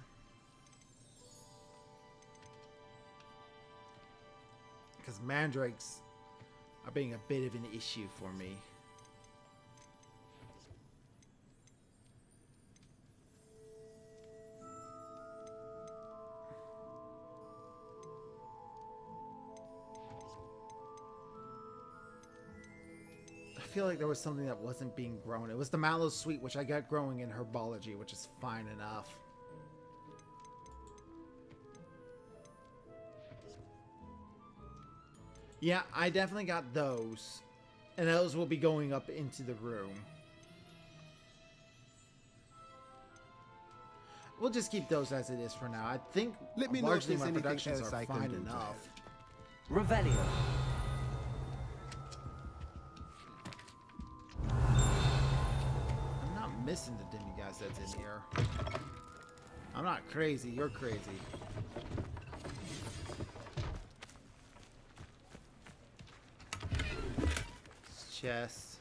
Because mandrakes are being a bit of an issue for me. I feel like there was something that wasn't being grown. It was the mallow sweet, which I got growing in herbology, which is fine enough. Yeah, I definitely got those. And those will be going up into the room. We'll just keep those as it is for now. I think Let me know if largely there's my anything productions else are I can fine do to enough. Revelio. I'm not missing the demiguise that's in here. I'm not crazy. You're crazy. Chest.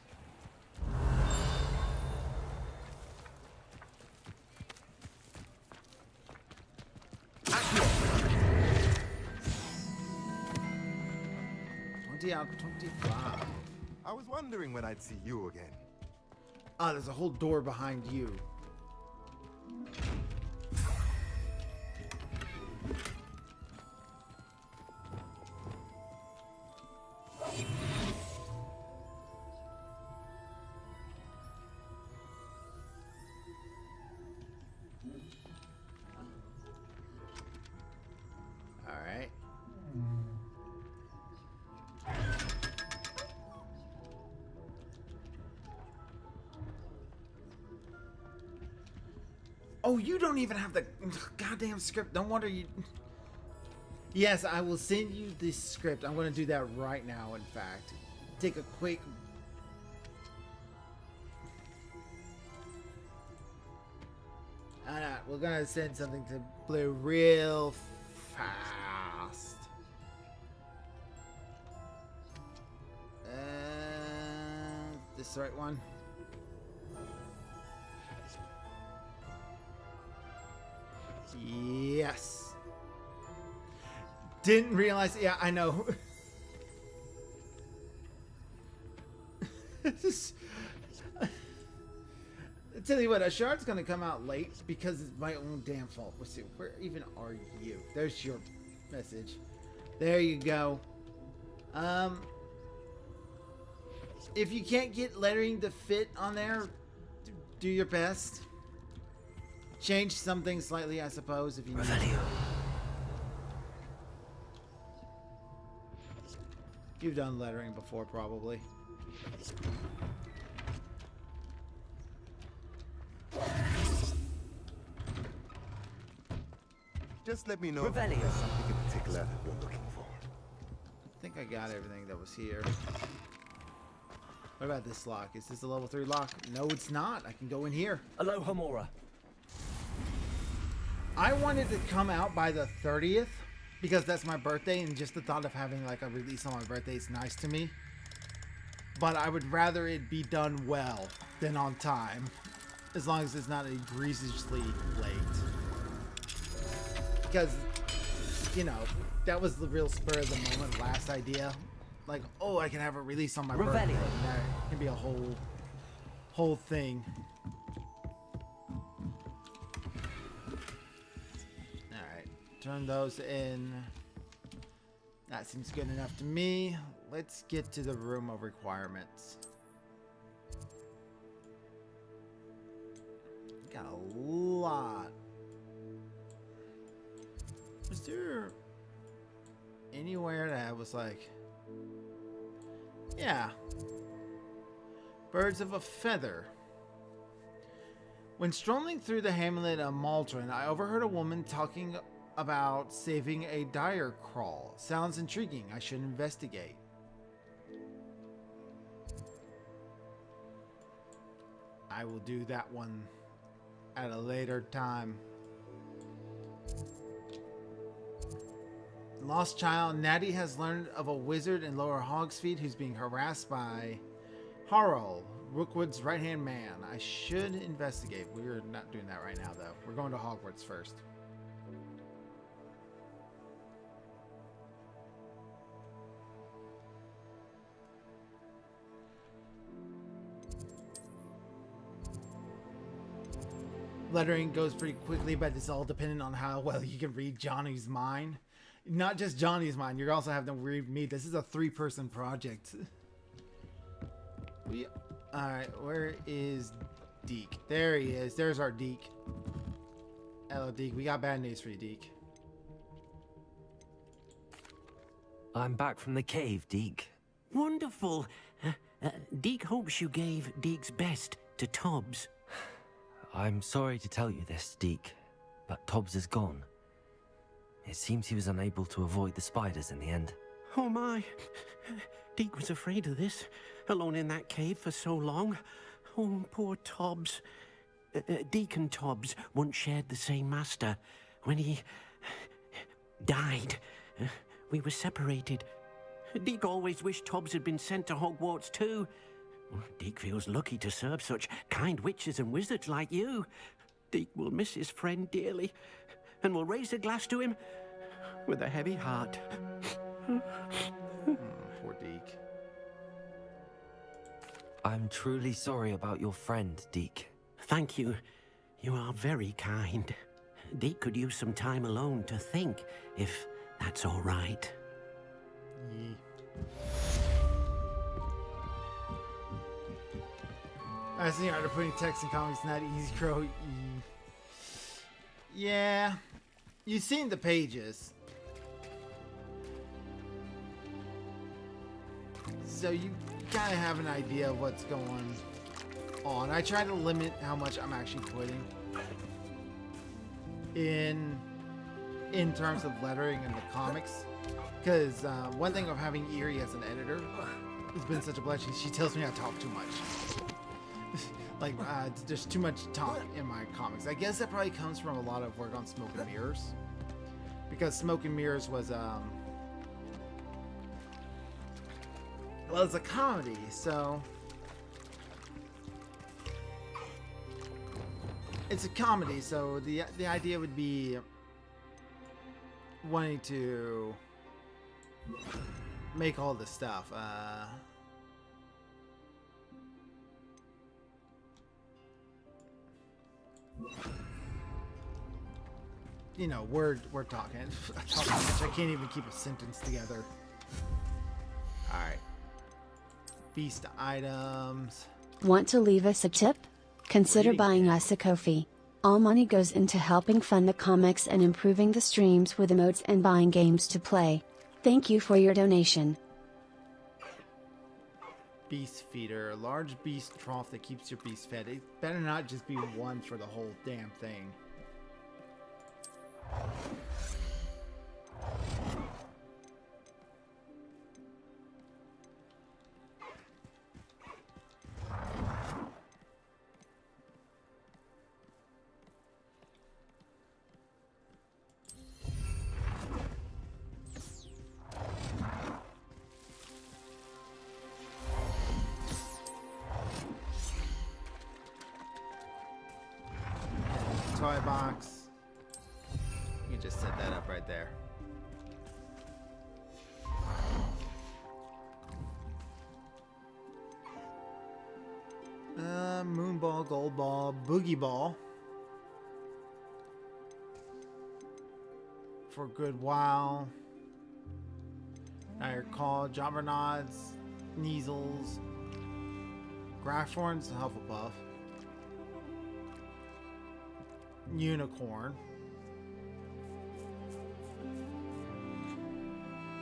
Out of 25. I was wondering when I'd see you again. Ah, there's a whole door behind you. All right. Oh, you don't even have the goddamn script. No wonder you... Yes, I will send you this script. I'm going to do that right now, in fact. Take a quick... we're going to send something to Blue real fast. This is the right one? Yes. Didn't realize. Yeah, I know. I tell you what, a shard's gonna come out late because it's my own damn fault. Let's see, where even are you? There's your message. There you go. If you can't get lettering to fit on there, do your best. Change something slightly, I suppose, if you need. You've done lettering before, probably. Just let me know if Revelio. there's something in particular you're looking for. I think I got everything that was here. What about this lock? Is this a level 3 lock? No, it's not. I can go in here. Aloha Mora. I wanted to come out by the 30th because that's my birthday, and just the thought of having like a release on my birthday is nice to me. But I would rather it be done well than on time, as long as it's not egregiously late. Because, you know, that was the real spur of the moment last idea. Like, oh, I can have a release on my birthday. And that can be a whole thing. Alright, turn those in. That seems good enough to me. Let's get to the room of requirements. Got a lot. Was there anywhere that was like, yeah, birds of a feather? When strolling through the hamlet of Maldron, I overheard a woman talking about saving a dire crawl. Sounds intriguing. I should investigate. I will do that one at a later time. Lost child, Natty has learned of a wizard in Lower Hogsfeed who's being harassed by Harald, Rookwood's right-hand man. I should investigate. We're not doing that right now, though. We're going to Hogwarts first. Lettering goes pretty quickly, but it's all dependent on how well you can read Johnny's mind. Not just Johnny's mind, you're also having to read me. This is a 3-person project. Alright, where is Deke? There he is. There's our Deke. Hello, Deke. We got bad news for you, Deke. I'm back from the cave, Deke. Wonderful. Deke hopes you gave Deke's best to Tobbs. I'm sorry to tell you this, Deke, but Tobbs is gone. It seems he was unable to avoid the spiders in the end. Oh my. Deke was afraid of this, alone in that cave for so long. Oh, poor Tobbs. Deke and Tobbs once shared the same master. When he died, we were separated. Deke always wished Tobbs had been sent to Hogwarts too. Deke feels lucky to serve such kind witches and wizards like you. Deke will miss his friend dearly, and will raise a glass to him with a heavy heart. Poor Deke. I'm truly sorry about your friend, Deke. Thank you. You are very kind. Deke could use some time alone to think, if that's all right. Yeah. I see how they're putting text in comics not easy, Crow. Yeah. You've seen the pages. So you kind of have an idea of what's going on. I try to limit how much I'm actually putting in terms of lettering in the comics. Because one thing of having Eerie as an editor has been such a blessing. She tells me I talk too much. Like, there's too much talk in my comics. I guess that probably comes from a lot of work on Smoke and Mirrors. Because Smoke and Mirrors was, well, it's a comedy, so... It's a comedy, so the idea would be wanting to make all this stuff. You know, we're talking. I talk so much I can't even keep a sentence together. All right. Feast items. Want to leave us a tip? Consider buying us a Ko-fi. All money goes into helping fund the comics and improving the streams with emotes and buying games to play. Thank you for your donation. beast feeder. A large beast trough that keeps your beast fed. It better not just be one for the whole damn thing. Toy box. You can just set that up right there. Moonball, gold ball, boogie ball. For a good while. Dire Call, Jobbernods, Neasels, Graphorns, Hufflepuff. Unicorn.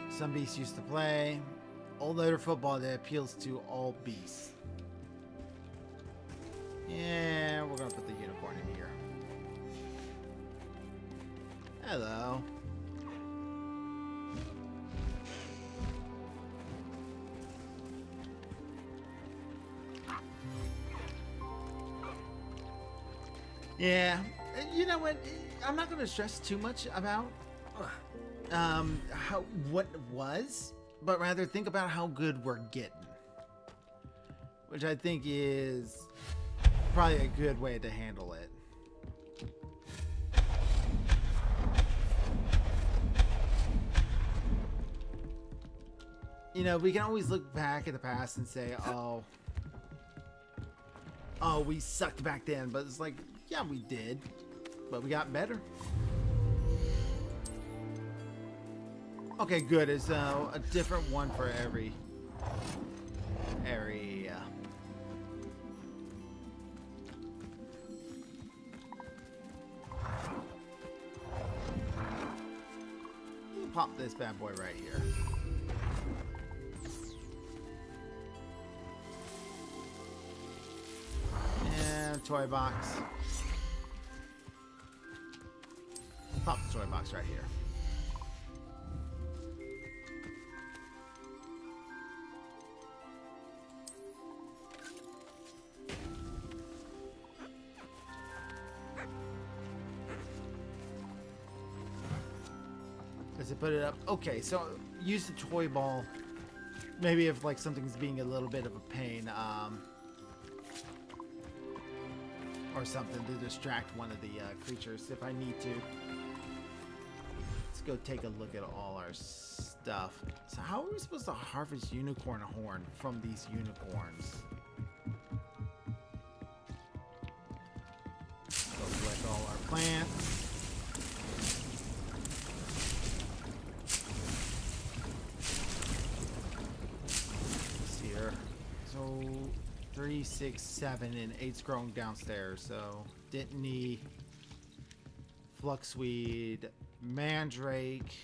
Some beasts used to play. Old letter football that appeals to all beasts. Yeah, we're gonna put the unicorn in here. Hello. Yeah, you know what? I'm not going to stress too much about what was, but rather think about how good we're getting, which I think is probably a good way to handle it. You know, we can always look back at the past and say, oh, we sucked back then, but it's like, yeah, we did, but we got better. Okay, good. It's a different one for every area. We'll pop this bad boy right here. And toy box. Pop the toy box right here. Does it put it up? Okay, so use the toy ball. Maybe if like something's being a little bit of a pain, or something to distract one of the creatures if I need to. Let's go take a look at all our stuff. So how are we supposed to harvest unicorn horn from these unicorns? Go collect all our plants. Here. So 3, 6, 7, and 8's growing downstairs. So Dittany, Fluxweed, Mandrake,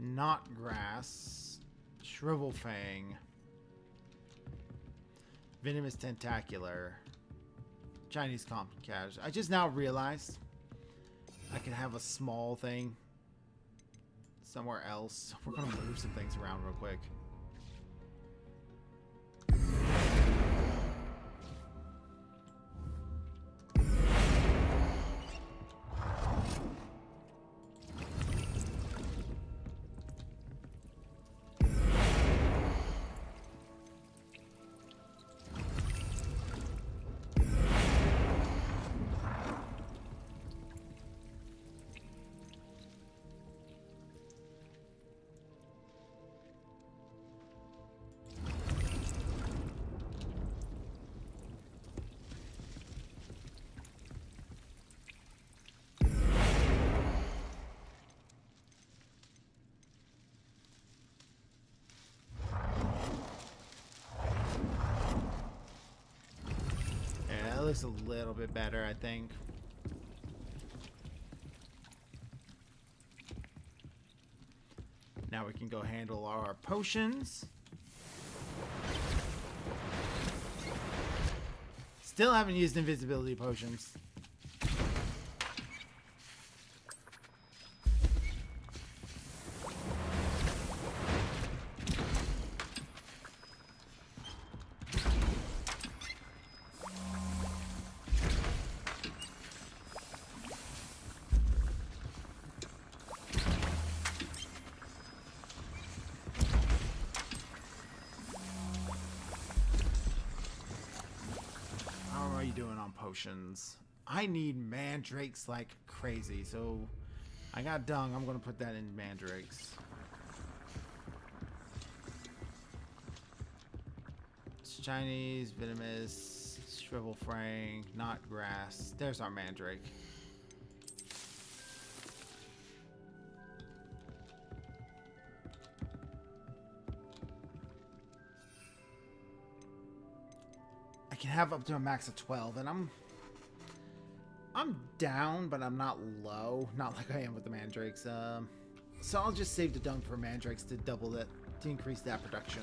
Knotgrass, Shrivelfang, Venomous Tentacular, Chinese Complicash. I just now realized I can have a small thing somewhere else. We're gonna move some things around real quick. Looks a little bit better, I think. Now we can go handle our potions. Still haven't used invisibility potions. Potions. I need mandrakes like crazy, so I got dung. I'm gonna put that in mandrakes. It's Chinese, venomous, shrivel frang, not grass. There's our mandrake. I can have up to a max of 12, and I'm down, but I'm not low. Not like I am with the mandrakes. So I'll just save the dung for mandrakes to double it, to increase that production.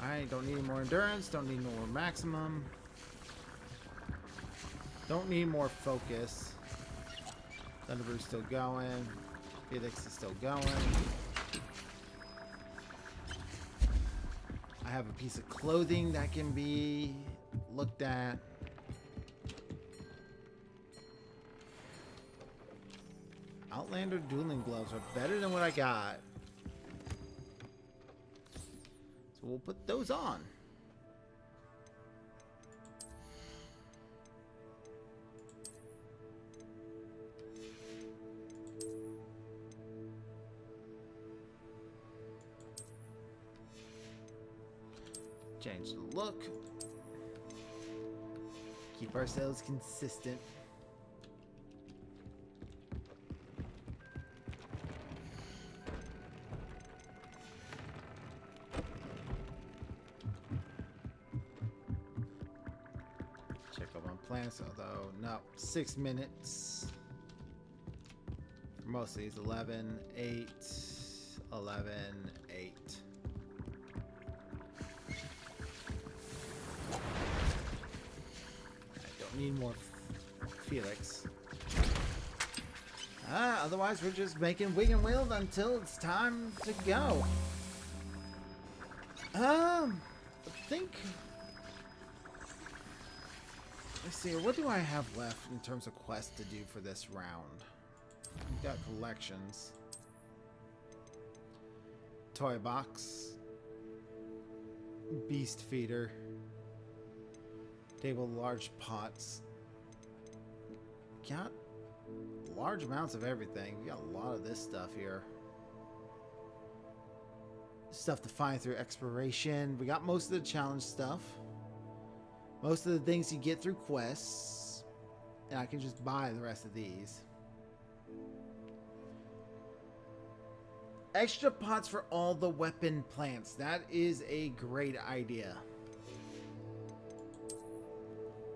Alright, don't need more endurance, don't need more maximum. Don't need more focus. Thunderbird's still going. Felix is still going. I have a piece of clothing that can be looked at. Outlander dueling gloves are better than what I got. So we'll put those on. Change the look. Keep ourselves consistent. Check up on plants, although no, 6 minutes. For most of these, 11, 8, 11, 8. Need more Felix. Otherwise we're just making wig and wield until it's time to go. I think. Let's see. What do I have left in terms of quests to do for this round? We've got collections. Toy box. Beast feeder. Table large pots. Got large amounts of everything. We got a lot of this stuff here. Stuff to find through exploration. We got most of the challenge stuff. Most of the things you get through quests. And I can just buy the rest of these. Extra pots for all the weapon plants. That is a great idea.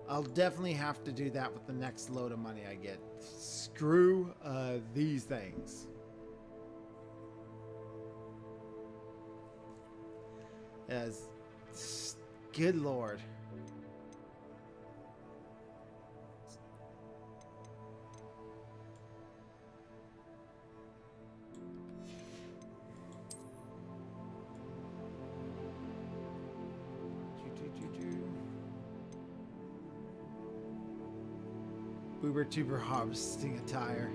I'll definitely have to do that with the next load of money I get. Screw these things. As good lord. Boober tuber harvesting attire.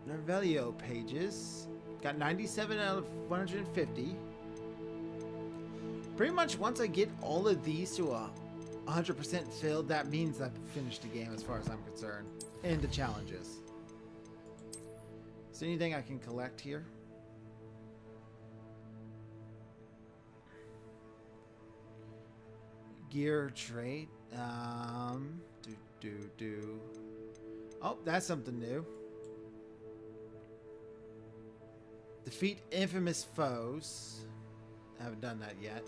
Revelio pages. Got 97 out of 150. Pretty much once I get all of these to 100% filled, that means I've finished the game as far as I'm concerned. And the challenges. Is there anything I can collect here? Gear trait. Oh, that's something new. Defeat infamous foes. I haven't done that yet.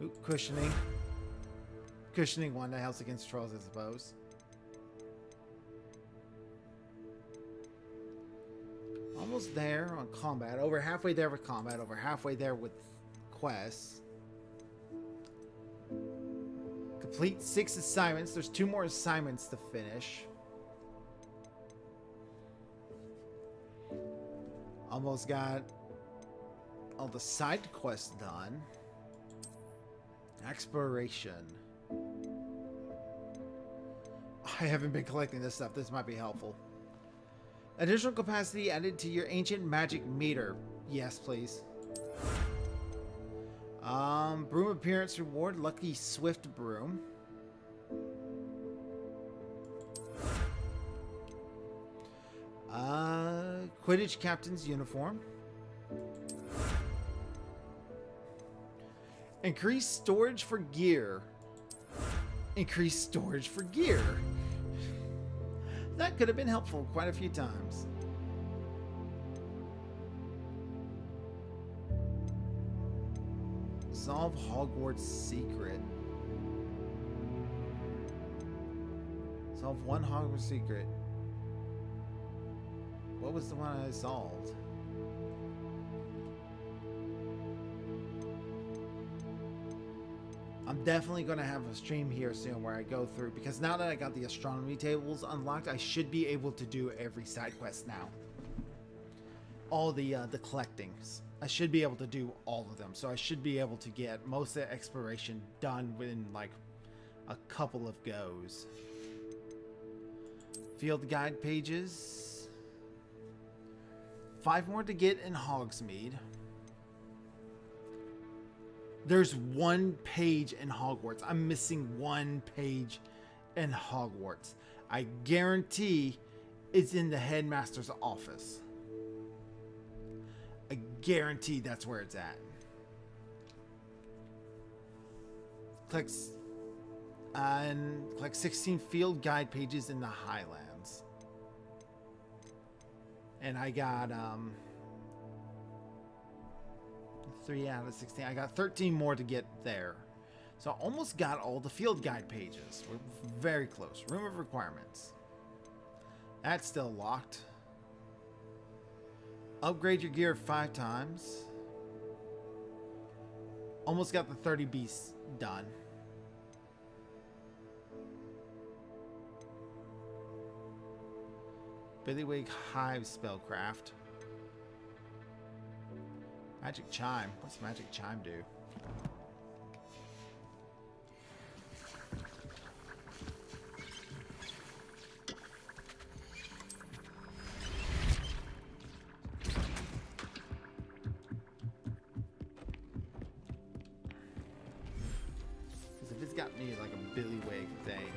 Ooh, cushioning. Cushioning one that helps against trolls, I suppose. almost there on combat. Over halfway there with combat. Over halfway there with quests. Complete 6 assignments. There's 2 more assignments to finish. Almost got all the side quests done. Exploration. I haven't been collecting this stuff. This might be helpful. Additional capacity added to your ancient magic meter. Yes, please. Broom appearance reward. Lucky swift broom. Quidditch captain's uniform. Increased storage for gear. Increased storage for gear. That could have been helpful quite a few times. Solve Hogwarts secret. Solve 1 Hogwarts secret. What was the one I solved? I'm definitely going to have a stream here soon where I go through, because now that I got the astronomy tables unlocked, I should be able to do every side quest now. All the collectings. I should be able to do all of them. So I should be able to get most of the exploration done within like a couple of goes. Field guide pages. 5 more to get in Hogsmeade. There's 1 page in Hogwarts. I'm missing 1 page in Hogwarts. I guarantee it's in the headmaster's office. I guarantee that's where it's at. Click 16 field guide pages in the Highlands. And I got 3 out of 16. I got 13 more to get there. So I almost got all the field guide pages. We're very close. Room of requirements. That's still locked. Upgrade your gear 5 times. Almost got the 30 beasts done. Billywig Hive spellcraft. Magic Chime. What's Magic Chime do? Because if it's got me like a Billywig thing.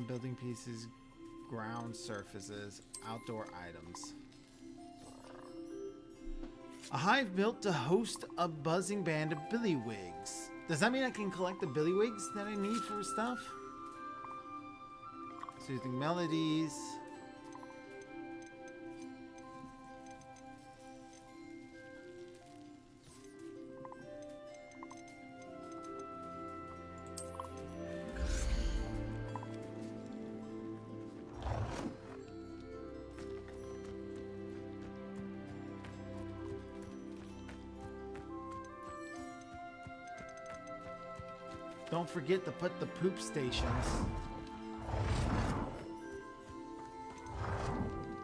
Building pieces, ground surfaces, outdoor items. A hive built to host a buzzing band of billywigs. Does that mean I can collect the billywigs that I need for stuff? Soothing melodies. Don't forget to put the poop stations.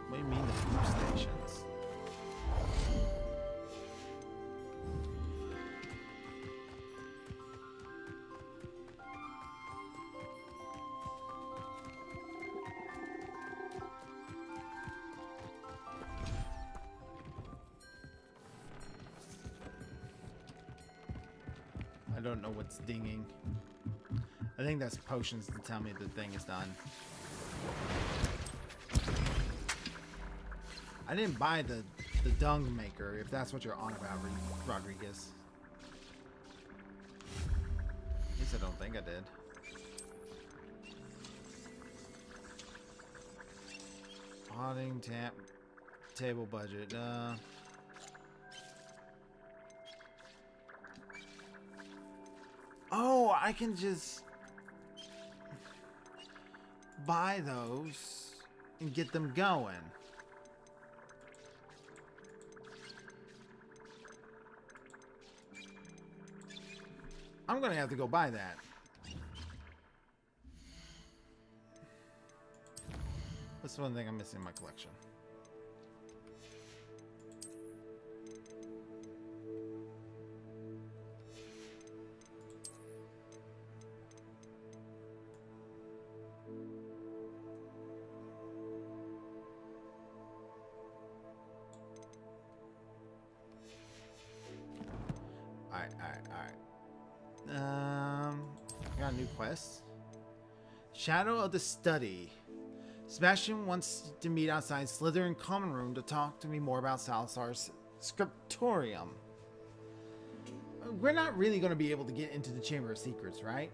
What do you mean the poop stations? I don't know what's dinging. I think that's potions to tell me the thing is done. I didn't buy the dung maker, if that's what you're on about, Rodriguez. At least I don't think I did. Potting table budget. Or I can just buy those and get them going. I'm gonna have to go buy that. That's one thing I'm missing in my collection. Alright. Got a new quest. Shadow of the Study. Sebastian wants to meet outside Slytherin common room to talk to me more about Salazar's scriptorium. We're not really going to be able to get into the Chamber of Secrets, right?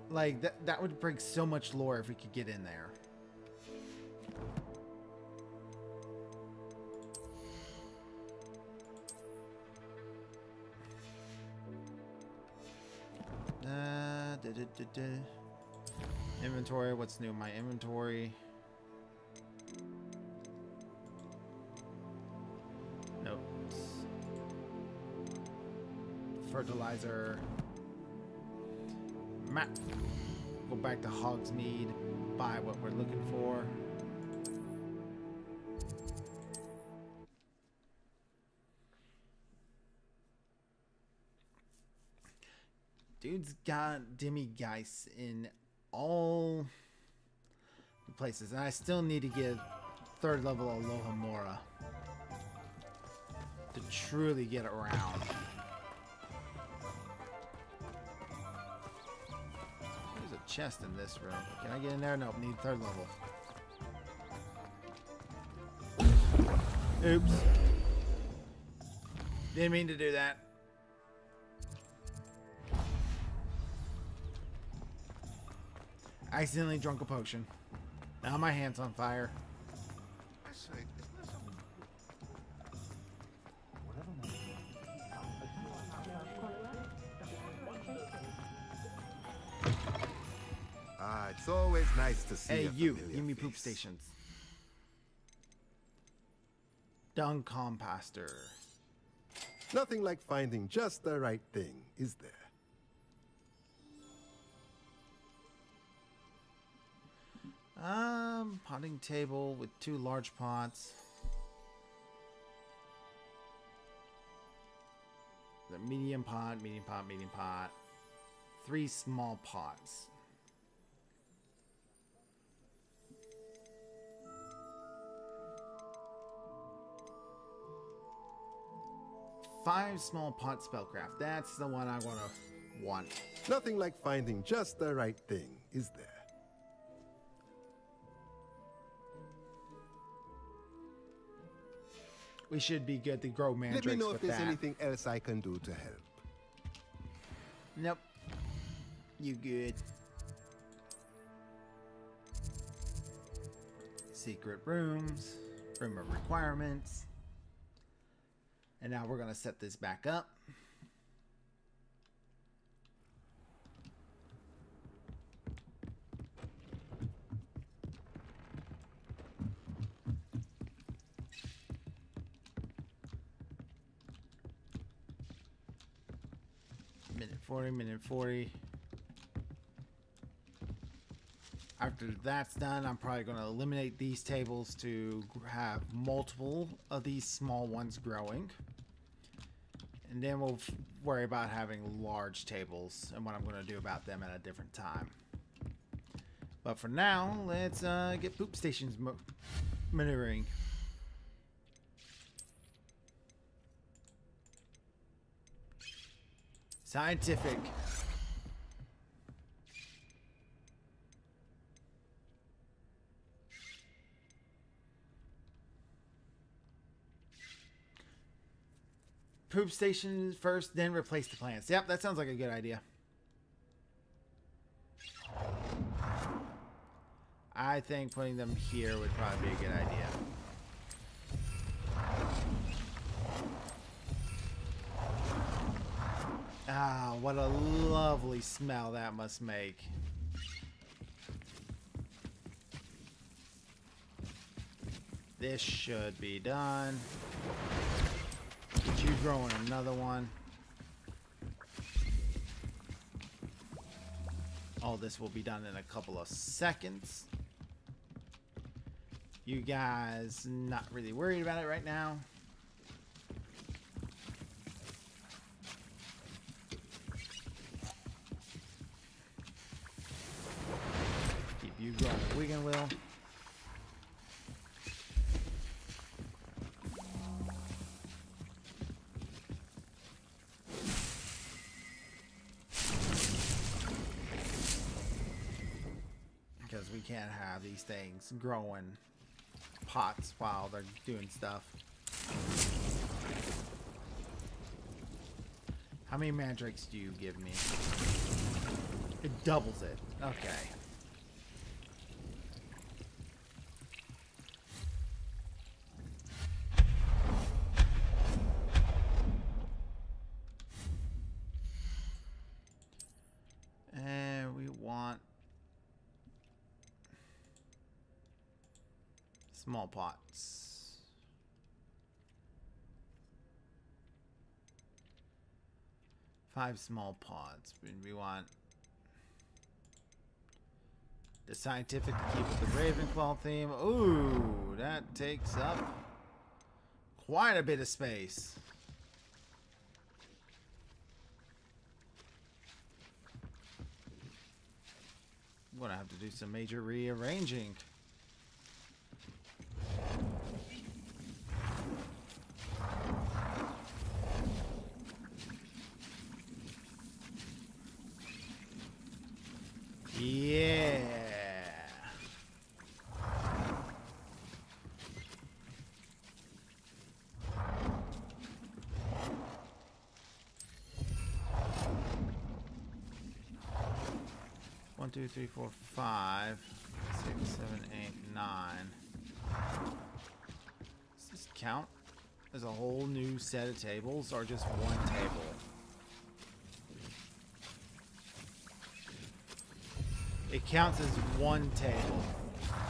Like, that would break so much lore if we could get in there. Inventory, what's new in my inventory? Notes. Fertilizer. Map. Go back to Hogsmeade. Buy what we're looking for. Dude's got Demigeist in all the places, and I still need to get 3rd level Alohomora to truly get around. There's a chest in this room. Can I get in there? Nope, need 3rd level. Oops. Didn't mean to do that. Accidentally drunk a potion. Now my hand's on fire. Ah, it's always nice to see. Hey, a you. familiar Give me face. poop stations. Dung composter. Nothing like finding just the right thing, is there? Potting table with 2 large pots. The medium pot, medium pot, medium pot. 3 small pots. Five small pot spellcraft. That's the one I want to want. Nothing like finding just the right thing, is there? We should be good to grow mandrakes Let me know if with there's that. anything else I can do to help. Nope. You good. Secret rooms. Room of requirements. And now we're going to set this back up. Minute 40. After that's done, I'm probably going to eliminate these tables to have multiple of these small ones growing. And then we'll worry about having large tables and what I'm going to do about them at a different time. But for now, let's get poop stations maneuvering. Scientific. Poop stations first, then replace the plants. Yep, that sounds like a good idea. I think putting them here would probably be a good idea. what a lovely smell that must make. This should be done. Get you growing another one. All this will be done in a couple of seconds. You guys not really worried about it right now. Keep you growing a Wigan Wheel. Because we can't have these things growing pots while they're doing stuff. How many mandrakes do you give me? It doubles it. Okay. And we want small pots. Five small pots. We want the scientific to keep with the Ravenclaw theme. Ooh, that takes up quite a bit of space. I'm gonna have to do some major rearranging. Yeah. One, two, three, four, 5, 6, 7, 8, 9. Does this count as a whole new set of tables or just one table? It counts as one table.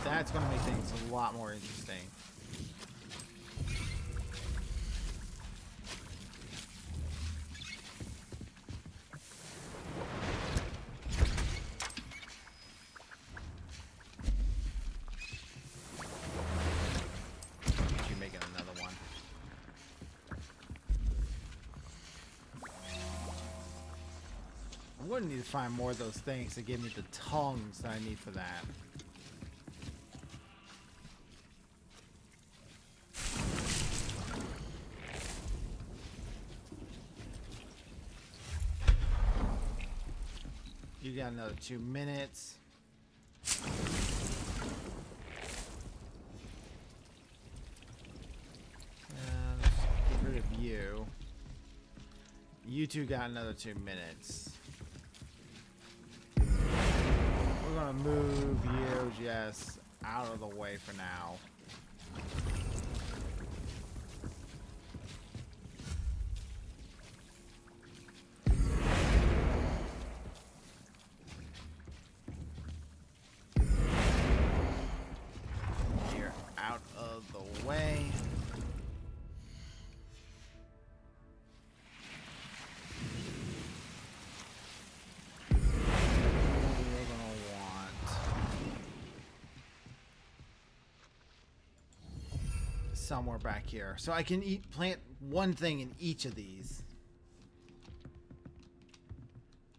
That's going to make things a lot more interesting. You make it another one. I'm going to need to find more of those things to give me the tongues that I need for that. You got another 2 minutes. Let's get rid of you. You two got another 2 minutes. We're gonna move you just out of the way for now. You're out of the way. Somewhere back here, so I can plant one thing in each of these.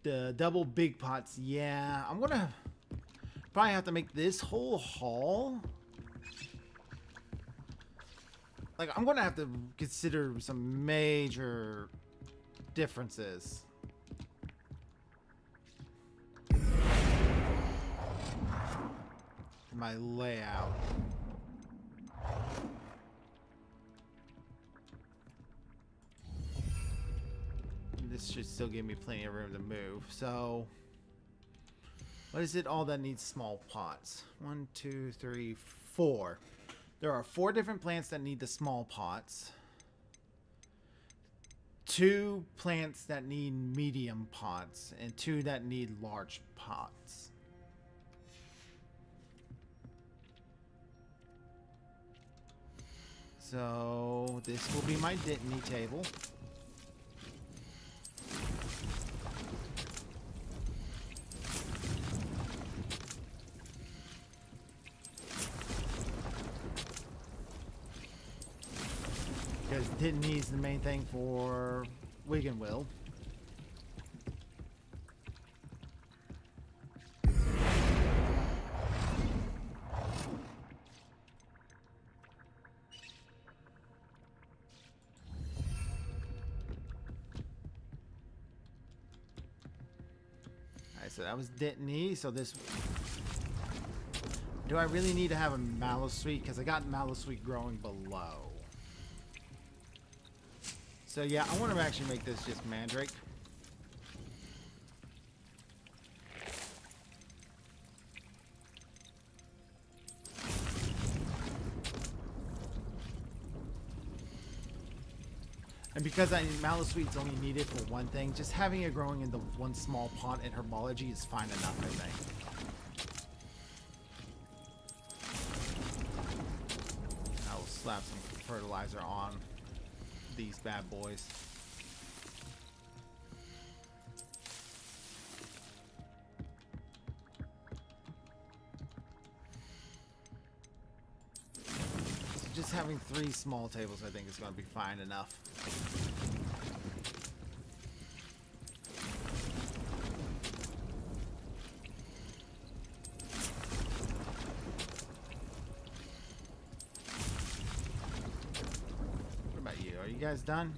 The double big pots, yeah. I'm gonna probably have to make this whole hall. Like, I'm gonna have to consider some major differences. In my layout. This should still give me plenty of room to move. So, what is it all that needs small pots? 1, 2, 3, 4. There are 4 different plants that need the small pots. 2 plants that need medium pots and 2 that need large pots. So this will be my Dittany table. Because Dittany is the main thing for Wiggenwill. So that was Dittany. So this... Do I really need to have a Mallowsweet? Because I got Mallowsweet growing below. So yeah, I want to actually make this just Mandrake. And because Mallowsweet's only needed for one thing, just having it growing in the one small pot in herbology is fine enough, I think. I will slap some fertilizer on these bad boys. So just having 3 small tables, I think, is going to be fine enough. What about you? Are you guys done?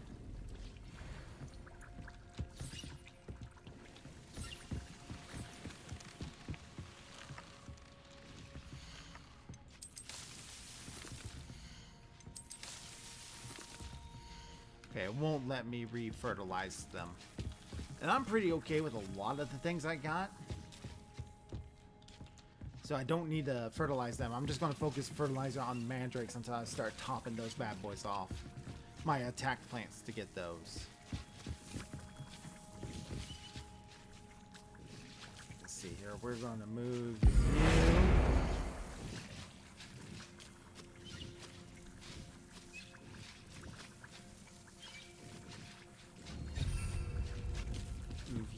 Okay, it won't let me re-fertilize them. And I'm pretty okay with a lot of the things I got. So I don't need to fertilize them. I'm just going to focus fertilizer on mandrakes until I start topping those bad boys off. My attack plants to get those. Let's see here. We're going to move you.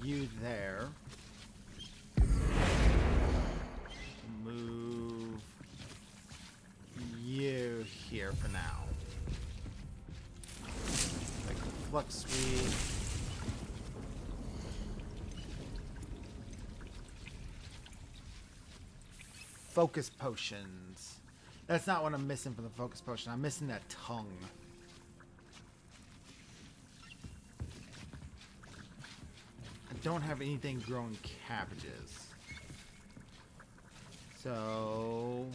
You there. Move you here for now. Like Flux Weed. Focus potions. That's not what I'm missing for the focus potion. I'm missing that tongue. Don't have anything growing cabbages. So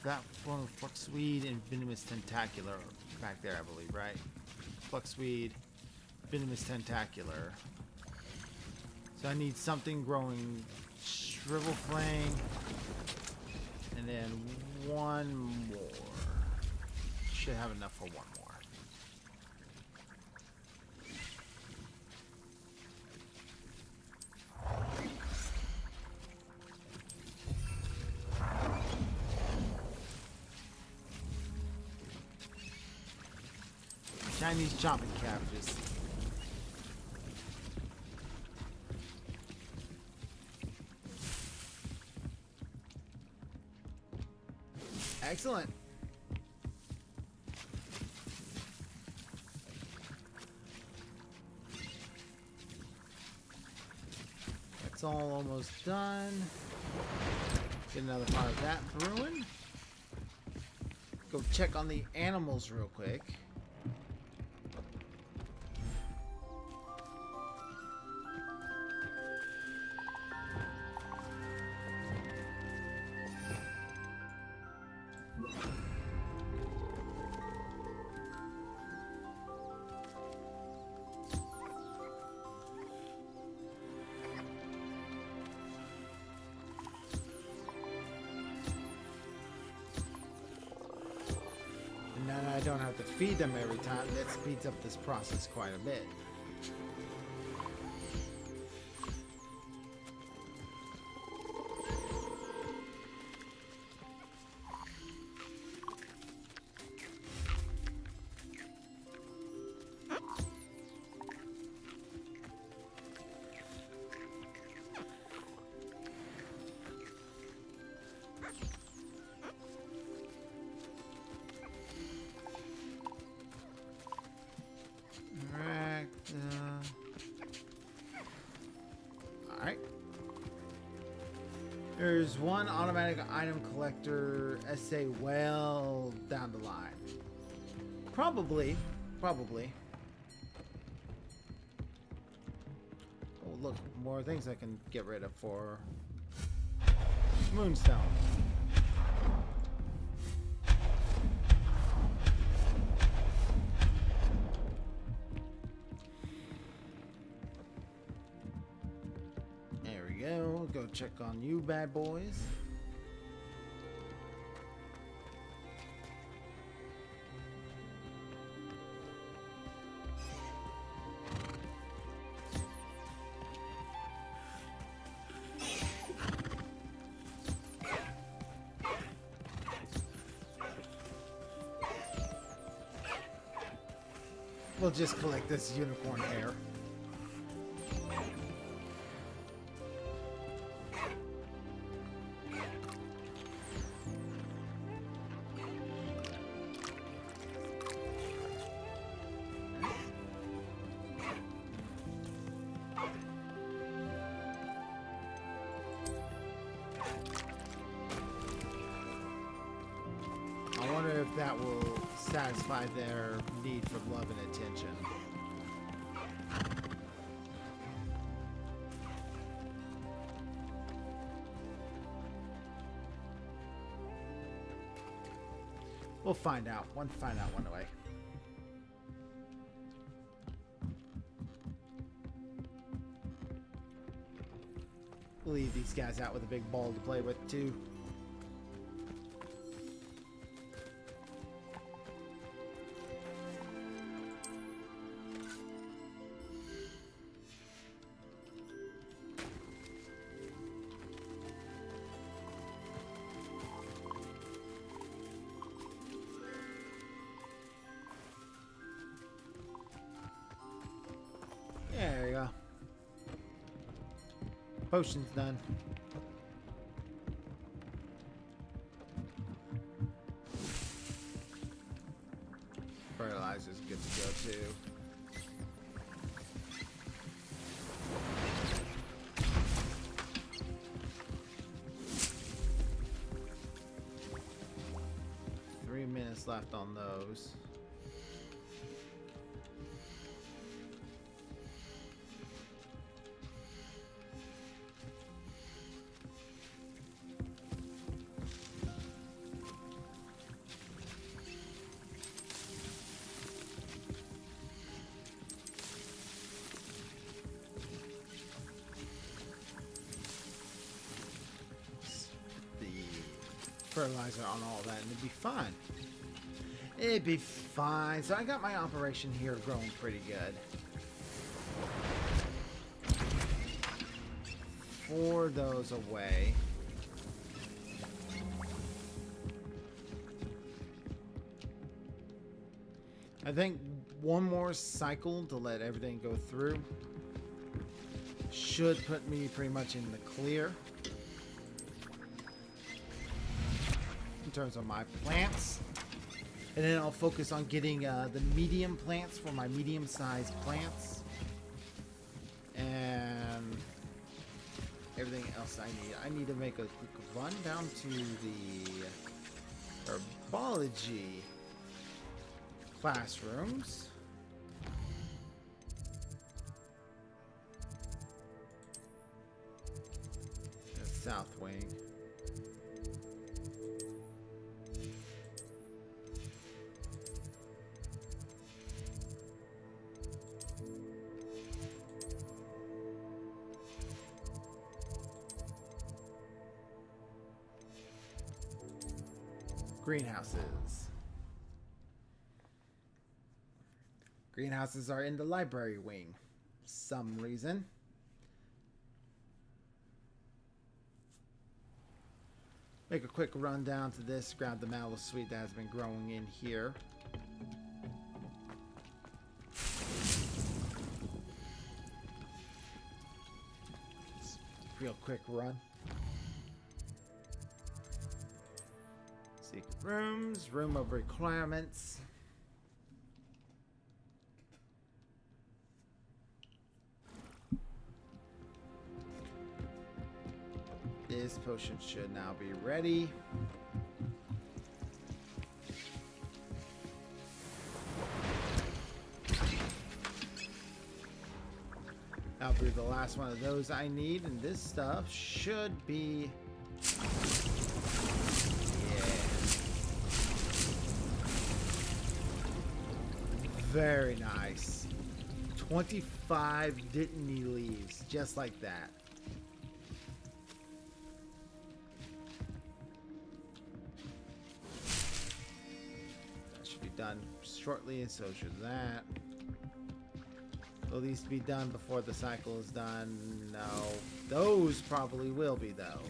that form of Fluxweed and Venomous Tentacular back there, I believe, right? Fluxweed, Venomous Tentacular. So I need something growing Shrivel Flame, and then one more. Should have enough for one more. Chinese chopping cabbages. Excellent. That's all almost done. Get another fire of that brewing. go check on the animals real quick. I don't have to feed them every time. That speeds up this process quite a bit. There's one automatic item collector essay well down the line. Probably. Oh, look, more things I can get rid of for Moonstone. Go check on you bad boys. We'll just collect this unicorn hair. I wonder if that will satisfy their need for love and attention. We'll find out. One way. We'll leave these guys out with a big ball to play with too. There you go. Potion's done. Fertilizer's good to go too. Three minutes left on those. Fertilizer on all that and it'd be fine. It'd be fine. So I got my operation here growing pretty good. 4 those away. I think one more cycle to let everything go through should put me pretty much in the clear. In terms of my plants, and then I'll focus on getting the medium plants for my medium-sized plants and everything else I need. I need to make a quick run down to the Herbology classrooms. The south wing. Greenhouses. Greenhouses are in the library wing. For some reason. Make a quick run down to this. Grab the mallow sweet that has been growing in here. Real quick run. Secret rooms, room of requirements. This potion should now be ready. That'll be the last one of those I need, and this stuff should be... Very nice. 25 Dittany leaves, just like that. That should be done shortly, and so should that. Will these be done before the cycle is done? No. Those probably will be, though.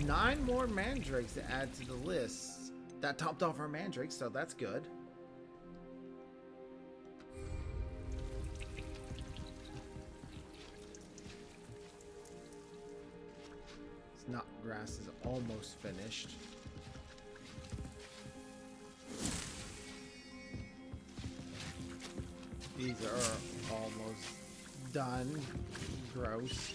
Nine more mandrakes to add to the list. That topped off our mandrakes, so that's good. Snot grass is almost finished. These are almost done. Gross.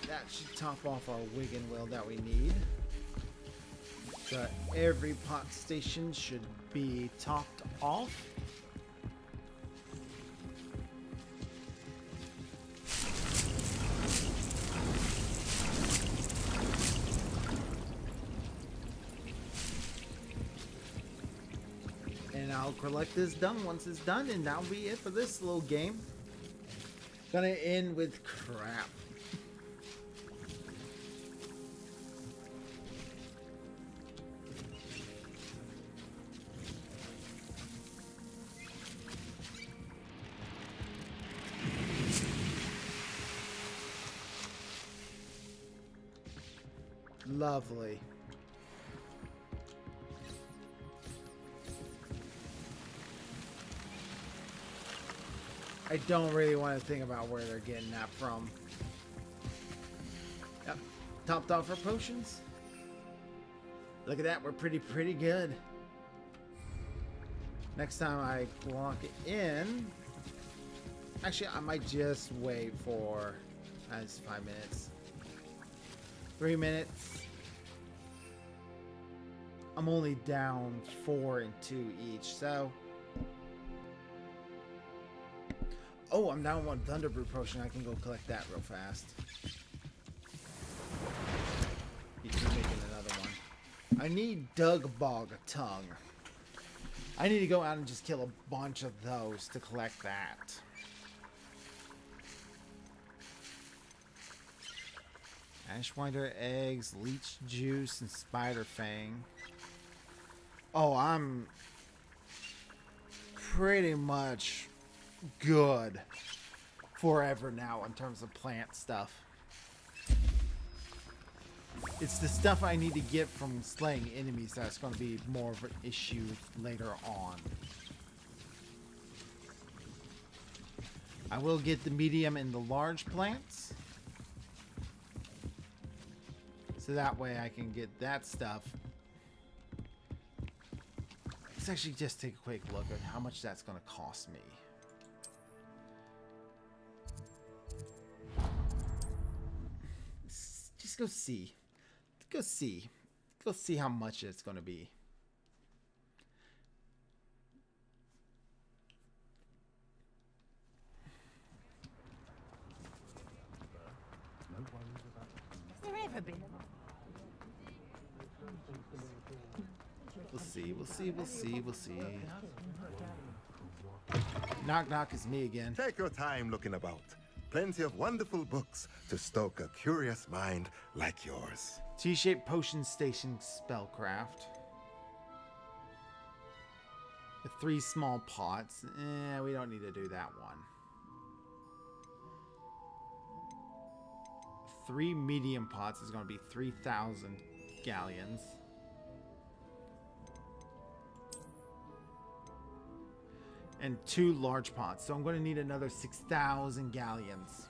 That should top off our wig and will that we need. So every pot station should be topped off. And I'll collect this done once it's done, and that'll be it for this little game. Gonna end with crap. Lovely. I don't really want to think about where they're getting that from. Yep. Topped off our potions. Look at that. We're pretty good. Next time I lock it in... Actually, I might just wait for... That's 5 minutes. 3 minutes. I'm only down 4 and 2 each, so... Oh, I'm down 1 Thunderbrew potion. I can go collect that real fast. You keep making another one. I need Dug Bog Tongue. I need to go out and just kill a bunch of those to collect that. Ashwinder eggs, leech juice, and spider fang. Oh, I'm pretty much good forever now in terms of plant stuff. It's the stuff I need to get from slaying enemies that's going to be more of an issue later on. I will get the medium and the large plants. So that way I can get that stuff. Let's actually just take a quick look at how much that's going to cost me. Just go see. Go see. Go see how much it's going to be. Has there ever been? We'll see, we'll see, we'll see, we'll see. Knock knock, is me again. Take your time looking about. Plenty of wonderful books to stoke a curious mind like yours. T-shaped potion station spellcraft. The 3 small pots. We don't need to do that one. 3 medium pots is going to be 3,000 galleons. And 2 large pots. So I'm going to need another 6,000 galleons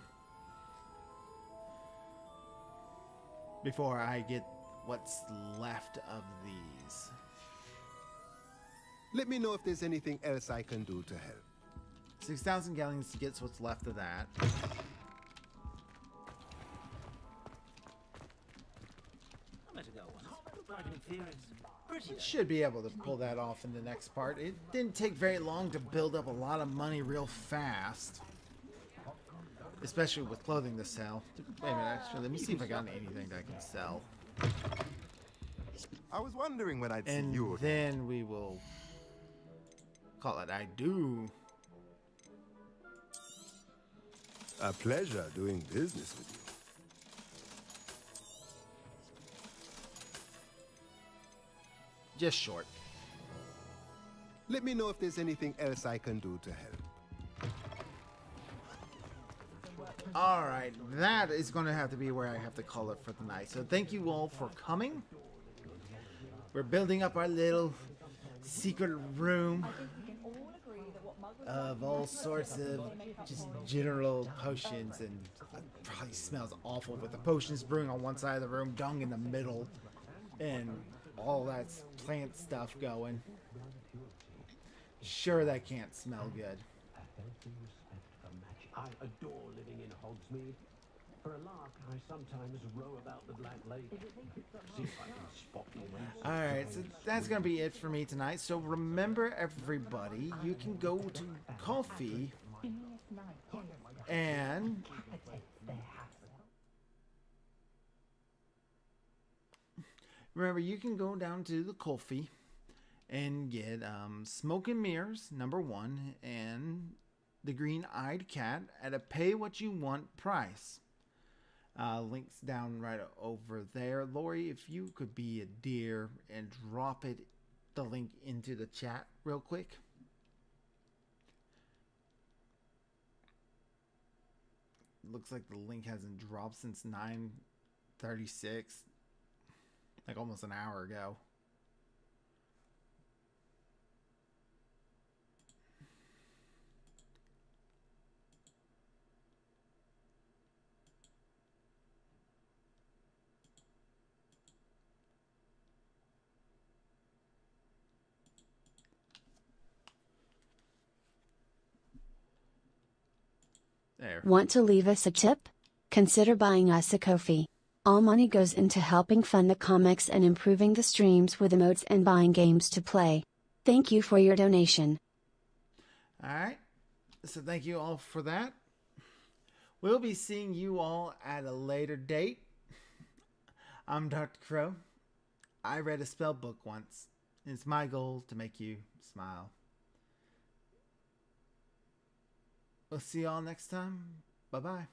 before I get what's left of these. Let me know if there's anything else I can do to help. 6,000 galleons to get what's left of that. Should be able to pull that off in the next part. It didn't take very long to build up a lot of money real fast. Especially with clothing to sell. Wait a minute, actually, let me see if I got anything that I can sell. I was wondering when I'd see And you. then we will call it I do. A pleasure doing business with you. Just short. Let me know if there's anything else I can do to help. Alright, that is going to have to be where I have to call it for the night. So thank you all for coming. We're building up our little secret room of all sorts of just general potions, and it probably smells awful with the potions brewing on one side of the room, dung in the middle, and all that plant stuff going. Sure, that can't smell good. I adore living in Hogsmeade. For a lark, I sometimes row about the Black Lake. See if I can spot the winds. Alright, so that's going to be it for me tonight. So remember, everybody, you can go to Coffee and remember, you can go down to the Coffee and get Smoke and Mirrors, #1, and the Green-Eyed Cat at a pay-what-you-want price. Links down right over there. Lori, if you could be a dear and drop the link into the chat real quick. Looks like the link hasn't dropped since 9:36, like almost an hour ago. There. Want to leave us a tip? Consider buying us a Ko-fi. All money goes into helping fund the comics and improving the streams with emotes and buying games to play. Thank you for your donation. Alright, so thank you all for that. We'll be seeing you all at a later date. I'm Dr. Crow. I read a spell book once. It's my goal to make you smile. We'll see you all next time. Bye-bye.